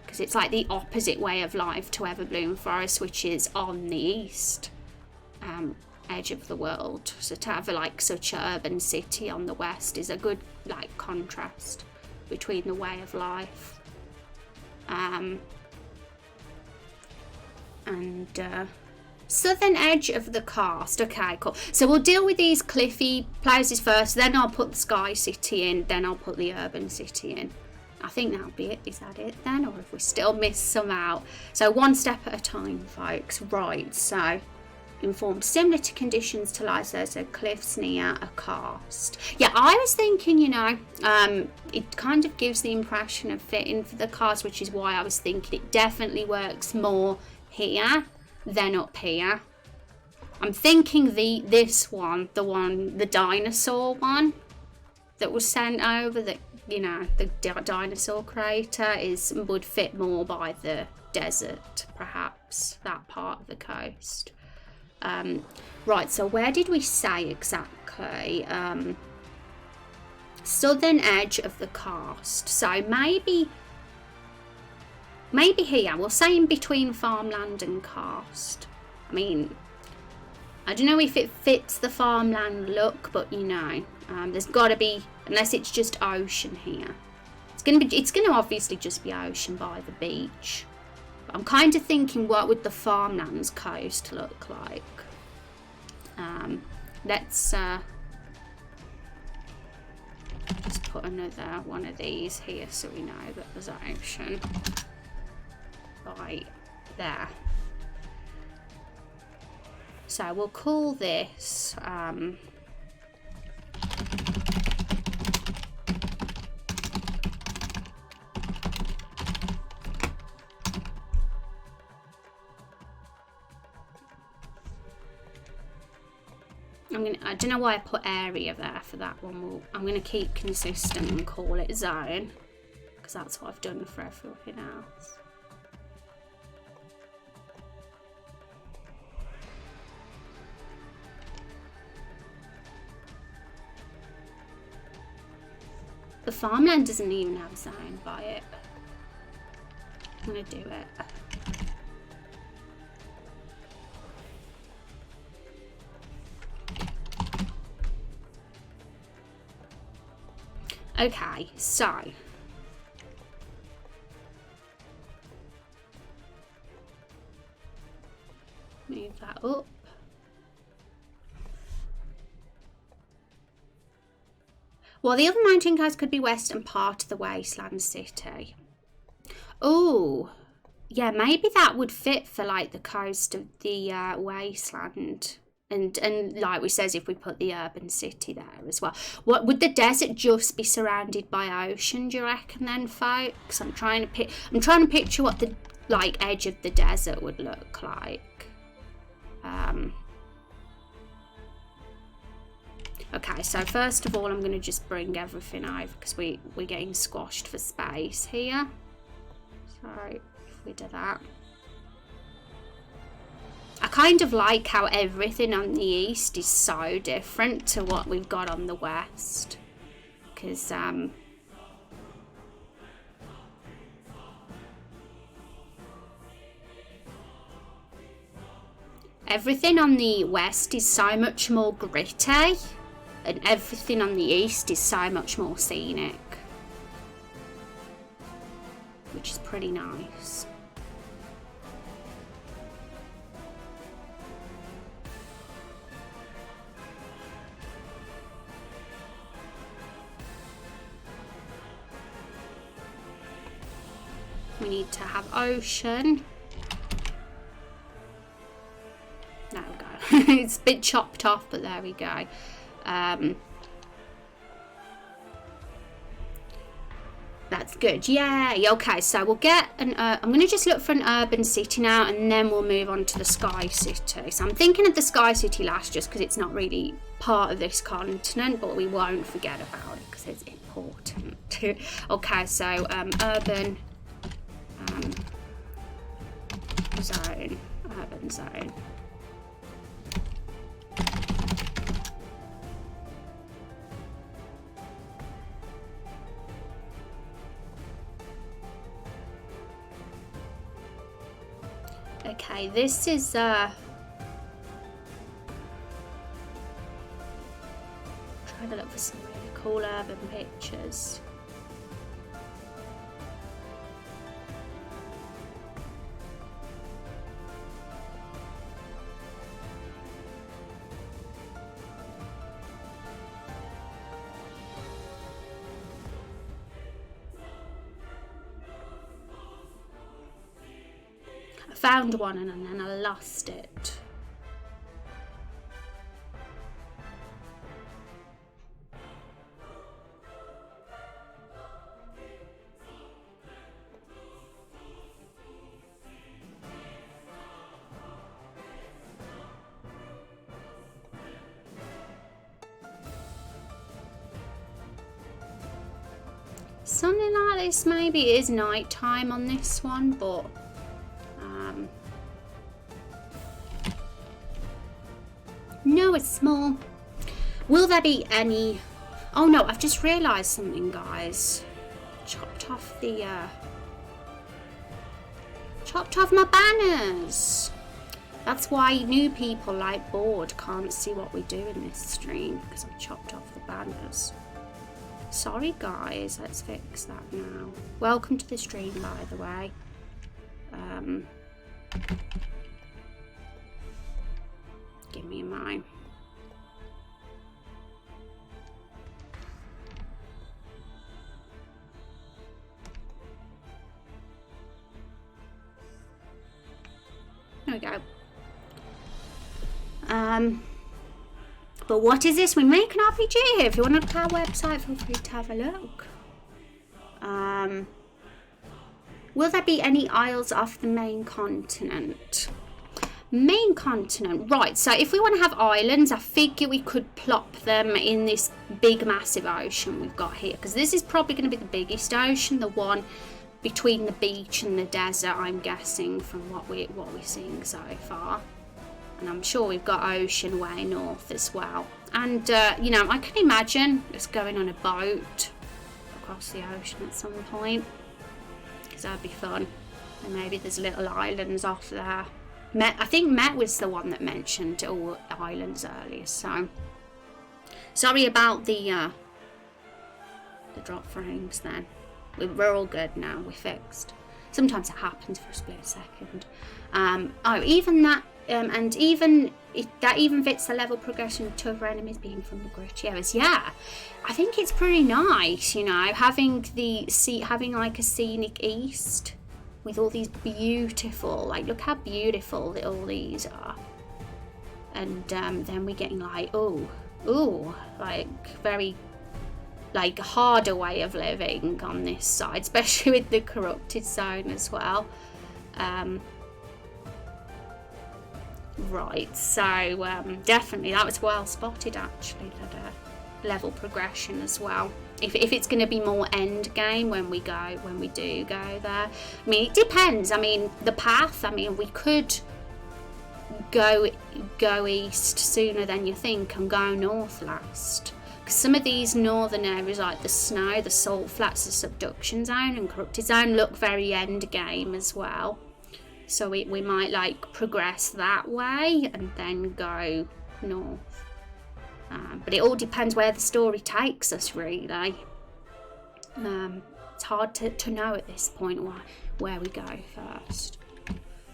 Because it's like the opposite way of life to Everbloom Forest, which is on the east edge of the world. So to have such an urban city on the west is a good contrast between the way of life. And southern edge of the cast. Okay, cool. So we'll deal with these cliffy places first, then I'll put the sky city in, then I'll put the urban city in. I think that'll be it. Is that it then? Or if we still miss some out? So one step at a time, folks. Right, so informed similar to conditions to lies there, so cliffs near a cast. Yeah, I was thinking, it kind of gives the impression of fitting for the cast, which is why I was thinking it definitely works more here than up here. I'm thinking this one, the dinosaur one that was sent over, that the dinosaur crater would fit more by the desert, perhaps that part of the coast. Right, so where did we say exactly? Southern edge of the cast. So maybe maybe here. We'll say in between farmland and karst. I mean, I don't know if it fits the farmland look, but you know, there's got to be, unless it's just ocean here. It's gonna obviously just be ocean by the beach. But I'm kind of thinking, what would the farmlands coast look like? Let's just put another one of these here so we know that there's ocean. Right there. So we'll call this I don't know why I put area there for that one. I'm gonna keep consistent and call it zone, because that's what I've done for everything else. The farmland doesn't even have a zone by it. I'm gonna do it. Okay, so move that up. Well, the other mountain guys could be west and part of the wasteland city. Oh, yeah, maybe that would fit for like the coast of the wasteland. And like we says, if we put the urban city there as well. What would the desert just be surrounded by ocean, do you reckon then, folks? I'm trying to picture what the like edge of the desert would look like. Okay, so first of all, I'm going to just bring everything over because we're getting squashed for space here. So if we do that. I kind of like how everything on the east is so different to what we've got on the west. Because, everything on the west is so much more gritty. And everything on the east is so much more scenic. Which is pretty nice. We need to have ocean. There we go. It's a bit chopped off, but there we go. That's good. Yay. Okay, so we'll get an I'm going to just look for an urban city now, and then we'll move on to the sky city. So I'm thinking of the sky city last, just because it's not really part of this continent, but we won't forget about it because it's important. Okay, so urban zone, urban zone. Okay, this is trying to look for some really cool urban pictures. Found one and then I lost it. Something like this, maybe it is night time on this one, but no, it's small. Will there be any... Oh no, I've just realised something, guys. Chopped off the Chopped off my banners. That's why new people like bored can't see what we do in this stream, because I chopped off the banners. Sorry guys, let's fix that now. Welcome to the stream, by the way. Give me a mind. There we go. But what is this? We make an RPG here. If you want to look at our website, feel free to have a look. Will there be any isles off the main continent? Main continent, right. So if we want to have islands, I figure we could plop them in this big massive ocean we've got here, because this is probably going to be the biggest ocean, the one between the beach and the desert, I'm guessing, from what we're seeing so far. And I'm sure we've got ocean way north as well. And you know, I can imagine just going on a boat across the ocean at some point, because that'd be fun. And maybe there's little islands off there. I think Met was the one that mentioned all islands earlier, so sorry about the drop frames then. We're all good now, we're fixed. Sometimes it happens for a split second. Oh, even that, and even that even fits the level progression of tougher enemies being from the gritty areas. Yeah, I think it's pretty nice, you know, having like a scenic east with all these beautiful, like, look how beautiful all these are. And then we're getting like, ooh, like very, like, harder way of living on this side, especially with the corrupted zone as well. Right, so definitely that was well spotted actually, that level progression as well. If it's going to be more end game when we do go there. I mean, it depends. I mean, the path, I mean, we could go east sooner than you think and go north last. Because some of these northern areas, like the snow, the salt flats, the subduction zone and corrupted zone, look very end game as well. So we might like progress that way and then go north. But it all depends where the story takes us, really. It's hard to know at this point where we go first.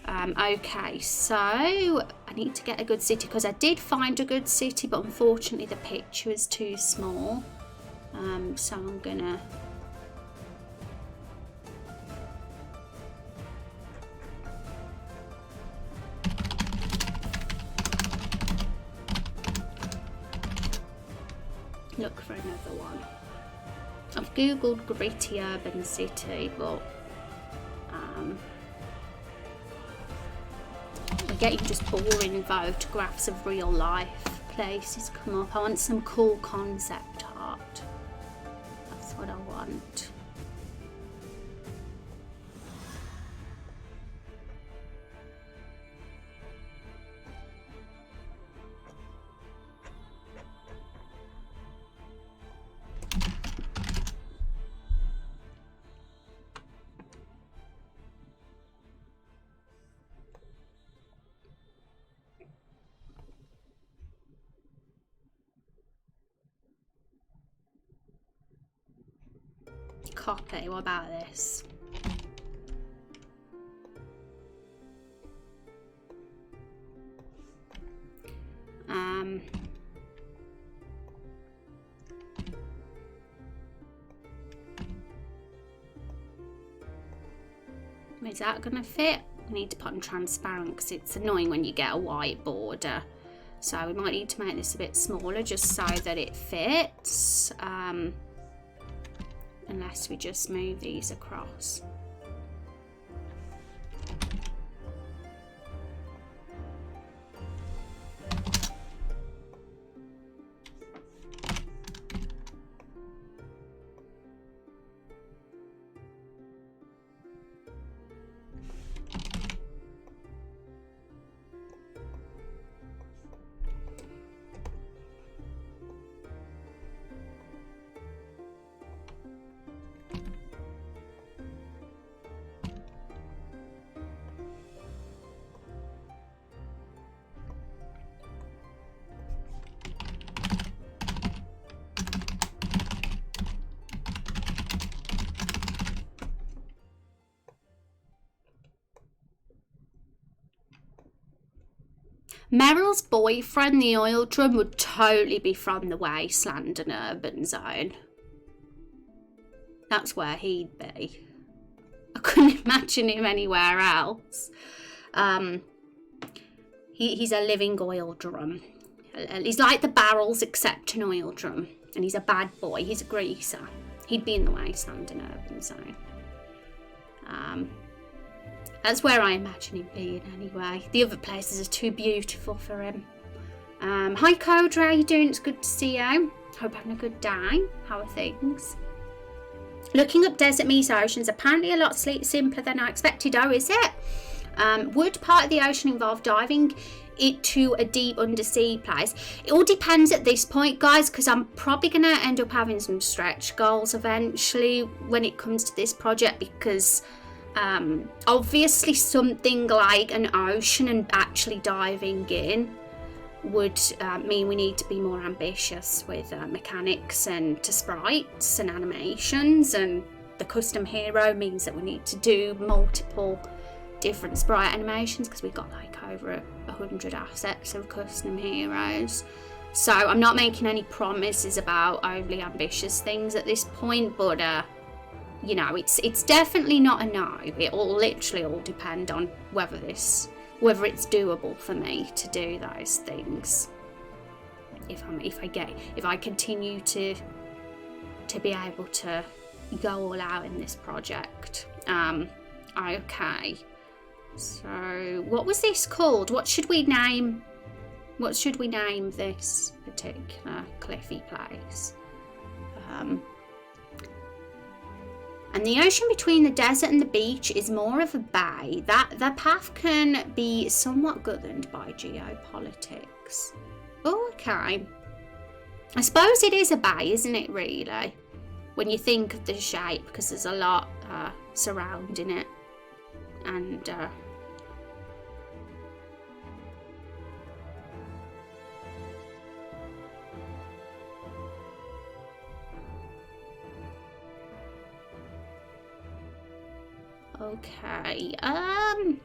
Okay, so I need to get a good city, because I did find a good city, but unfortunately the picture is too small. So I'm gonna... look for another one. I've googled gritty urban city, but we're getting just boring photographs of real life places come up. I want some cool concept art. That's what I want. Copy, what about this? Is that gonna fit? I need to put on transparent because it's annoying when you get a white border. So we might need to make this a bit smaller just so that it fits. Unless we just move these across. Meryl's boyfriend, the oil drum, would totally be from the wasteland and urban zone. That's where he'd be. I couldn't imagine him anywhere else. He's a living oil drum. He's like the barrels except an oil drum. And he's a bad boy. He's a greaser. He'd be in the wasteland and urban zone. That's where I imagine him being anyway. The other places are too beautiful for him. Hi Codra, how you doing? It's good to see you. Hope you're having a good day. How are things? Looking up desert meets oceans, apparently a lot simpler than I expected. Oh, is it? Would part of the ocean involve diving it to a deep undersea place? It all depends at this point, guys, because I'm probably going to end up having some stretch goals eventually when it comes to this project, because obviously something like an ocean and actually diving in would mean we need to be more ambitious with mechanics and to sprites and animations, and the custom hero means that we need to do multiple different sprite animations because we've got like over 100 assets of custom heroes. So I'm not making any promises about overly ambitious things at this point, but you know, it's definitely not a no. It will literally all depend on whether it's doable for me to do those things. If I continue to be able to go all out in this project. Okay. So what was this called? What should we name this particular cliffy place? And the ocean between the desert and the beach is more of a bay. The path can be somewhat governed by geopolitics. Oh, okay. I suppose it is a bay, isn't it, really? When you think of the shape, because there's a lot surrounding it. And okay, I'm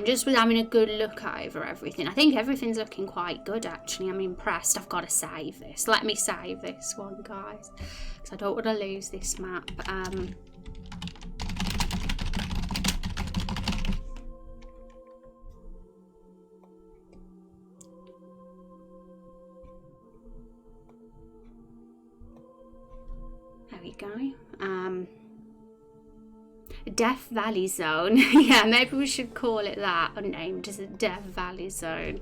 just having a good look over everything. I think everything's looking quite good, actually. I'm impressed. I've got to save this. Let me save this one, guys, because I don't want to lose this map. There we go. Death Valley Zone. Yeah, maybe we should call it that, unnamed as a Death Valley Zone.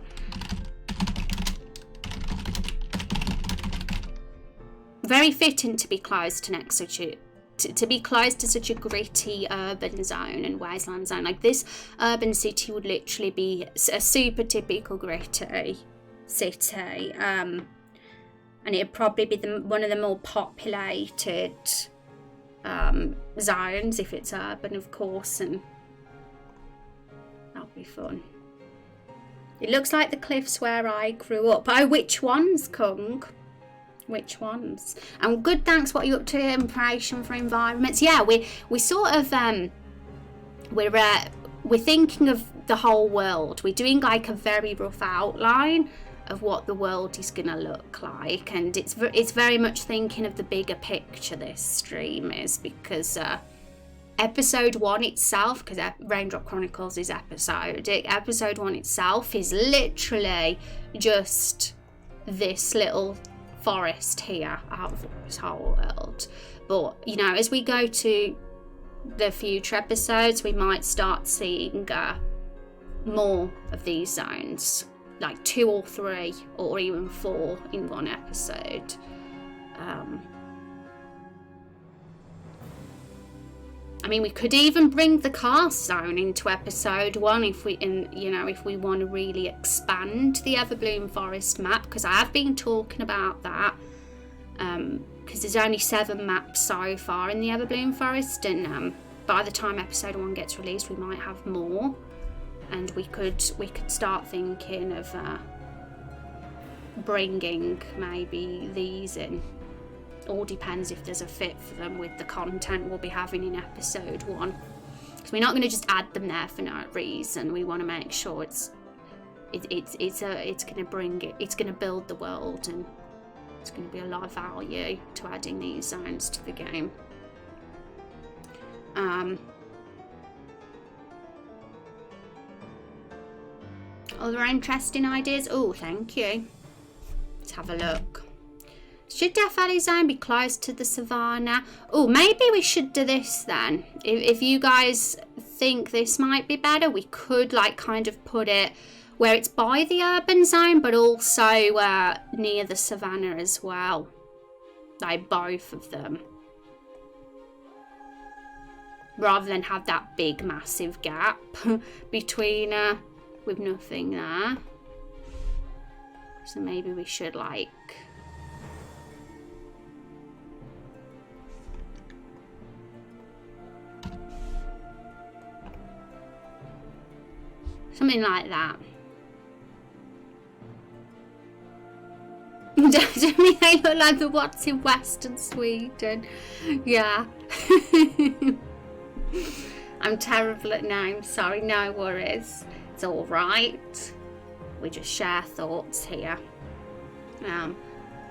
Very fitting to be close to such a gritty urban zone and wasteland zone. Like, this urban city would literally be a super typical gritty city, and it'd probably be one of the more populated zones if it's urban, of course, and that'll be fun. It looks like the cliffs where I grew up. Oh, which ones, Kung? Which ones? And good, thanks. What are you up to? Information for environments? Yeah, we sort of we're thinking of the whole world. We're doing like a very rough outline of what the world is gonna look like, and it's very much thinking of the bigger picture, this stream is, because episode 1 itself, because Raindrop Chronicles is episodic, episode 1 itself is literally just this little forest here out of this whole world. But you know, as we go to the future episodes, we might start seeing more of these zones, like 2 or 3 or even 4 in one episode. I mean, we could even bring the cast zone into episode 1 if we want to really expand the Everbloom Forest map, because I have been talking about that, because there's only 7 maps so far in the Everbloom Forest, and by the time episode 1 gets released we might have more, and we could start thinking of bringing maybe these in. All depends if there's a fit for them with the content we'll be having in episode 1. So we're not going to just add them there for no reason. We want to make sure it's going to bring it. It's going to build the world, and it's going to be a lot of value to adding these zones to the game. Other interesting ideas? Oh, thank you. Let's have a look. Should Death Valley Zone be close to the savannah? Oh, maybe we should do this then. If you guys think this might be better, we could like kind of put it where it's by the urban zone, but also near the savannah as well. Like both of them. Rather than have that big massive gap between with nothing there. So maybe we should like something like that. Don't mean they look like the what's in Western Sweden. Yeah. I'm terrible at names, sorry, no worries. It's alright. We just share thoughts here.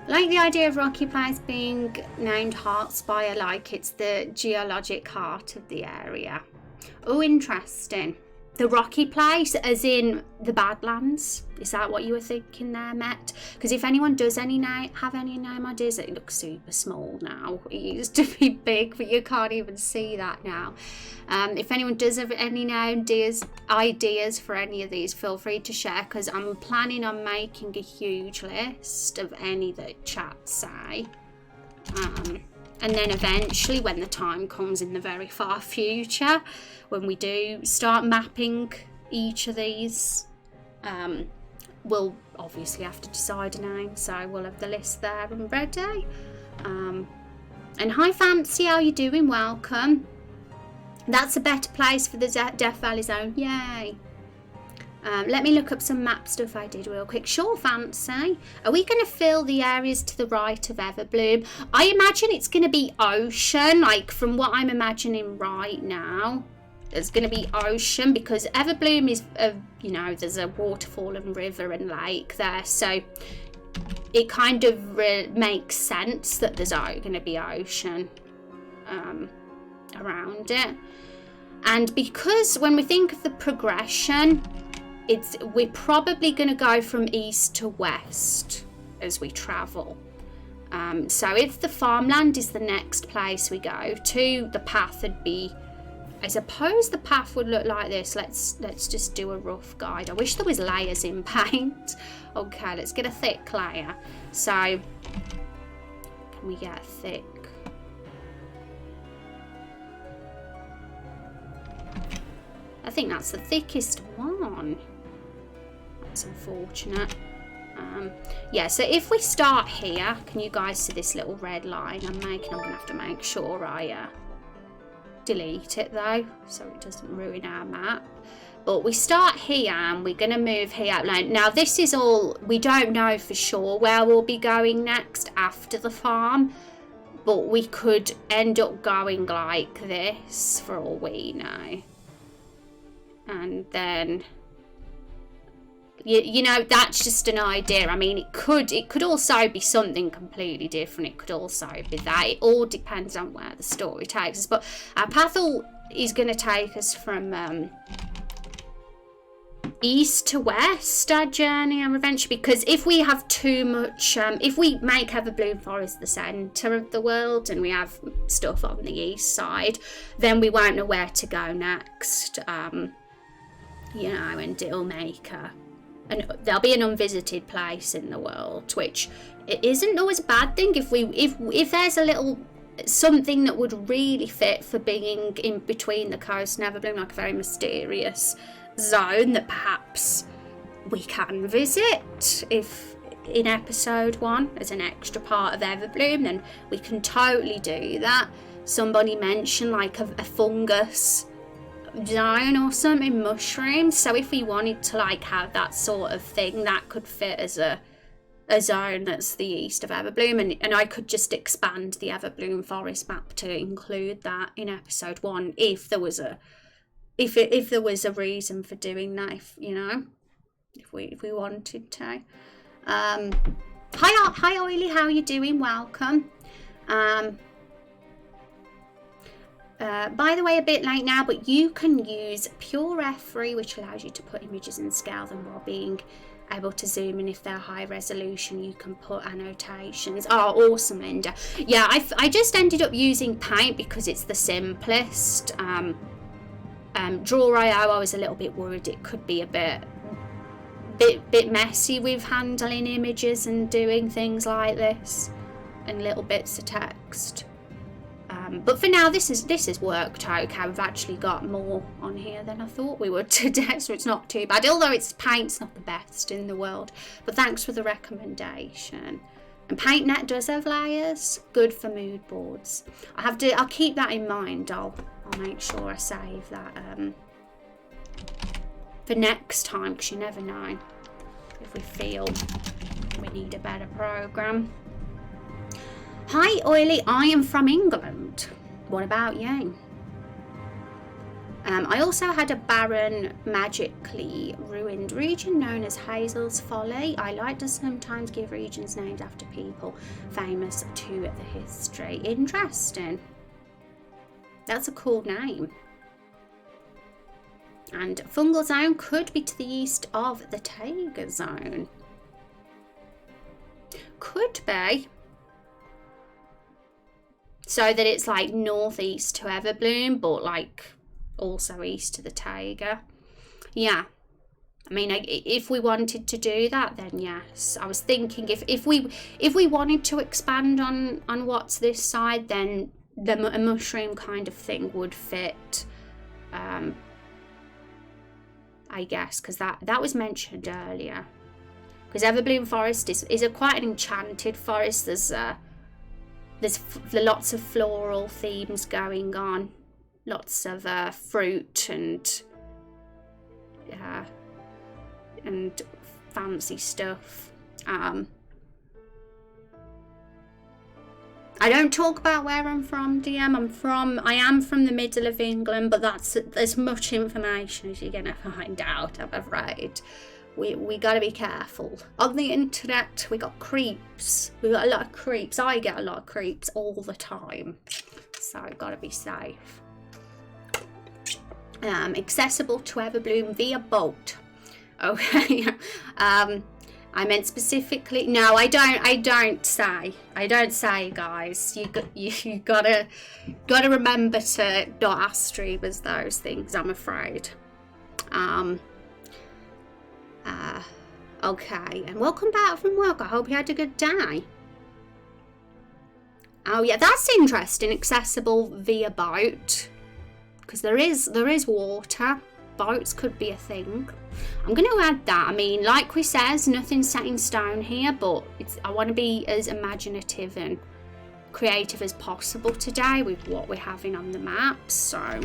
Like the idea of Rocky Place being named Heartspire, like it's the geologic heart of the area. Oh, interesting. The Rocky Place, as in the Badlands. Is that what you were thinking there, Met? Because if anyone does have any name ideas, it looks super small now. It used to be big, but you can't even see that now. If anyone does have any ideas for any of these, feel free to share, because I'm planning on making a huge list of any that chat say. And then eventually, when the time comes in the very far future, when we do start mapping each of these, we'll obviously have to decide a name, so we'll have the list there and ready. And hi Fancy, how you doing? Welcome. That's a better place for the Death Valley Zone. Yay. Let me look up some map stuff I did real quick. Sure, Fancy. Are we going to fill the areas to the right of Everbloom? I imagine it's going to be ocean, like from what I'm imagining right now. There's going to be ocean because Everbloom is, there's a waterfall and river and lake there. So it kind of makes sense that there's going to be ocean around it. And because when we think of the progression, we're probably going to go from east to west as we travel. So if the farmland is the next place we go to, the path would be, I suppose the path would look like this. Let's just do a rough guide. I wish there was layers in paint. Okay, let's get a thick layer. So can we get a thick? I think that's the thickest one. That's unfortunate. Yeah, so if we start here, can you guys see this little red line I'm making? I'm going to have to make sure I delete it though, so it doesn't ruin our map. But we start here and we're going to move here. Now this is all, we don't know for sure where we'll be going next after the farm. But we could end up going like this for all we know. And then, you know, that's just an idea. I mean, it could also be something completely different. It could also be that. It all depends on where the story takes us. But our path is going to take us from east to west, our journey, our adventure. Because if we have too much, if we make Everbloom Forest the centre of the world and we have stuff on the east side, then we won't know where to go next. You know, and it'll make there'll be an unvisited place in the world, which it isn't always a bad thing. If there's a little something that would really fit for being in between the coast and Everbloom, like a very mysterious zone that perhaps we can visit if in episode 1 as an extra part of Everbloom, then we can totally do that. Somebody mentioned like a fungus zone or something, mushrooms, so if we wanted to like have that sort of thing, that could fit as a zone that's the east of Everbloom, and I could just expand the Everbloom forest map to include that in episode 1 if there was a reason for doing that, if we wanted to. Hi Oily, how are you doing? Welcome. By the way, a bit late now, but you can use Pure F3, which allows you to put images and scale them while being able to zoom in. If they're high resolution, you can put annotations. Oh, awesome, Linda. Yeah, I just ended up using Paint because it's the simplest. Draw.io, I was a little bit worried it could be a bit messy with handling images and doing things like this and little bits of text. But for now, this has worked okay. We've actually got more on here than I thought we would today, so it's not too bad. Although Paint's not the best in the world, but thanks for the recommendation. And PaintNet does have layers, good for mood boards. I'll keep that in mind. I'll make sure I save that for next time, because you never know if we feel we need a better program. Hi Oily, I am from England. What about you? I also had a barren, magically ruined region known as Hazel's Folly. I like to sometimes give regions names after people famous to the history. Interesting. That's a cool name. And Fungal Zone could be to the east of the Taiga Zone. Could be. So that it's like northeast to Everbloom, but like also east to the Taiga. Yeah. I mean, if we wanted to do that, then yes. I was thinking if we wanted to expand on what's this side, then a mushroom kind of thing would fit. I guess, because that was mentioned earlier. Because Everbloom Forest is quite an enchanted forest. There's lots of floral themes going on, lots of fruit and fancy stuff. I don't talk about where I'm from, DM. I am from the middle of England, but that's as much information as you're gonna find out, I'm afraid. We got to be careful. On the internet, we got creeps. We got a lot of creeps. I get a lot of creeps all the time. So got to be safe. Accessible to Everbloom via boat. Okay. I meant specifically. No, I don't say, guys. You gotta remember to not ask streamers those things, I'm afraid. Okay, and welcome back from work. I hope you had a good day. Oh yeah, that's interesting. Accessible via boat, because there is water. Boats could be a thing. I'm going to add that. I mean, like we says, nothing's set in stone here, but I want to be as imaginative and creative as possible today with what we're having on the map. So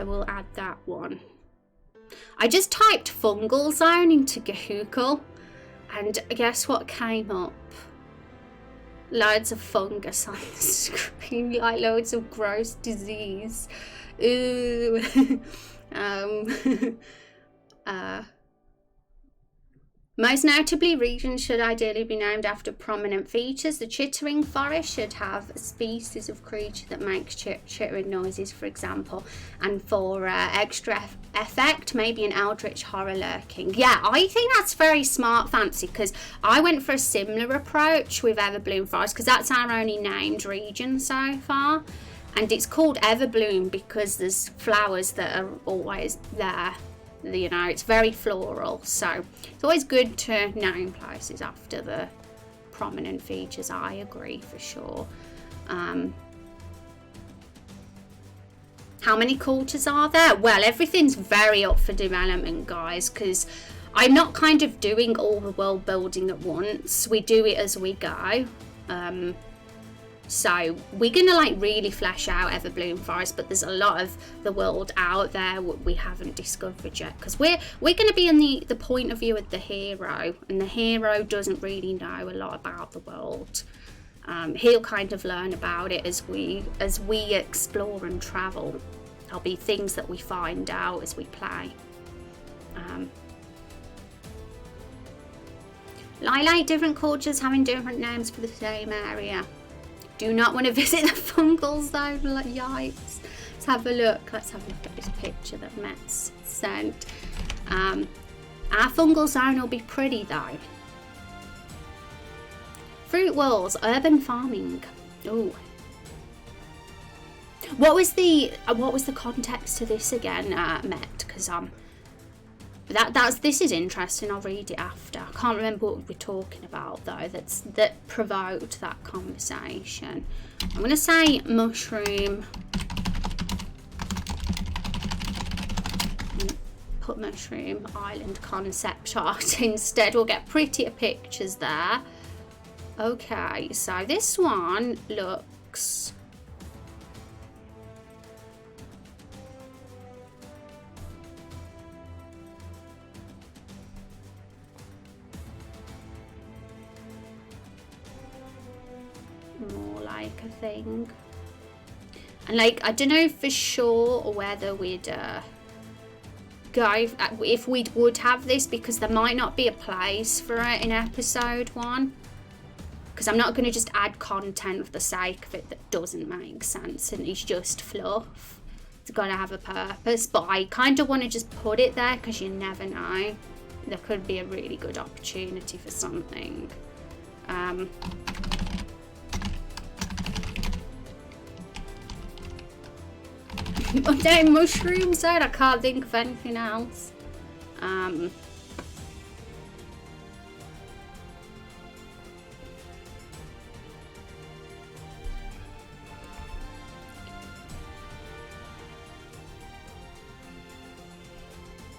we'll add that one. I just typed fungal zone into Google, and guess what came up? Loads of fungus on the screen, like loads of gross disease. Ooh. Most notably, regions should ideally be named after prominent features. The chittering forest should have a species of creature that makes chittering noises, for example. And for extra effect, maybe an eldritch horror lurking. Yeah, I think that's very smart, Fancy, because I went for a similar approach with Everbloom Forest, because that's our only named region so far. And it's called Everbloom because there's flowers that are always there. You know, it's very floral, so it's always good to name places after the prominent features. I agree for sure. How many quarters are there? Well, everything's very up for development, guys, because I'm not kind of doing all the world building at once. We do it as we go. So we're gonna like really flesh out Everbloom Forest, but there's a lot of the world out there we haven't discovered yet, because we're gonna be in the point of view of the hero, and the hero doesn't really know a lot about the world. He'll kind of learn about it as we explore and travel. There'll be things that we find out as we play. Like different cultures having different names for the same area. Do not want to visit the fungal zone, like, yikes. Let's have a look. Let's have a look at this picture that Matt's sent. Our fungal zone will be pretty though. Fruit walls, urban farming. Ooh. What was the context to this again, Matt? Because this is interesting. I'll read it after. I can't remember what we're talking about though. That provoked that conversation. I'm going to say mushroom. Put mushroom island concept art instead. We'll get prettier pictures there. Okay, so this one looks. More like a thing, and like I don't know for sure whether we'd go if we would have this, because there might not be a place for it in episode 1, because I'm not going to just add content for the sake of it that doesn't make sense and it's just fluff. It's got to have a purpose, but I kind of want to just put it there because you never know, there could be a really good opportunity for something. Okay, mushroom zone. I can't think of anything else.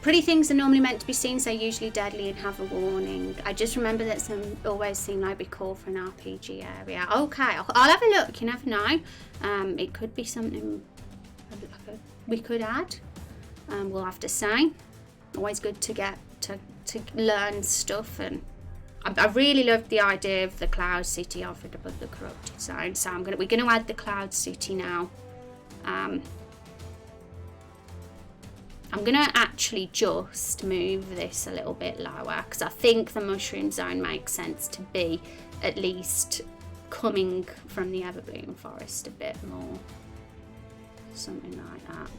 Pretty things are normally meant to be seen, so usually deadly and have a warning. I just remember that some always seem like be cool for an RPG area. Okay, I'll have a look. You never know. It could be something we could add. We'll have to say. Always good to get to learn stuff, and I really loved the idea of the Cloud City offered above the corrupted zone. So we're gonna add the Cloud City now. I'm gonna actually just move this a little bit lower because I think the mushroom zone makes sense to be at least coming from the Everbloom Forest a bit more. Something like that.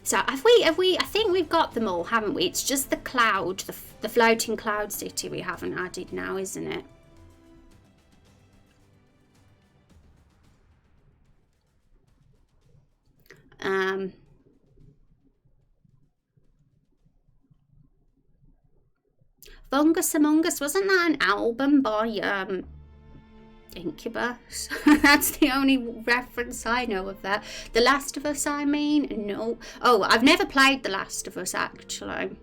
So have we I think we've got them all, haven't we? It's just the cloud, the floating cloud city we haven't added now, isn't it? Fungus Among Us, wasn't that an album by Incubus? That's the only reference I know of that. The Last of Us, I mean? No. Oh, I've never played The Last of Us, actually. I've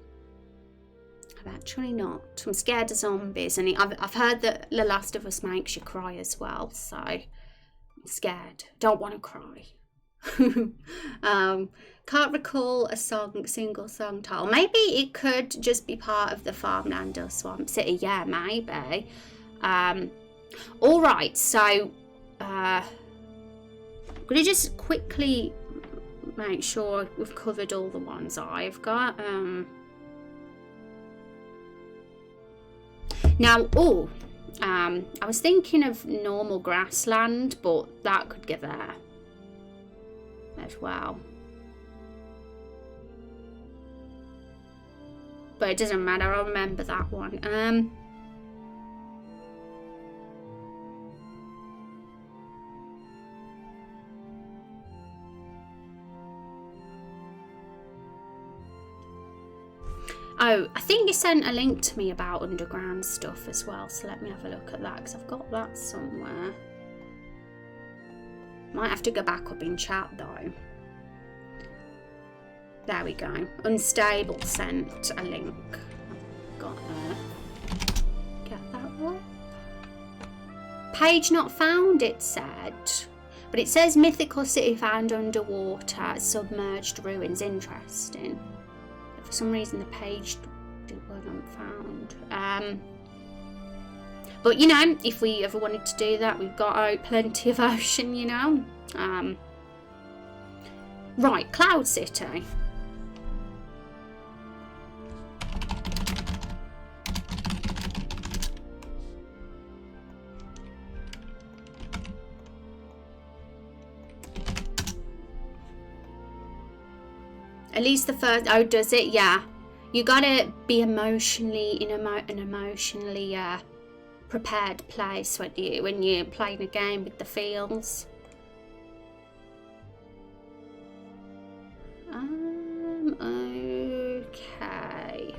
actually not. I'm scared of zombies, and I've heard that The Last of Us makes you cry as well, so I'm scared. Don't want to cry. Can't recall a single song title. Maybe it could just be part of the Farmland or Swamp City. Yeah, maybe. All right, so I'm gonna just quickly make sure we've covered all the ones I've got. Now, I was thinking of normal grassland, but that could get there as well. But it doesn't matter, I'll remember that one. Oh, I think you sent a link to me about underground stuff as well, so let me have a look at that, because I've got that somewhere. Might have to go back up in chat though. There we go. Unstable sent a link. I've got there. Get that up. Page not found, it said. But it says mythical city found underwater, submerged ruins. Interesting. For some reason the page wasn't found. But you know, if we ever wanted to do that, we've got out plenty of ocean, you know. Right, Cloud City. At least the first. Oh, does it? Yeah. You gotta be emotionally in an emotionally prepared place when you're playing a game with the feels. Okay.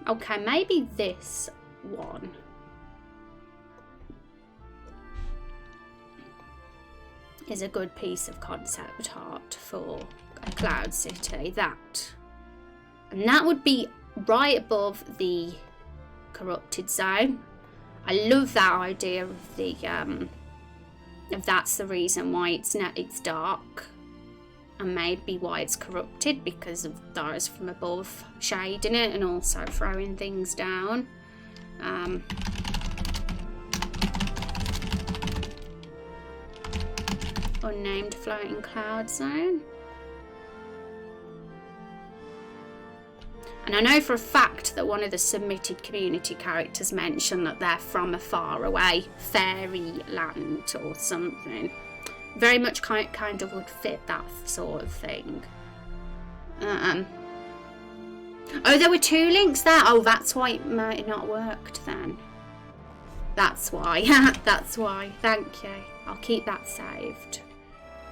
Okay, maybe this one. Is a good piece of concept art for a Cloud City. And that would be right above the corrupted zone. I love that idea of the if that's the reason why it's dark, and maybe why it's corrupted, because of those from above shading it and also throwing things down. Unnamed floating cloud zone. And I know for a fact that one of the submitted community characters mentioned that they're from a faraway fairy land or something. Very much kind of would fit that sort of thing. Oh, there were 2 links there. Oh, that's why it might not worked then. That's why. That's why. Thank you. I'll keep that saved.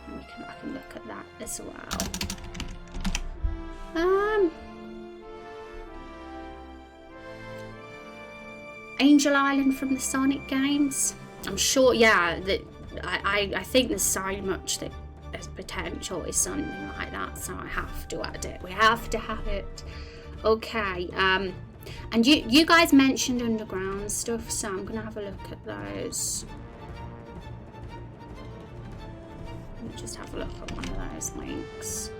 And I can look at that as well. Angel Island from the Sonic games. I'm sure, yeah, that I think there's so much that there's potential with something like that, so I have to add it. We have to have it. Okay, and you guys mentioned underground stuff, so I'm gonna have a look at those. Let me just have a look at one of those links.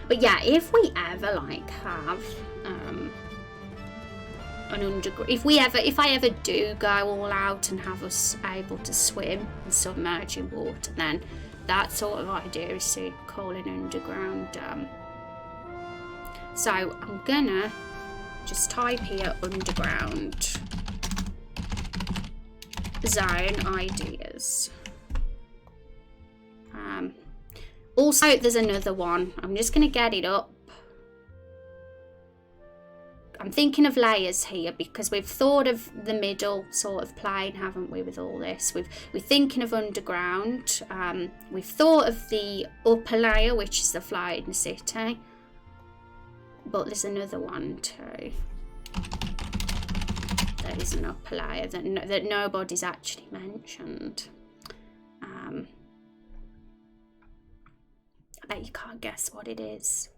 But yeah, if we ever like have an underground, if I ever do go all out and have us able to swim and submerge in water, then that sort of idea is super cool and underground. So I'm gonna just type here underground zone ideas. Also, there's another one. I'm just going to get it up. I'm thinking of layers here because we've thought of the middle sort of plane, haven't we, with all this? We're thinking of underground. We've thought of the upper layer, which is the floating city. But there's another one too. There is an upper layer that nobody's actually mentioned. I bet you can't guess what it is.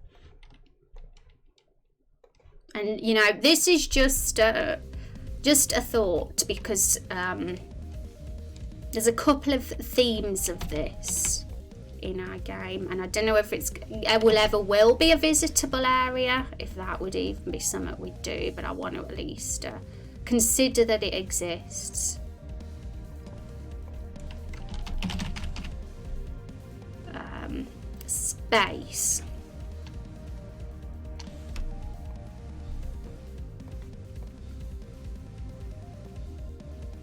And you know, this is just a thought, because there's a couple of themes of this in our game, and I don't know if it will be a visitable area, if that would even be something we do, but I want to at least consider that it exists. Space.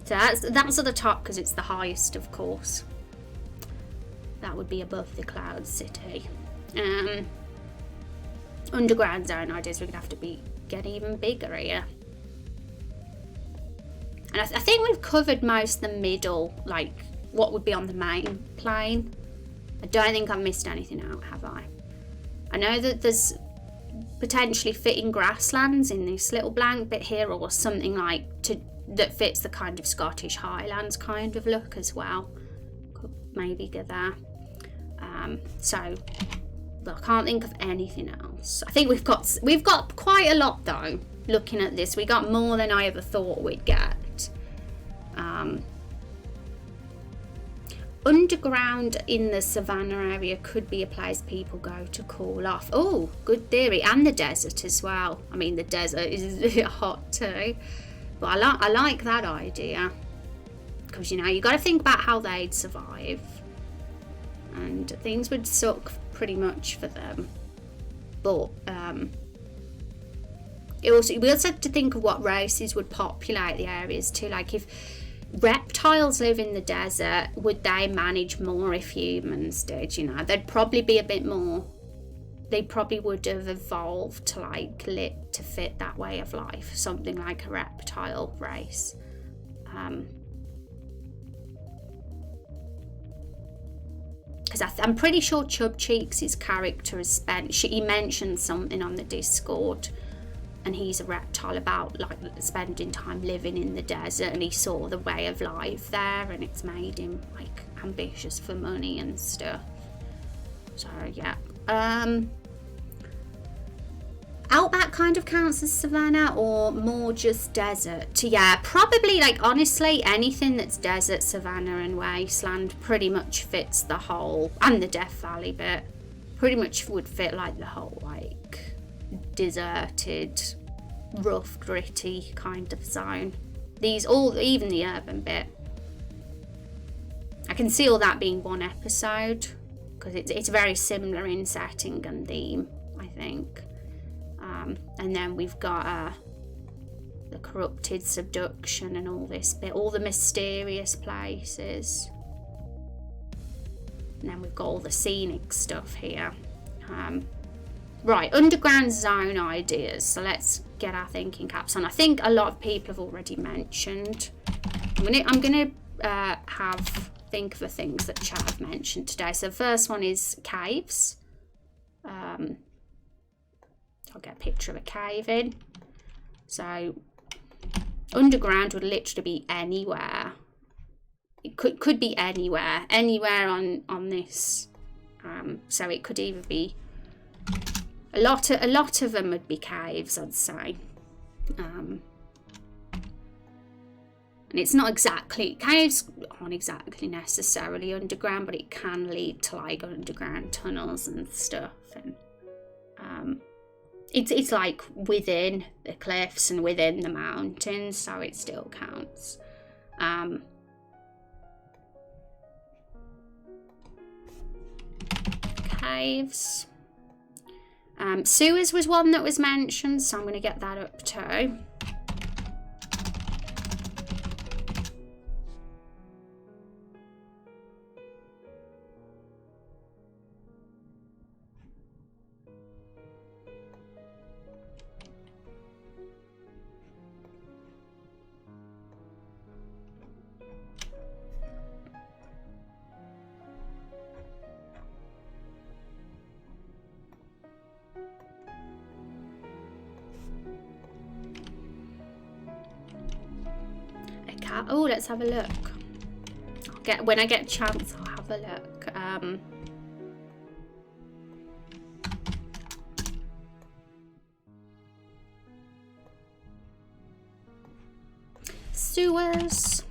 So that's at the top because it's the highest, of course. That would be above the Cloud City. Underground zone ideas, we're gonna have to get even bigger here. And I think we've covered most of the middle, like what would be on the main plane. I don't think I've missed anything out, have I? I know that there's potentially fitting grasslands in this little blank bit here, or something like that fits the kind of Scottish Highlands kind of look as well. Could maybe go there. So I can't think of anything else. I think we've got quite a lot though. Looking at this, we got more than I ever thought we'd get. Underground in the savannah area could be a place people go to cool off. Oh, good theory. And the desert as well. I mean, the desert is hot too, but I like that idea, because you know, you got to think about how they'd survive, and things would suck pretty much for them. But we also have to think of what races would populate the areas too. Like, if reptiles live in the desert, would they manage more if humans did? You know, they'd probably be a bit more, they probably would have evolved to fit that way of life, something like a reptile race. Because I'm pretty sure Chub Cheeks' character has he mentioned something on the Discord, and he's a reptile, about like spending time living in the desert, and he saw the way of life there, and it's made him like ambitious for money and stuff. So yeah, outback kind of counts as savannah, or more just desert? Yeah, probably, like, honestly, anything that's desert, savannah and wasteland pretty much fits the whole, and the Death Valley bit pretty much would fit like the whole like deserted, rough, gritty kind of zone. Even the urban bit, I can see all that being one episode, because it's very similar in setting and theme, I think. And then we've got the corrupted subduction and all this bit, all the mysterious places. And then we've got all the scenic stuff here. Right, underground zone ideas. So let's get our thinking caps on. I think a lot of people have already mentioned. I'm gonna think of the things that chat have mentioned today. So the first one is caves. I'll get a picture of a cave in. So underground would literally be anywhere. It could be anywhere on this. So it could either be a lot of them would be caves, I'd say. And it's not exactly, caves aren't exactly necessarily underground, but it can lead to like underground tunnels and stuff. And it's like within the cliffs and within the mountains, so it still counts. Caves. Sewers was one that was mentioned, so I'm going to get that up too. Oh, let's have a look. When I get a chance, I'll have a look. Sewers.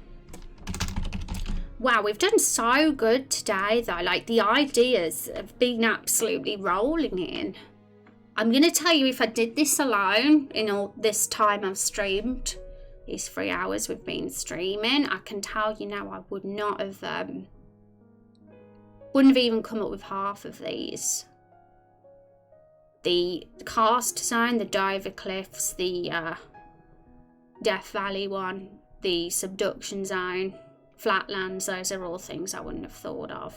Wow, we've done so good today though. Like, the ideas have been absolutely rolling in. I'm gonna tell you, if I did this alone in all this time I've streamed, these 3 hours we've been streaming, I can tell you now, I would not have wouldn't have even come up with half of these. The karst zone, the diver cliffs, the Death Valley one, the subduction zone, flatlands, those are all things I wouldn't have thought of.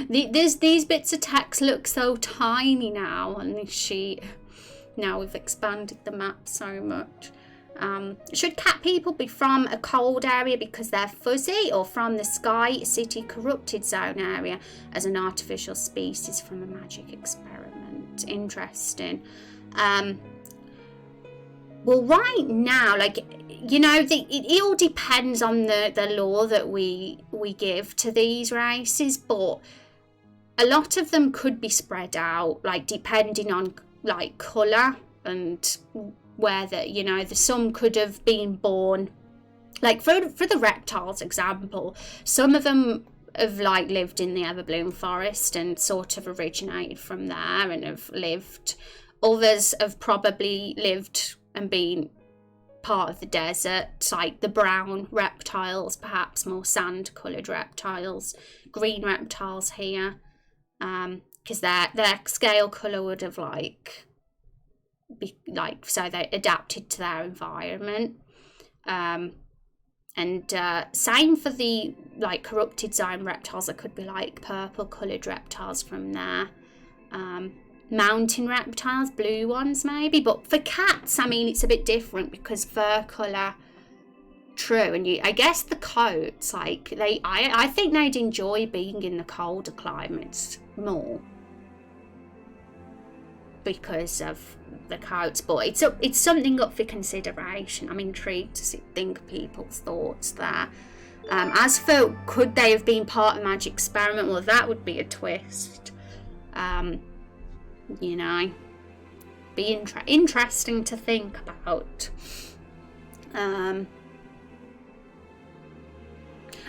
These bits of text look so tiny now on this sheet. Now we've expanded the map so much. Should cat people be from a cold area because they're fuzzy, or from the Sky City corrupted zone area as an artificial species from a magic experiment? Interesting. Well, right now, like, you know, it all depends on the law that we give to these races, but a lot of them could be spread out, like, depending on, like, colour and where you know, some could have been born, like, for the reptiles example, some of them have, like, lived in the Everbloom forest and sort of originated from there and have lived. Others have probably lived and been part of the desert, like the brown reptiles, perhaps more sand coloured reptiles, green reptiles here, because their scale colour would have so they adapted to their environment. And same for the, like, corrupted zone reptiles. There could be, like, purple coloured reptiles from there. Mountain reptiles, blue ones maybe. But for cats, I mean, it's a bit different because fur colour, true. And I guess the coats, like, I think they'd enjoy being in the colder climates more because of the coats, but it's something up for consideration. I'm intrigued to think people's thoughts there. As for could they have been part of Magic Experiment, well, that would be a twist. You know, be interesting to think about.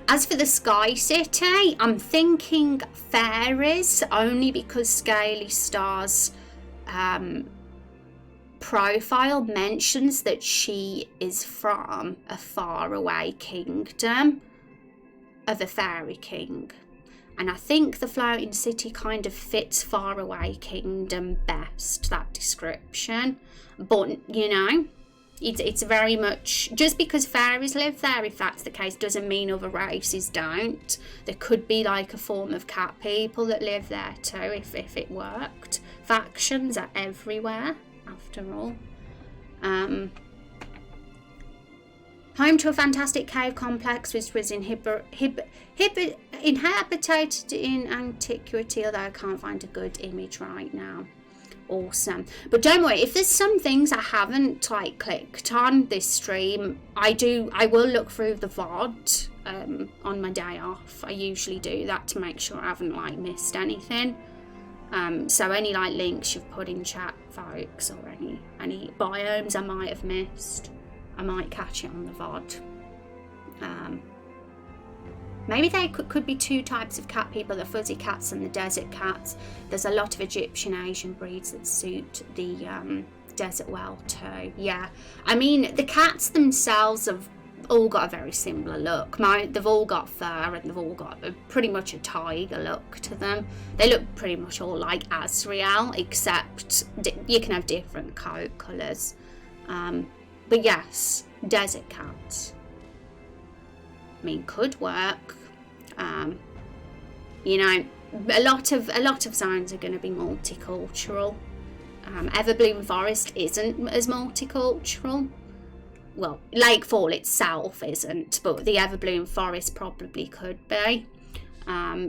As for the Sky City, I'm thinking fairies, only because Scaly Star's profile mentions that she is from a faraway kingdom of a fairy king. And I think the floating city kind of fits faraway kingdom best, that description. But, you know, it's very much, just because fairies live there, if that's the case, doesn't mean other races don't. There could be, like, a form of cat people that live there too, if it worked. Factions are everywhere, after all. Home to a fantastic cave complex which was inhabited in antiquity, although I can't find a good image right now. Awesome. But don't worry, if there's some things I haven't, like, clicked on this stream, I will look through the VOD on my day off. I usually do that to make sure I haven't, like, missed anything. So any, like, links you've put in chat, folks, or any biomes I might have missed, I might catch it on the VOD. Maybe they could be two types of cat people, the fuzzy cats and the desert cats. There's a lot of Egyptian Asian breeds that suit the desert well too. Yeah, I mean, the cats themselves have all got a very similar look. They've all got fur and they've all got pretty much a tiger look to them. They look pretty much all like Azrael, except you can have different coat colours. But yes, desert cats, I mean, could work. You know, a lot of zones are going to be multicultural. Everbloom Forest isn't as multicultural. Well, Lakefall itself isn't, but the Everbloom Forest probably could be.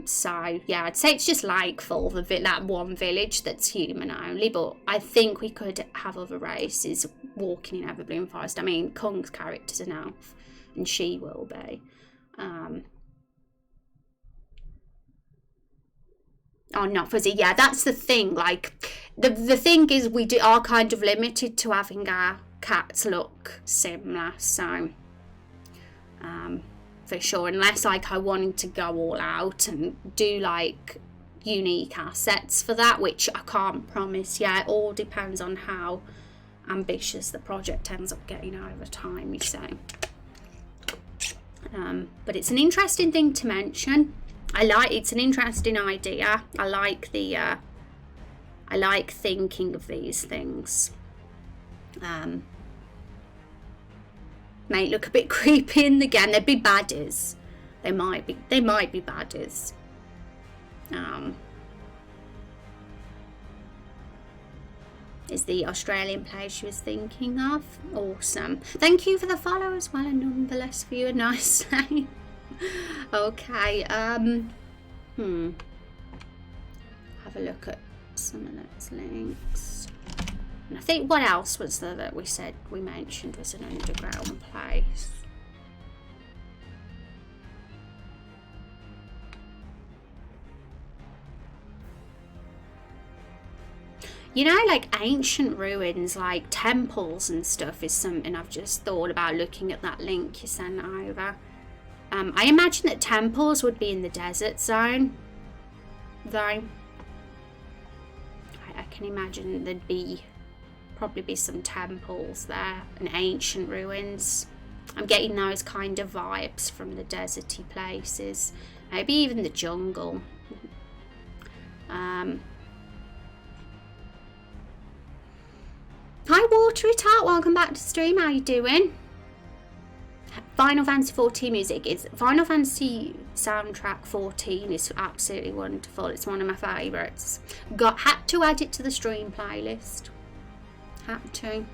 So yeah, I'd say it's just Lakefall, that one village that's human only, but I think we could have other races walking in Everbloom Forest. I mean, Kung's character's an elf, and she will be. Oh, not fuzzy. Yeah, that's the thing. Like, the thing is, we are kind of limited to having our cats look similar. So, for sure, unless, like, I wanted to go all out and do, like, unique assets for that, which I can't promise yet. It all depends on how ambitious the project ends up getting over time, you say. But it's an interesting thing to mention. It's an interesting idea. I like thinking of these things. May look a bit creepy in the game. They'd be baddies. They might be baddies. is the Australian place she was thinking of. Awesome. Thank you for the follow as well, a numberless viewer. Nice name. Okay. Have a look at some of those links. And I think what else was there that we mentioned was an underground place. You know, like ancient ruins, like temples and stuff, is something I've just thought about looking at that link you sent over. I imagine that temples would be in the desert zone, though. I can imagine there'd probably be some temples there and ancient ruins. I'm getting those kind of vibes from the deserty places, maybe even the jungle. Hi Watery Tart, welcome back to stream. How you doing? Final Fantasy 14 music is Final Fantasy soundtrack 14 is absolutely wonderful. It's one of my favourites. Had to add it to the stream playlist. Had to.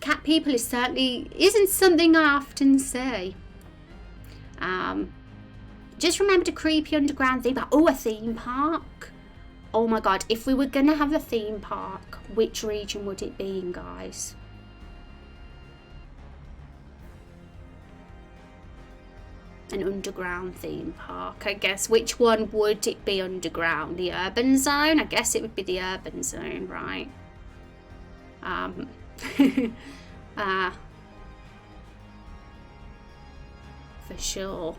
Cat people isn't something I often say. Just remember the creepy underground theme park. Oh, a theme park. Oh my god, if we were going to have a theme park, which region would it be in, guys? An underground theme park, I guess. Which one would it be underground? The urban zone? I guess it would be the urban zone, right? For sure.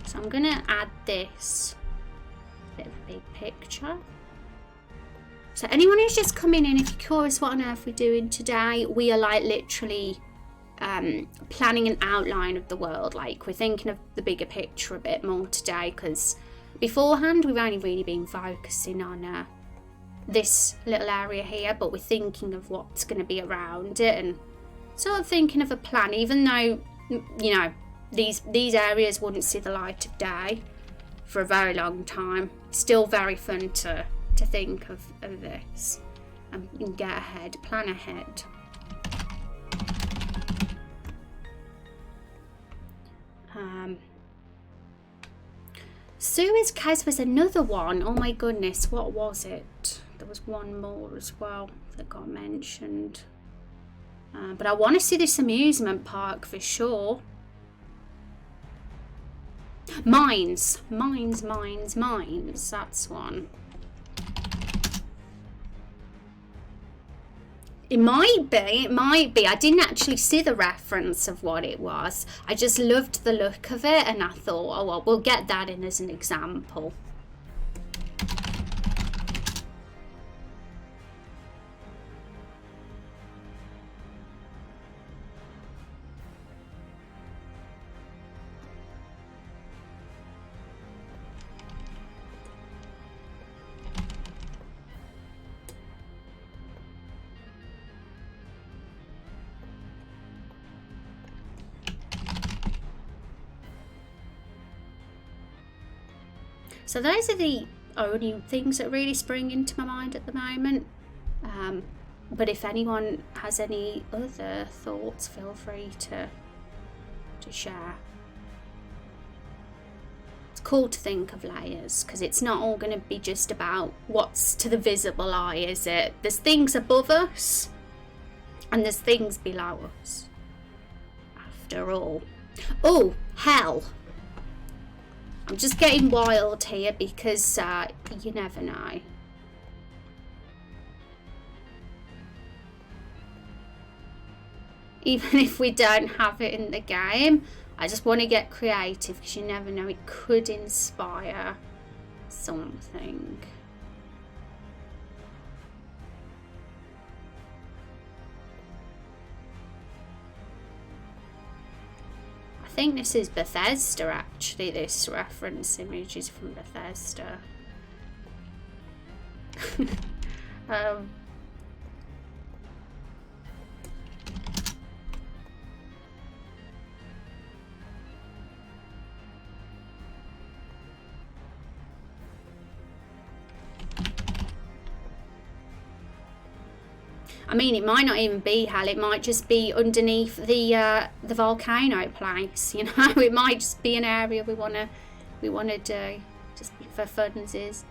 So I'm gonna add this bit of a big picture. So anyone who's just coming in, if you're curious what on earth we're doing today, we are like literally planning an outline of the world. Like we're thinking of the bigger picture a bit more today, because beforehand we've only really been focusing on this little area here, but we're thinking of what's going to be around it and sort of thinking of a plan, even though, you know, these areas wouldn't see the light of day for a very long time. Still very fun to think of this and get ahead, plan ahead. Suez Case was another one. Oh my goodness, what was it? There was one more as well that got mentioned. But I want to see this amusement park for sure. Mines. That's one. It might be. I didn't actually see the reference of what it was. I just loved the look of it and I thought, oh well, we'll get that in as an example. So those are the only things that really spring into my mind at the moment. But if anyone has any other thoughts, feel free to share. It's cool to think of layers, because it's not all going to be just about what's to the visible eye, is it? There's things above us and there's things below us, after all. Oh, hell. I'm just getting wild here because you never know. Even if we don't have it in the game, I just want to get creative because you never know, it could inspire something. think this is Bethesda actually. This reference image is from Bethesda. I mean, it might not even be hell. It might just be underneath the volcano place. You know, it might just be an area we wanna do just for funsies.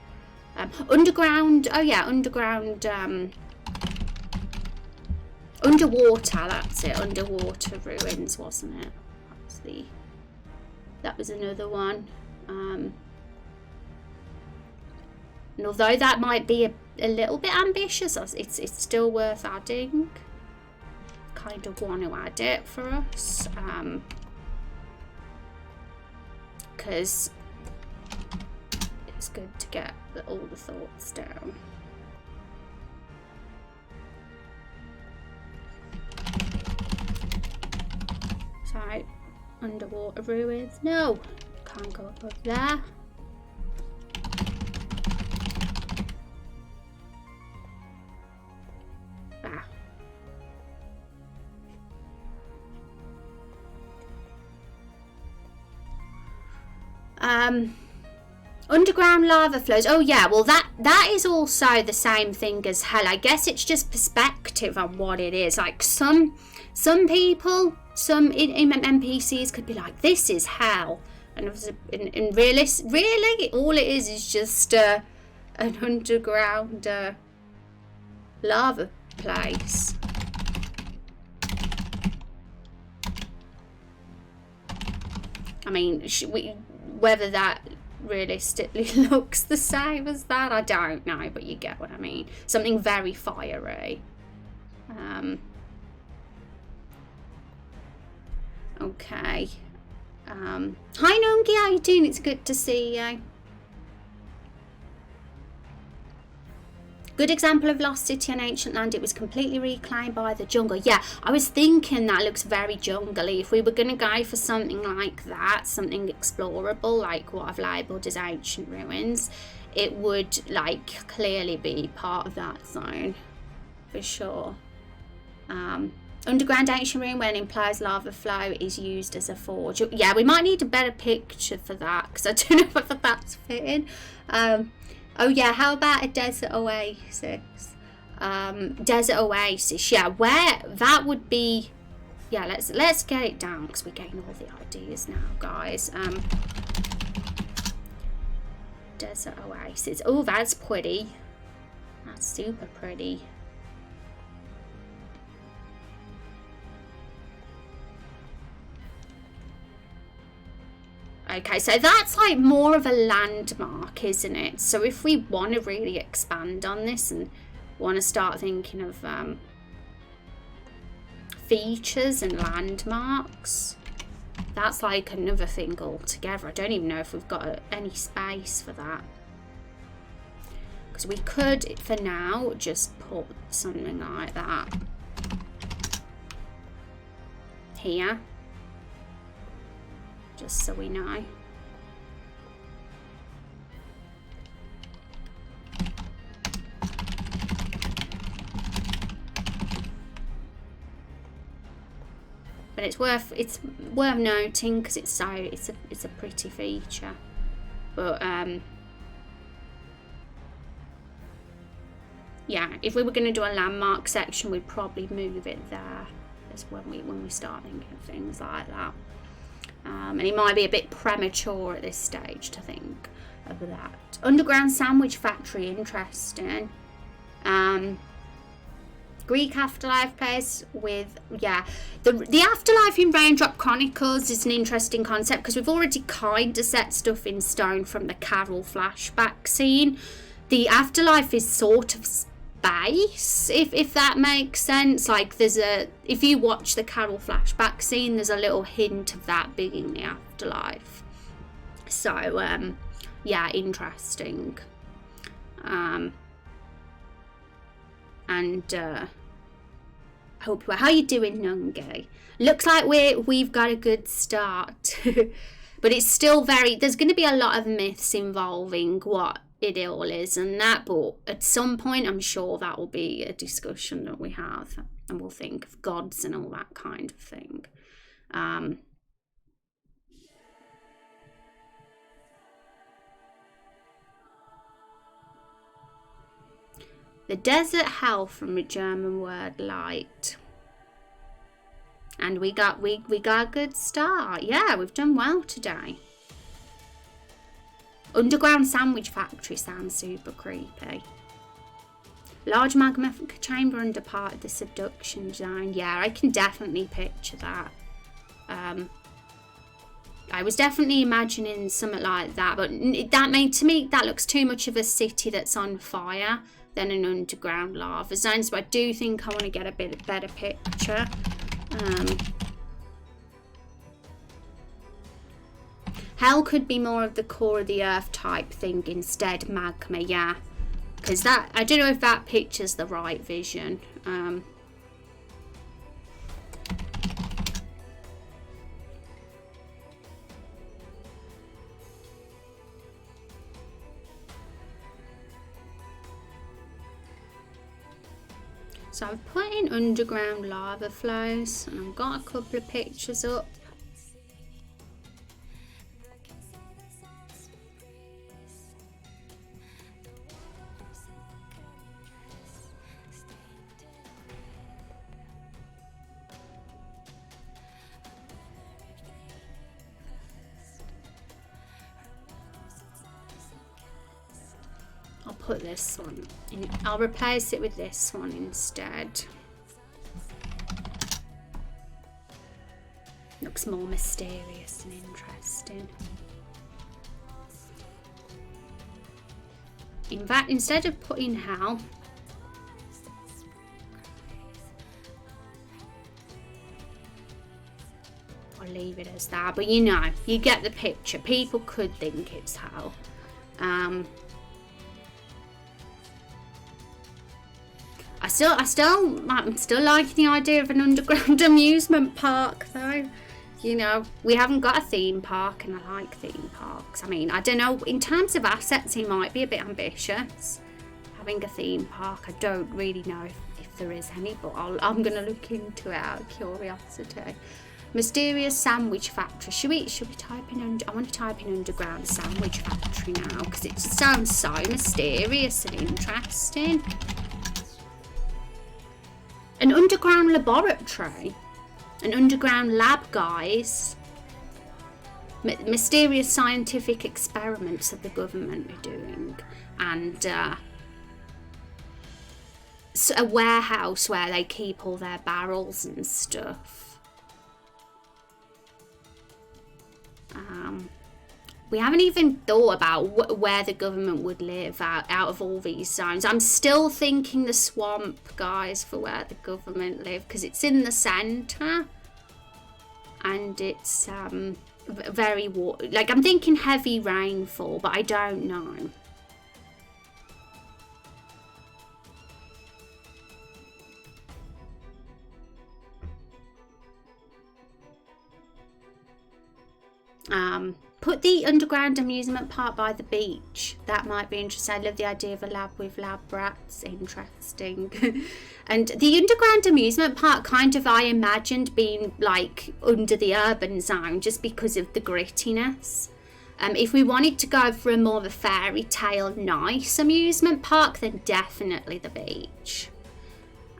Underground. Oh yeah, underground. Underwater. That's it. Underwater ruins, wasn't it? That was another one. And although that might be a little bit ambitious, it's still worth adding. Kind of want to add it for us, because it's good to get all the thoughts down. So, underwater ruins. No, can't go above there. Underground lava flows. Oh yeah, well that is also the same thing as hell. I guess it's just perspective on what it is. Like some people, some NPCs could be like, this is hell, and in really all it is just an underground lava place. I mean, whether that realistically looks the same as that, I don't know, but you get what I mean. Something very fiery. Okay. Hi Nungi, how you doing? It's good to see you. Good example of Lost City on Ancient Land. It was completely reclaimed by the jungle. Yeah, I was thinking that looks very jungly. If we were going to go for something like that, something explorable, like what I've labelled as ancient ruins, it would like clearly be part of that zone, for sure. Underground ancient ruin when implies lava flow is used as a forge. Yeah, we might need a better picture for that, because I don't know whether that's fitting. Oh yeah, how about a desert oasis? Desert oasis, yeah, where that would be. Yeah, let's get it down, because we're getting all the ideas now, guys. Desert oasis. Oh, that's pretty. That's super pretty. Okay, so that's like more of a landmark, isn't it? So if we want to really expand on this and want to start thinking of features and landmarks, that's like another thing altogether. I don't even know if we've got any space for that, because we could, for now, just put something like that here. Just so we know. But it's worth noting, because it's a pretty feature. But yeah, if we were going to do a landmark section, we'd probably move it there. That's when we start thinking of things like that. And it might be a bit premature at this stage to think of that. Underground sandwich factory, interesting. Greek afterlife place with, yeah. The afterlife in Raindrop Chronicles is an interesting concept, because we've already kind of set stuff in stone from the Carol flashback scene. The afterlife is sort of space, if that makes sense. Like if you watch the Carol flashback scene, there's a little hint of that being in the afterlife. So yeah, interesting. And Hope you are. How you doing, Nungi? Looks like we've got a good start. But it's still there's going to be a lot of myths involving what it all is and that, but at some point I'm sure that will be a discussion that we have, and we'll think of gods and all that kind of thing. The desert hell from a German word light. And we got a good start. Yeah, we've done well today. Underground sandwich factory sounds super creepy. Large magma chamber under part of the subduction zone. Yeah, I can definitely picture that. I was definitely imagining something like that, but to me that looks too much of a city that's on fire than an underground lava zone. So I do think I want to get a bit better picture. Hell could be more of the core of the earth type thing instead, magma, yeah. Because that, I don't know if that picture's the right vision. So I've put in underground lava flows and I've got a couple of pictures up. I'll put this one in. I'll replace it with this one instead. Looks more mysterious and interesting. In fact, instead of putting hell, I'll leave it as that. But you know, you get the picture. People could think it's hell. I'm still liking the idea of an underground amusement park though. You know, we haven't got a theme park and I like theme parks. I mean, I don't know, in terms of assets it might be a bit ambitious having a theme park. I don't really know if there is any, but I'm going to look into it out of curiosity. Mysterious sandwich factory. Should we type in I want to type in underground sandwich factory now because it just sounds so mysterious and interesting. An underground laboratory, an underground lab, guys. Mysterious scientific experiments that the government are doing, and a warehouse where they keep all their barrels and stuff. We haven't even thought about where the government would live out of all these zones. I'm still thinking the swamp, guys, for where the government live, because it's in the centre and it's very like I'm thinking heavy rainfall, but I don't know. Put the underground amusement park by the beach. That might be interesting. I love the idea of a lab with lab rats. Interesting. And the underground amusement park kind of I imagined being like under the urban zone just because of the grittiness. If we wanted to go for a more of a fairy tale nice amusement park, then definitely the beach.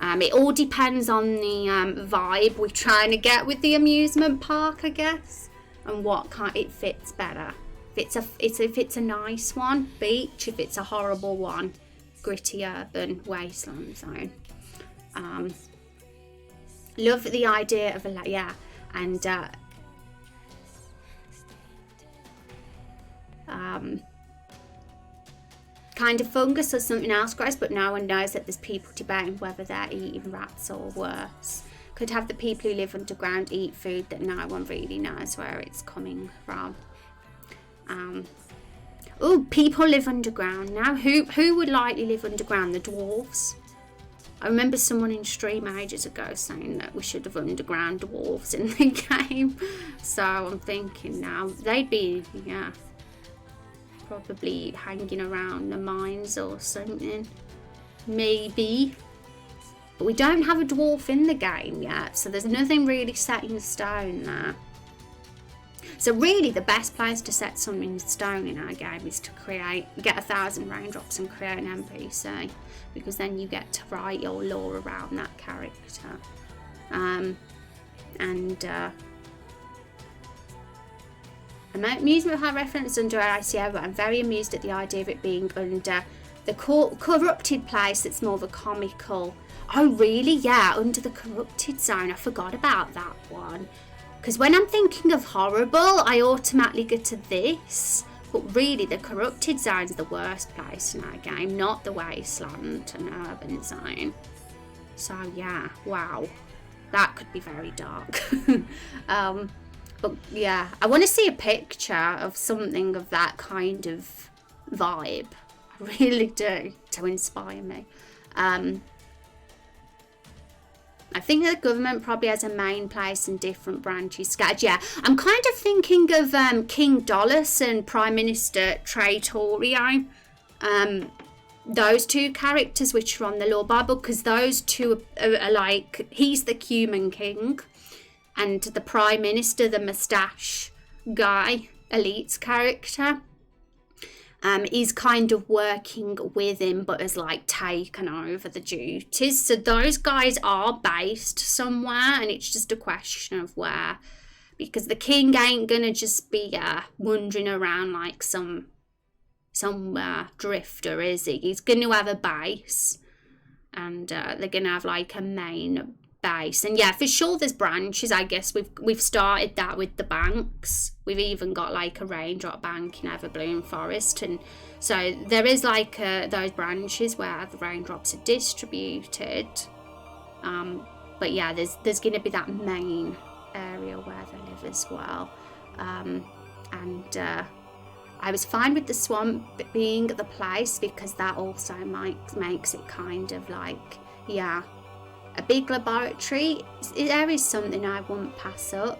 It all depends on the vibe we're trying to get with the amusement park, I guess. And what kind it fits better. If it's a nice one, beach. If it's a horrible one, gritty urban wasteland zone. Love the idea of and kind of fungus or something else gross, but no one knows that there's people debating whether they're eating rats or worse. Could have the people who live underground eat food that no one really knows where it's coming from. People live underground now. Who would likely live underground? The dwarves. I remember someone in stream ages ago saying that we should have underground dwarves in the game. So I'm thinking now they'd be, yeah, probably hanging around the mines or something. Maybe. But we don't have a dwarf in the game yet, so there's nothing really set in stone there. So really the best place to set something in stone in our game is to get 1,000 raindrops and create an NPC, because then you get to write your lore around that character. Amusement park reference under ICO, but I'm very amused at the idea of it being under the corrupted place that's more of a comical. Oh really? Yeah, under the corrupted zone. I forgot about that one. Because when I'm thinking of horrible, I automatically go to this. But really, the corrupted zone's the worst place in our game, not the wasteland and urban zone. So yeah, wow. That could be very dark. But yeah, I want to see a picture of something of that kind of vibe. I really do, to inspire me. I think the government probably has a main place and different branches scattered. Yeah, I'm kind of thinking of King Dollus and Prime Minister Traitorio. Those two characters which are on the Lore Bible, because those two are like, he's the human king, and the Prime Minister, the moustache guy, Elite's character, is kind of working with him but has like taken over the duties. So those guys are based somewhere, and it's just a question of where, because the king ain't gonna just be wandering around like some drifter, is he? He's gonna have a base, and they're gonna have like a main base. And yeah, for sure there's branches. I guess we've started that with the banks. We've even got like a raindrop bank in Everbloom Forest, and so there is like those branches where the raindrops are distributed. But yeah, there's going to be that main area where they live as well. And I was fine with the swamp being the place, because that also makes it kind of like, yeah, a big laboratory. There is something I wouldn't pass up.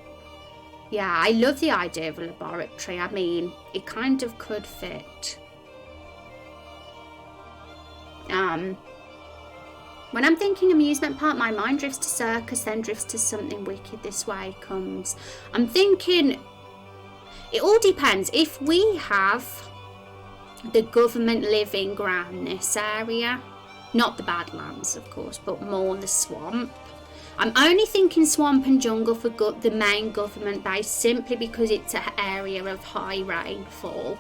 Yeah, I love the idea of a laboratory. I mean, it kind of could fit. When I'm thinking amusement park, my mind drifts to circus, then drifts to something wicked. This way comes. I'm thinking, it all depends. If we have the government living around this area, not the Badlands, of course, but more the swamp. I'm only thinking swamp and jungle for the main government base, simply because it's an area of high rainfall,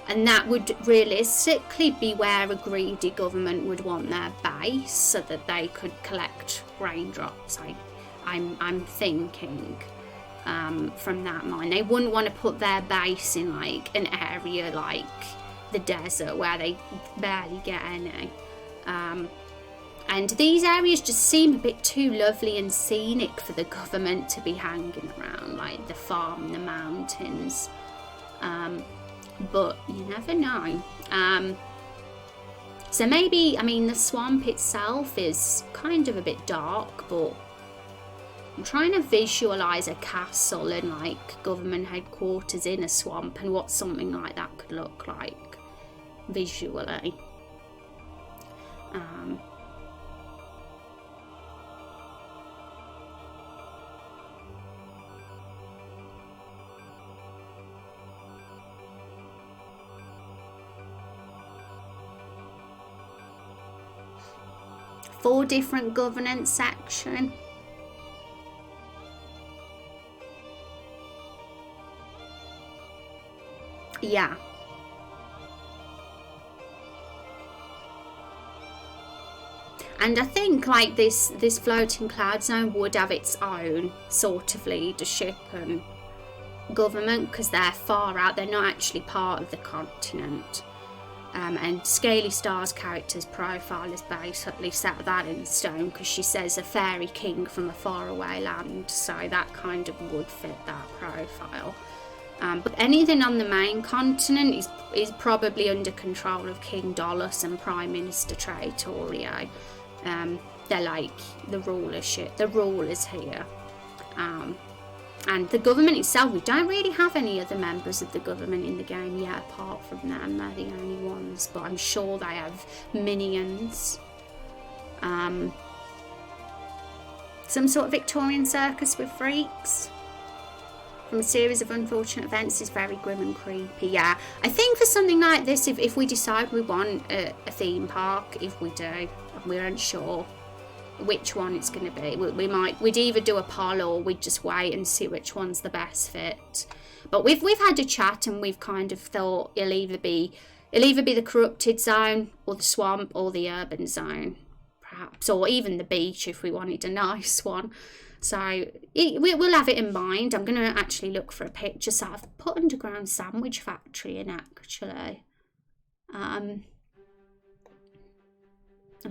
and that would realistically be where a greedy government would want their base, so that they could collect raindrops. I'm thinking from that mind. They wouldn't want to put their base in like an area like the desert where they barely get any. And these areas just seem a bit too lovely and scenic for the government to be hanging around, like the farm, the mountains. But you never know. So maybe, I mean, the swamp itself is kind of a bit dark, but I'm trying to visualise a castle and like government headquarters in a swamp, and what something like that could look like visually. 4 different governance section. Yeah. And I think like this floating cloud zone would have its own sort of leadership and government, because they're far out, they're not actually part of the continent. And Scaly Star's character's profile is basically set that in stone, because she says a fairy king from a faraway land, so that kind of would fit that profile. But anything on the main continent is probably under control of King Dollus and Prime Minister Traitorio. they're like the rulership, the rulers here. And the government itself, we don't really have any other members of the government in the game yet, apart from them. They're the only ones, but I'm sure they have minions. Some sort of Victorian circus with freaks. From a series of unfortunate events is very grim and creepy. Yeah, I think for something like this, if we decide we want a theme park, if we do, and we're unsure which one it's going to be, we'd either do a poll or we'd just wait and see which one's the best fit. But we've had a chat and we've kind of thought it'll either be the corrupted zone or the swamp or the urban zone, perhaps, or even the beach if we wanted a nice one. So we'll have it in mind. I'm going to actually look for a picture. So I've put underground sandwich factory in actually. And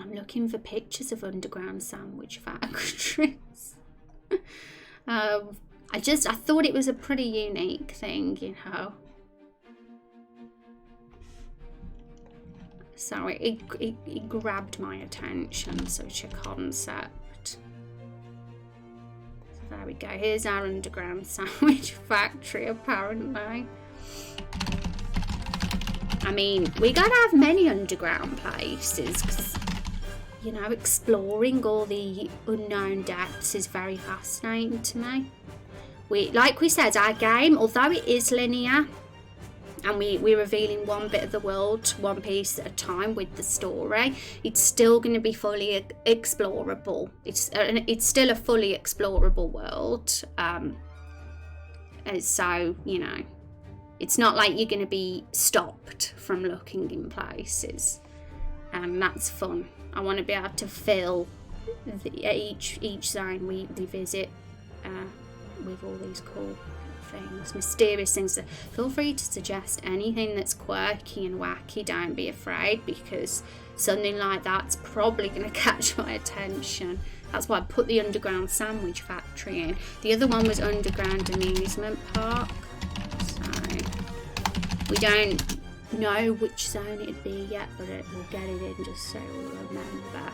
I'm looking for pictures of underground sandwich factories. I thought it was a pretty unique thing, you know. So it grabbed my attention, such a concept. So there we go. Here's our underground sandwich factory, apparently. I mean, we gotta have many underground places, because, you know, exploring all the unknown depths is very fascinating to me. Like we said, our game, although it is linear, and we're revealing one bit of the world, one piece at a time with the story, it's still going to be fully explorable. It's still a fully explorable world. And so, you know, it's not like you're going to be stopped from looking in places. And that's fun. I want to be able to fill each zone we visit with all these cool things, mysterious things. So feel free to suggest anything that's quirky and wacky. Don't be afraid, because something like that's probably going to catch my attention. That's why I put the underground sandwich factory in. The other one was underground amusement park. So we don't know which zone it'd be yet, but we'll get it in just so we'll remember.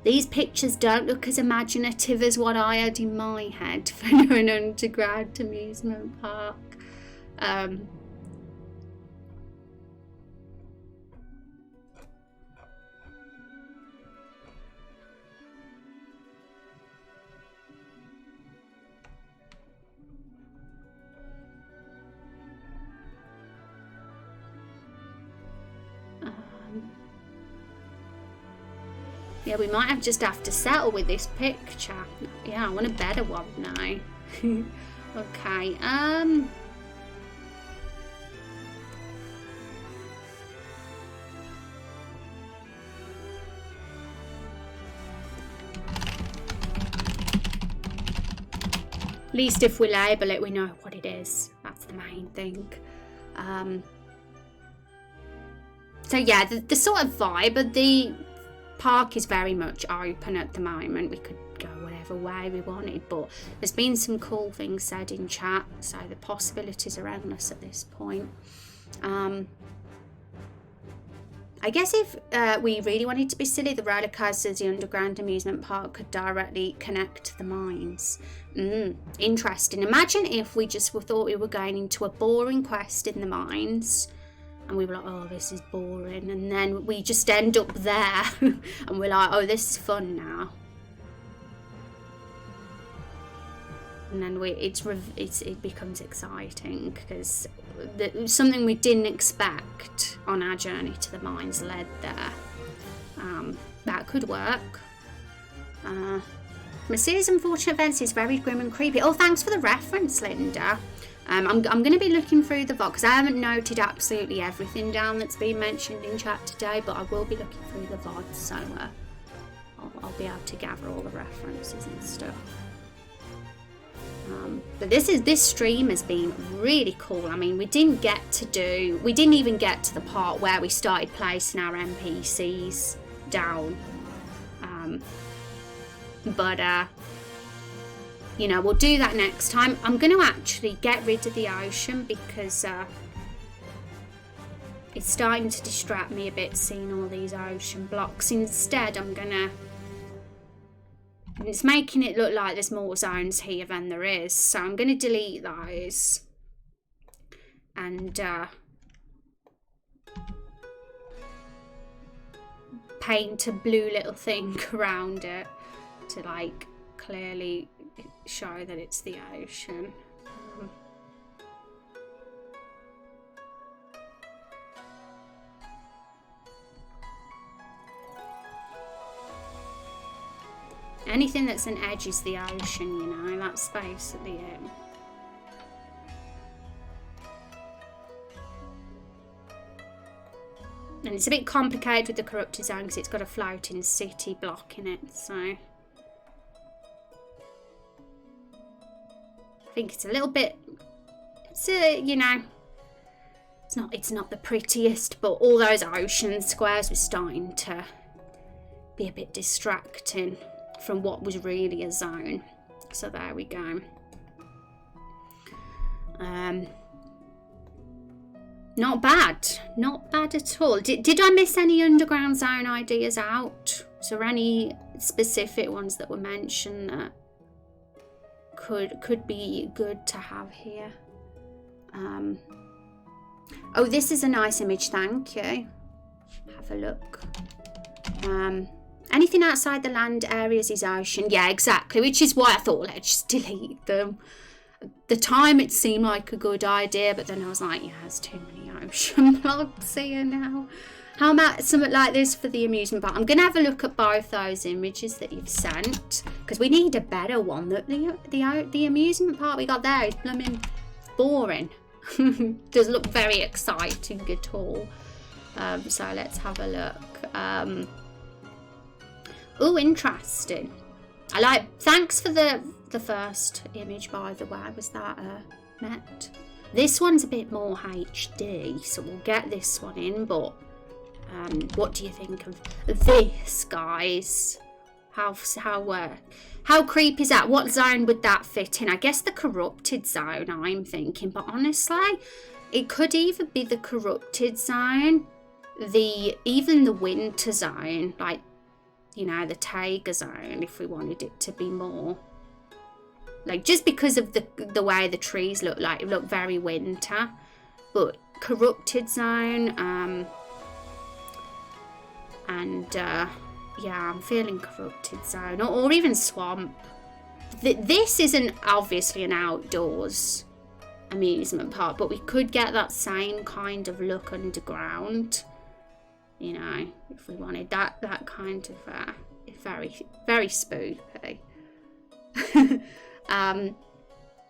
These pictures don't look as imaginative as what I had in my head for an underground amusement park. Yeah, we might have to settle with this picture. Yeah, I want a better one now. Okay, at least if we label it, we know what it is. That's the main thing. So yeah, the sort of vibe of the park is very much open at the moment. We could go whatever way we wanted, but there's been some cool things said in chat, so the possibilities are endless at this point. I guess if we really wanted to be silly, the roller coasters, the underground amusement park could directly connect to the mines. Interesting. Imagine if we just thought we were going into a boring quest in the mines, and we were like, oh, this is boring. And then we just end up there. And we're like, oh, this is fun now. And then it becomes exciting, because something we didn't expect on our journey to the mines led there. That could work. A series of unfortunate events is very grim and creepy. Oh, thanks for the reference, Linda. I'm going to be looking through the VOD, because I haven't noted absolutely everything down that's been mentioned in chat today, but I will be looking through the VOD, so I'll be able to gather all the references and stuff. But this stream has been really cool. I mean, we didn't even get to the part where we started placing our NPCs down. But you know, we'll do that next time. I'm going to actually get rid of the ocean because it's starting to distract me a bit seeing all these ocean blocks. Instead, I'm going to... It's making it look like there's more zones here than there is. So I'm going to delete those. And paint a blue little thing around it to like clearly show that it's the ocean. Anything that's an edge is the ocean, you know, that's basically it. And it's a bit complicated with the corrupted zone because it's got a floating city block in it, so I think it's a little bit, it's you know, it's not the prettiest, but all those ocean squares were starting to be a bit distracting from what was really a zone. So there we go. Not bad at all. Did I miss any underground zone ideas out? Is there any specific ones that were mentioned that could be good to have here? Oh, this is a nice image, thank you. Have a look. Anything outside the land areas is ocean. Yeah, exactly, which is why I thought let's just delete them. At the time it seemed like a good idea, but then I was like, yeah, there's too many ocean blocks here now. How about something like this for the amusement park? I'm going to have a look at both those images that you've sent, because we need a better one. The amusement park we got there is blooming boring. Doesn't look very exciting at all. So let's have a look. Oh, interesting. I like. Thanks for the first image, by the way. Was that Met? This one's a bit more HD, so we'll get this one in. But what do you think of this, guys? How creepy is that? What zone would that fit in? I guess the corrupted zone, I'm thinking. But honestly, it could either be the corrupted zone, even the winter zone, like, you know, the Tiger zone, if we wanted it to be more like, just because of the way the trees look, like, look very winter. But corrupted zone, yeah, I'm feeling corrupted zone, or even swamp. This isn't obviously an outdoors amusement park, but we could get that same kind of look underground, you know, if we wanted that kind of very, very spooky.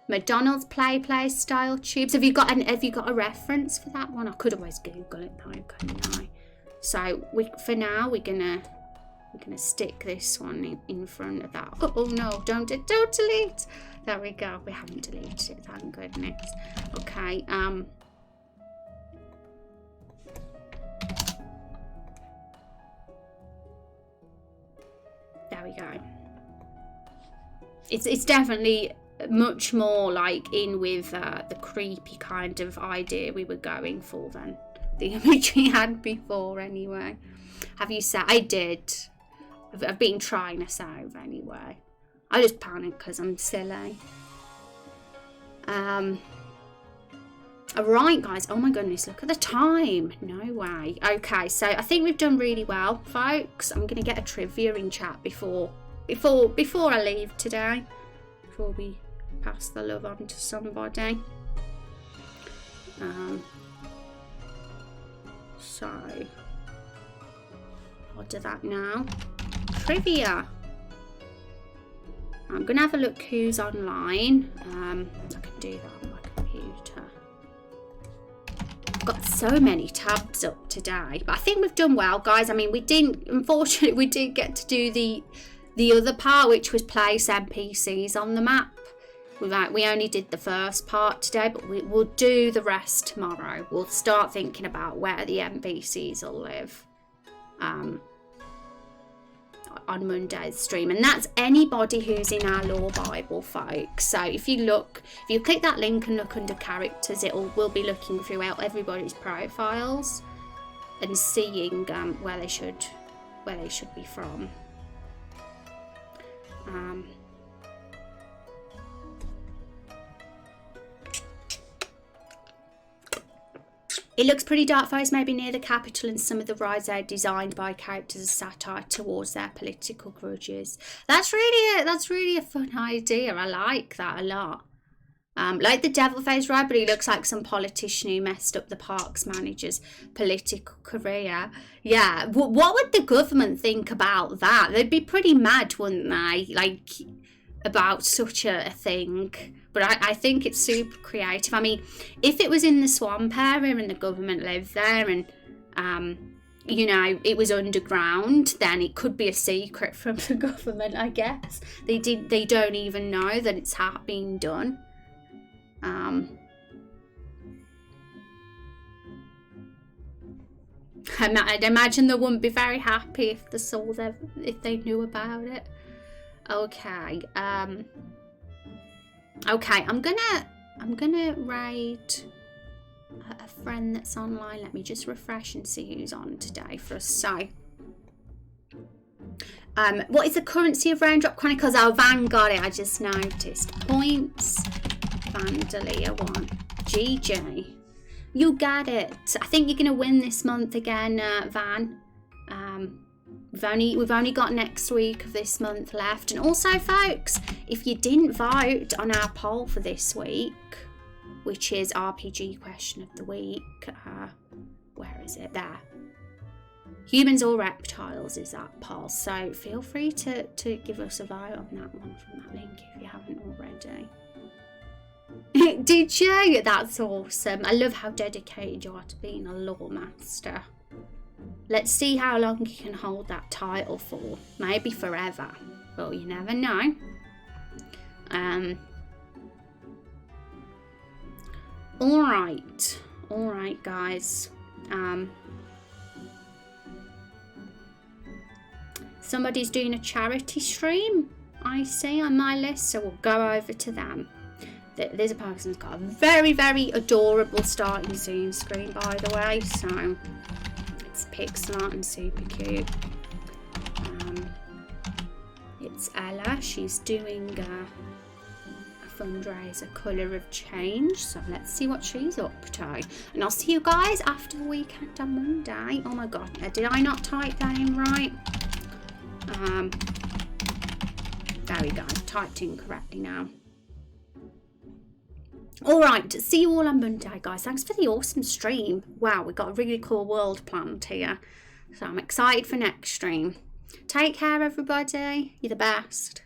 McDonald's play style tubes. Have you got a reference for that one? I could always Google it though, couldn't I? So for now we're gonna stick this one in front of that. Oh no, don't delete. There we go. We haven't deleted it, thank goodness. Okay. There we go. It's definitely much more like in with the creepy kind of idea we were going for than the image we had before anyway. Have you saved? I did. I've been trying to save anyway. I just panicked because I'm silly. Alright guys, oh my goodness, look at the time. No way. Okay, so I think we've done really well, folks. I'm gonna get a trivia in chat before I leave today, before we pass the love on to somebody. So I'll do that now. Trivia. I'm gonna have a look who's online. I can do that on my computer. I've got so many tabs up today, but I think we've done well, guys. I mean, unfortunately we did get to do the other part, which was place NPCs on the map. We only did the first part today, but we'll do the rest tomorrow. We'll start thinking about where the NPCs will live. on Monday's stream, and that's anybody who's in our Law Bible, folks. So if you click that link and look under characters, we'll be looking throughout everybody's profiles and seeing where they should be from. It looks pretty dark, folks, maybe near the Capitol, and some of the rides are designed by characters as satire towards their political grudges. That's really a fun idea. I like that a lot. Like the Devil Face ride, but he looks like some politician who messed up the parks manager's political career. Yeah, what would the government think about that? They'd be pretty mad, wouldn't they? Like, about such a thing. But I think it's super creative. I mean, if it was in the swamp area and the government lived there and, you know, it was underground, then it could be a secret from the government, I guess. They don't even know that it's being done. I'd imagine they wouldn't be very happy if they knew about it. Okay. Okay, I'm gonna raid a friend that's online. Let me just refresh and see who's on today for us. So, what is the currency of Raindrop Chronicles? Oh, Van got it. I just noticed. Points. Vandalia 1. GG. You got it. I think you're gonna win this month again, Van. We've only got next week of this month left. And also, folks, if you didn't vote on our poll for this week, which is RPG question of the week, where is it? There. Humans or reptiles is that poll. So feel free to give us a vote on that one from that link if you haven't already. Did you? That's awesome. I love how dedicated you are to being a law master. Let's see how long you can hold that title for. Maybe forever. Well, you never know. Alright, guys. Somebody's doing a charity stream, I see, on my list, so we'll go over to them. There's a person who's got a very, very adorable starting Zoom screen, by the way, so it's pixel art and super cute. It's Ella. She's doing a fundraiser, Colour of Change, so let's see what she's up to. And I'll see you guys after the weekend on Monday. Oh my god, did I not type that in right? There we go, typed in correctly now. Alright, see you all on Monday, guys. Thanks for the awesome stream. Wow, we got a really cool world planned here. So I'm excited for next stream. Take care, everybody. You're the best.